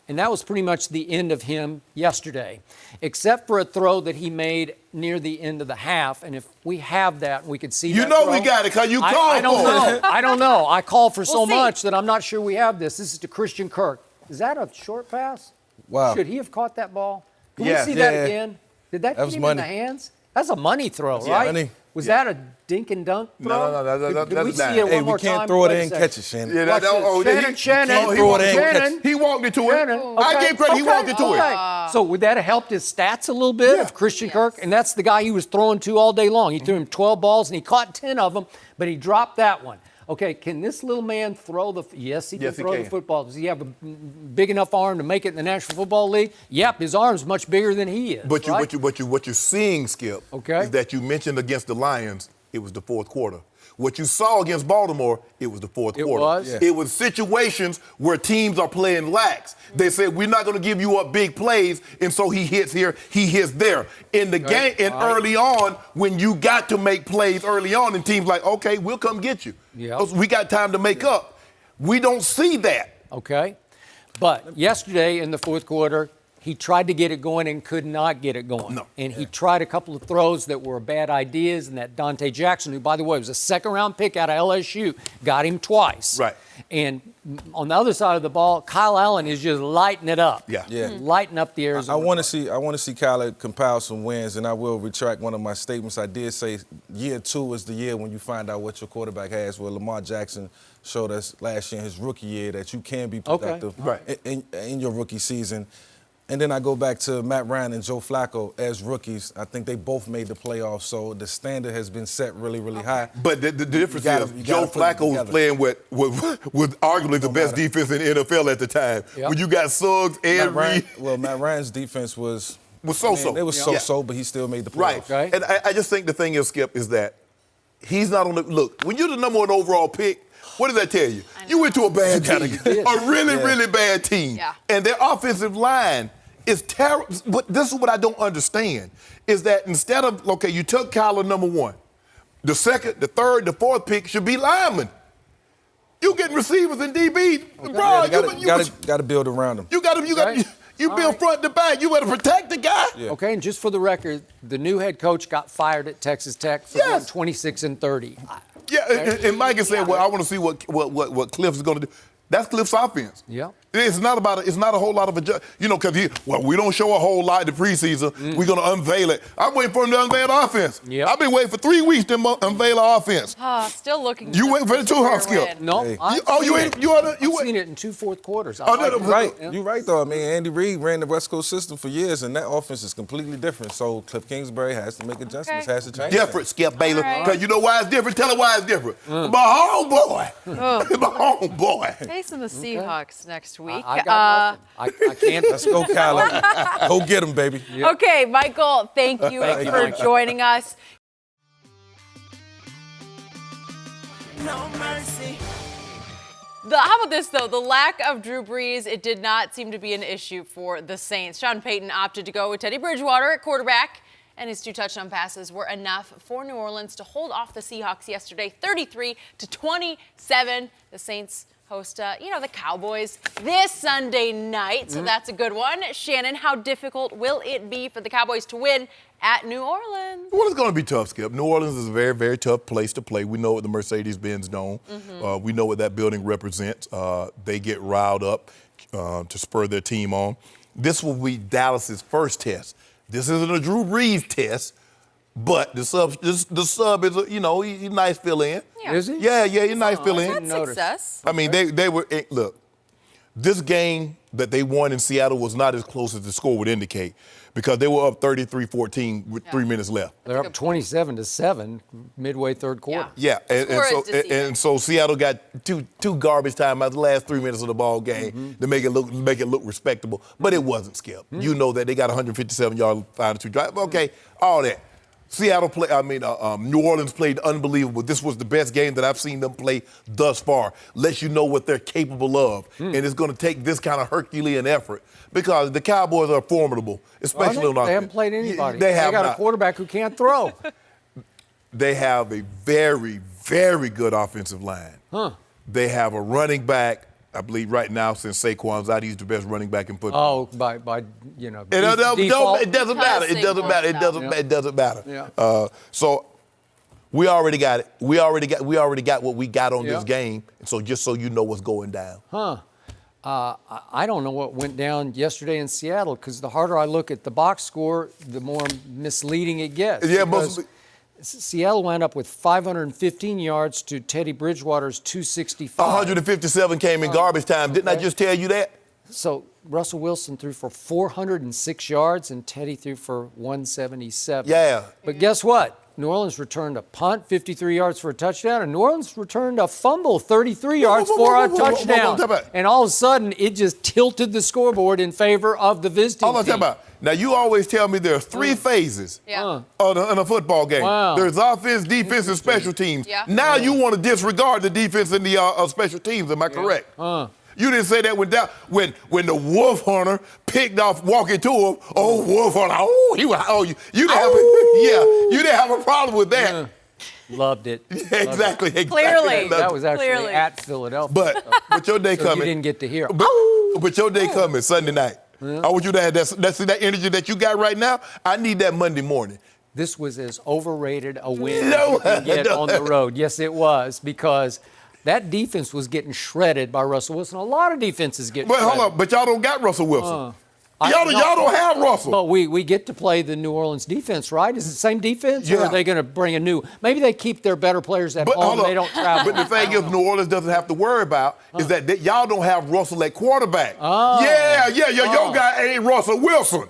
And that was pretty much the end of him yesterday, except for a throw that he made near the end of the half. And if we have that, we could see that throw. We got it because you called I don't for know. it. I don't know. I call for so We'll see. much that I'm not sure we have this. This is to Christian Kirk. Is that a short pass? Wow. Should he have caught that ball? Can Yes. we see that Yeah. again? Did that was get him in money. the hands? That's a money throw, Yeah. right? Money. Was that a dink and dunk throw? No, Could we that's see not. it Hey, one more we can't time? throw it Wait a in, second. catch it, Shannon. Yeah, Watch this. Shannon, Shannon, throw it in, Shannon. He walked into it. Shannon. I Okay. give credit. He Okay. walked into it. Okay. So would that have helped his stats a little bit of Christian Kirk? And that's the guy he was throwing to all day long. He threw him 12 balls and he caught 10 of them, but he dropped that one. Okay, can this little man throw the? Yes, he can Yes, he throw the can. football. Does he have a big enough arm to make it in the National Football League? Yep, his arm's much bigger than he is. But right? what you're seeing, Skip, is that you mentioned against the Lions, it was the fourth quarter. What you saw against Baltimore, it was the fourth quarter. Was? Yeah. It was situations where teams are playing lax. They said, we're not going to give you up big plays, and so he hits here, he hits there. In the game, and early on, when you got to make plays early on, and teams like, okay, we'll come get you. Yep. We got time to make up. We don't see that. Okay. But yesterday in the fourth quarter, He tried to get it going and could not get it going. No. And he tried a couple of throws that were bad ideas, and that Dante Jackson, who, by the way, was a second-round pick out of LSU, got him twice. Right. And on the other side of the ball, Kyle Allen is just lighting it up. Yeah. Lighting up the Arizona. I want to see Kyler compile some wins, and I will retract one of my statements. I did say year 2 is the year when you find out what your quarterback has. Well, Lamar Jackson showed us last year in his rookie year that you can be productive in your rookie season. And then I go back to Matt Ryan and Joe Flacco as rookies. I think they both made the playoffs, so the standard has been set really, really high. But the difference is Joe Flacco was playing with arguably the best defense in the NFL at the time. Yep. When you got Suggs and Reed. Well, Matt Ryan's defense was so-so. It was so-so, but he still made the playoffs. Right. And I just think the thing is, Skip, is that he's not on the – look, when you're the number 1 overall pick, what does that tell you? You went to a bad team, a really, really bad team. Yeah. And their offensive line is terrible. But this is what I don't understand, is that instead of, okay, you took Kyler number 1, the second, the third, the fourth pick should be linemen. You getting receivers and DB. Bro, you got to build around them. You build front to back. You better protect the guy. Yeah. Okay, and just for the record, the new head coach got fired at Texas Tech for going 26-30. Yeah, and Mike has said, well, I want to see what Cliff is going to do. That's Cliff's offense. Yeah. It's not a whole lot of adjustment. You know, because we don't show a whole lot in the preseason. We're going to unveil it. I'm waiting for him to unveil the offense. Yep. I've been waiting for 3 weeks to unveil the offense. Still looking. You waiting for the 2 half Skip? No. I've seen it in 2 fourth quarters. You're right, though. I mean, Andy Reid ran the West Coast system for years, and that offense is completely different. So Cliff Kingsbury has to make adjustments, has to change. Different, Skip Bayless. Right. Because you know why it's different? Tell him why it's different. My homeboy. My homeboy. Facing the Seahawks next week. I got nothing. I can't. Let's go, Kyler. Go get him, baby. Okay, Michael, thank you for joining us. No mercy. How about this, though? The lack of Drew Brees, it did not seem to be an issue for the Saints. Sean Payton opted to go with Teddy Bridgewater at quarterback, and his 2 touchdown passes were enough for New Orleans to hold off the Seahawks yesterday, 33-27. The Saints host, the Cowboys this Sunday night, so that's a good one. Shannon, how difficult will it be for the Cowboys to win at New Orleans? Well, it's going to be tough, Skip. New Orleans is a very, very tough place to play. We know what the Mercedes-Benz Dome. We know what that building represents. They get riled up to spur their team on. This will be Dallas's first test. This isn't a Drew Brees test, but the sub is he's nice fill-in. Yeah. Is he? Yeah, he's nice fill-in. That's success. I mean, they were look. This game that they won in Seattle was not as close as the score would indicate, because they were up 33-14 with 3 minutes left. They're up 27-7 midway third quarter. Yeah, and so Seattle got two garbage time out of the last 3 minutes of the ball game to make it look respectable, but it wasn't, Skip. You know that they got 157-yard final 2 drive. Okay, all that. New Orleans played unbelievable. This was the best game that I've seen them play thus far. Lets you know what they're capable of. And it's going to take this kind of Herculean effort, because the Cowboys are formidable, especially on offense. They haven't played anybody. They have got not. a quarterback who can't throw. They have a very, very good offensive line. They have a running back. I believe right now, since Saquon's out, he's the best running back in football. Oh, by It default. doesn't matter. It doesn't matter. It doesn't matter. Yeah. So we already got it. We already got what we got on this game. So just so you know what's going down. I don't know what went down yesterday in Seattle, because the harder I look at the box score, the more misleading it gets. Yeah, because Seattle wound up with 515 yards to Teddy Bridgewater's 265. 157 came in garbage time. Didn't I just tell you that? So Russell Wilson threw for 406 yards and Teddy threw for 177. Yeah. But guess what? New Orleans returned a punt, 53 yards for a touchdown, and New Orleans returned a fumble, 33 yards for a touchdown. And all of a sudden, it just tilted the scoreboard in favor of the visiting team. Now, you always tell me there are 3 phases in a football game. Wow. There's offense, defense, and special teams. Yeah. Now you want to disregard the defense and the special teams. Am I correct? You didn't say that when the Wolf Hunter picked off walking to him. Oh, Wolf Hunter! You didn't have a problem with that. Loved it. Exactly. Clearly. That was actually at Philadelphia. But your day so coming. you didn't get to hear. But your day coming Sunday night. I want you to have that energy that you got right now. I need that Monday morning. This was as overrated a win as you can get on the road. Yes, it was, because that defense was getting shredded by Russell Wilson. A lot of defenses get shredded. Hold on, but y'all don't got Russell Wilson. Y'all don't have Russell. But we get to play the New Orleans defense, right? Is it the same defense, or are they going to bring a new? Maybe they keep their better players at home. They don't travel. But the thing is, New Orleans doesn't have to worry about is that y'all don't have Russell at quarterback. Your guy ain't Russell Wilson.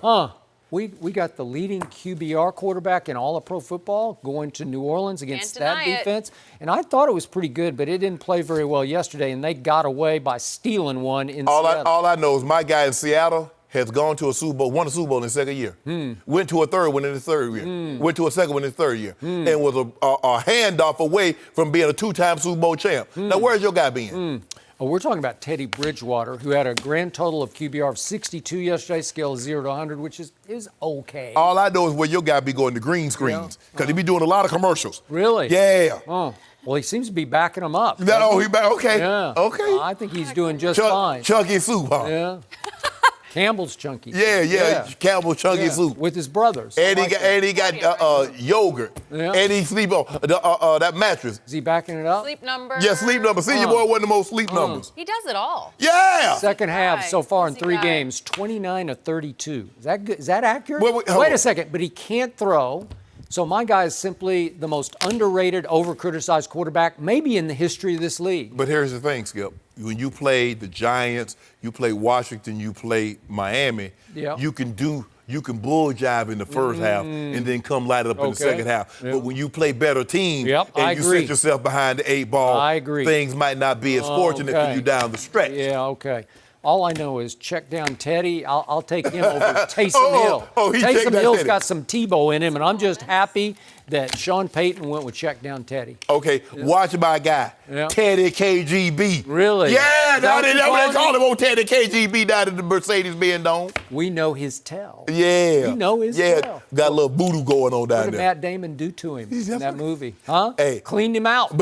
We got the leading QBR quarterback in all of pro football going to New Orleans against that defense. And I thought it was pretty good, but it didn't play very well yesterday, and they got away by stealing one in Seattle. All I know is my guy in Seattle has gone to a Super Bowl, won a Super Bowl in his second year, went to a third one in his third year, went to a second one in his third year, and was a handoff away from being a two-time Super Bowl champ. Now, where's your guy been? Oh, we're talking about Teddy Bridgewater, who had a grand total of QBR of 62 yesterday, scale of 0 to 100, which is okay. All I know is where your guy be going to green screens, because he be doing a lot of commercials. Really? Yeah. Well, he seems to be backing them up. No, he back. Okay. Yeah. Okay. I think he's doing just fine. Chunky soup, huh? Yeah. Campbell's Chunky. Yeah. Campbell's Chunky soup. With his brothers. And he got yogurt. Yeah. And he sleep on that mattress. Is he backing it up? Sleep number. Yeah, sleep number. See, your boy one of the most sleep numbers. He does it all. Yeah. Second half so far in 3 games, 29 of 32. Is that good? Is that accurate? Wait a second, but he can't throw. So my guy is simply the most underrated, over-criticized quarterback maybe in the history of this league. But here's the thing, Skip. When you play the Giants, you play Washington, you play Miami, you can bull jive in the first half and then come light it up in the second half. But when you play better teams and you set yourself behind the 8 ball, things might not be as fortunate for you down the stretch. Yeah, okay. All I know is check down Teddy. I'll take him over Taysom Hill. Taysom Hill's got some Tebow in him, and I'm just happy that Sean Payton went with check down Teddy. Okay, watch my guy, Teddy KGB. Really? Yeah, that's what they call him, old Teddy KGB down at the Mercedes-Benz Dome. We know his tell. Yeah. We know his tell. Got a little voodoo going on down there. What did Matt Damon do to him in that movie? Huh? Hey. Cleaned him out.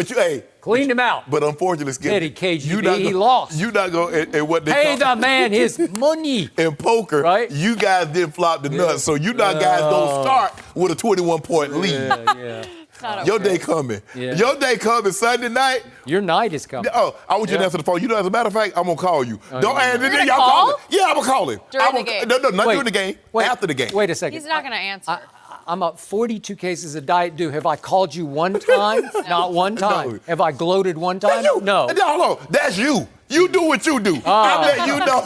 Cleaned him out. But unfortunately, Skip, Teddy KGB, he lost. You not going to what they pay the man his money. In poker, right? You guys didn't flop the nuts, so you guys don't start with a 21-point lead. Your day coming. Your day coming Sunday night. Your night is coming. Oh, I want you to answer the phone. You know, as a matter of fact, I'm going to call you. Don't answer. Y'all call him. Yeah, I'm going to call him. During the game. No, not during the game. After the game. Wait a second. He's not going to answer. I'm up 42 cases of Diet Dew. Have I called you one time? Not one time. No. Have I gloated one time? No. No, that's you. You do what you do. I'm letting you know.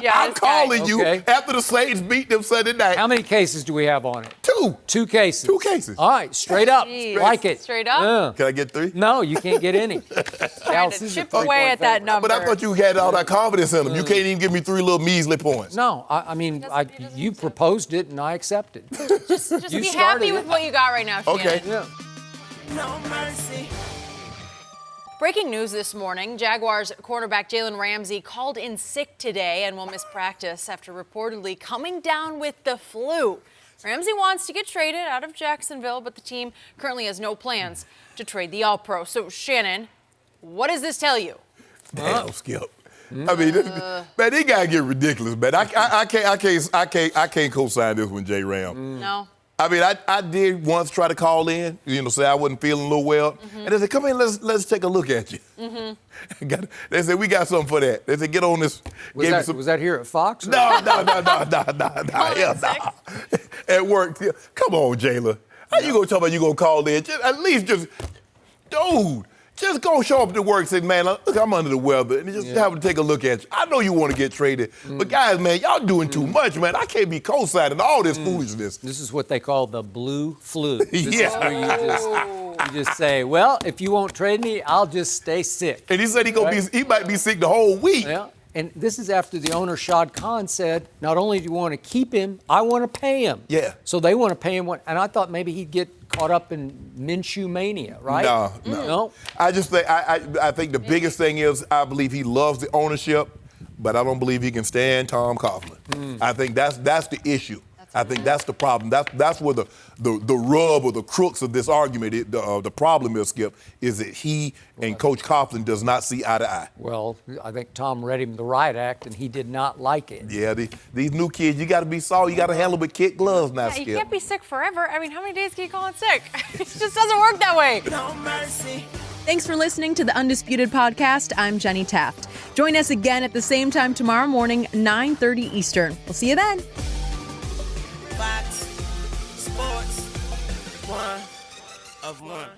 I'm calling you after the Saints beat them Sunday night. How many cases do we have on it? 2. 2 cases. 2 cases. All right, straight up. Like it. Straight up? Can I get 3? No, you can't get any. Trying to chip away at that number. But I thought you had all that confidence in them. You can't even give me 3 little measly points. No, I mean, you proposed it and I accepted. Just be happy with what you got right now, Shannon. Okay. No mercy. Breaking news this morning, Jaguars cornerback Jalen Ramsey called in sick today and will miss practice after reportedly coming down with the flu. Ramsey wants to get traded out of Jacksonville, but the team currently has no plans to trade the All-Pro. So, Shannon, what does this tell you? Damn, Skip. I mean, man, they gotta get ridiculous, man. I can't co-sign this one, J. Ram. No. I mean, I did once try to call in, say I wasn't feeling a little well. And they said, come in, let's take a look at you. They said, we got something for that. They said, get on this. Was that here at Fox? No. Hell no. At work. Come on, Jayla. How you gonna talk about you gonna call in? Dude. Just go show up to work and say, man, look, I'm under the weather, and just have to take a look at you. I know you want to get traded, but guys, man, y'all doing too much, man. I can't be co-signing all this foolishness. This is what they call the blue flu. This is where you just say, well, if you won't trade me, I'll just stay sick. And he said he might be sick the whole week. Yeah. And this is after the owner, Shad Khan, said, not only do you want to keep him, I want to pay him. Yeah. So they want to pay him. And I thought maybe he'd get caught up in Minshew mania, right? No. I just think, I think the biggest thing is I believe he loves the ownership, but I don't believe he can stand Tom Coughlin. I think that's the issue. I think that's the problem. That's where the rub or the crux of this argument, the problem is, Skip, is that he and Coach Coughlin does not see eye to eye. Well, I think Tom read him the right act, and he did not like it. Yeah, these new kids, you got to be soft. You got to handle with kid gloves now, Yeah, Skip. you can't be sick forever. I mean, how many days can you call it sick? It just doesn't work that way. No mercy. Thanks for listening to the Undisputed podcast. I'm Jenny Taft. Join us again at the same time tomorrow morning, 9:30 Eastern. We'll see you then. Fox Sports. One of one.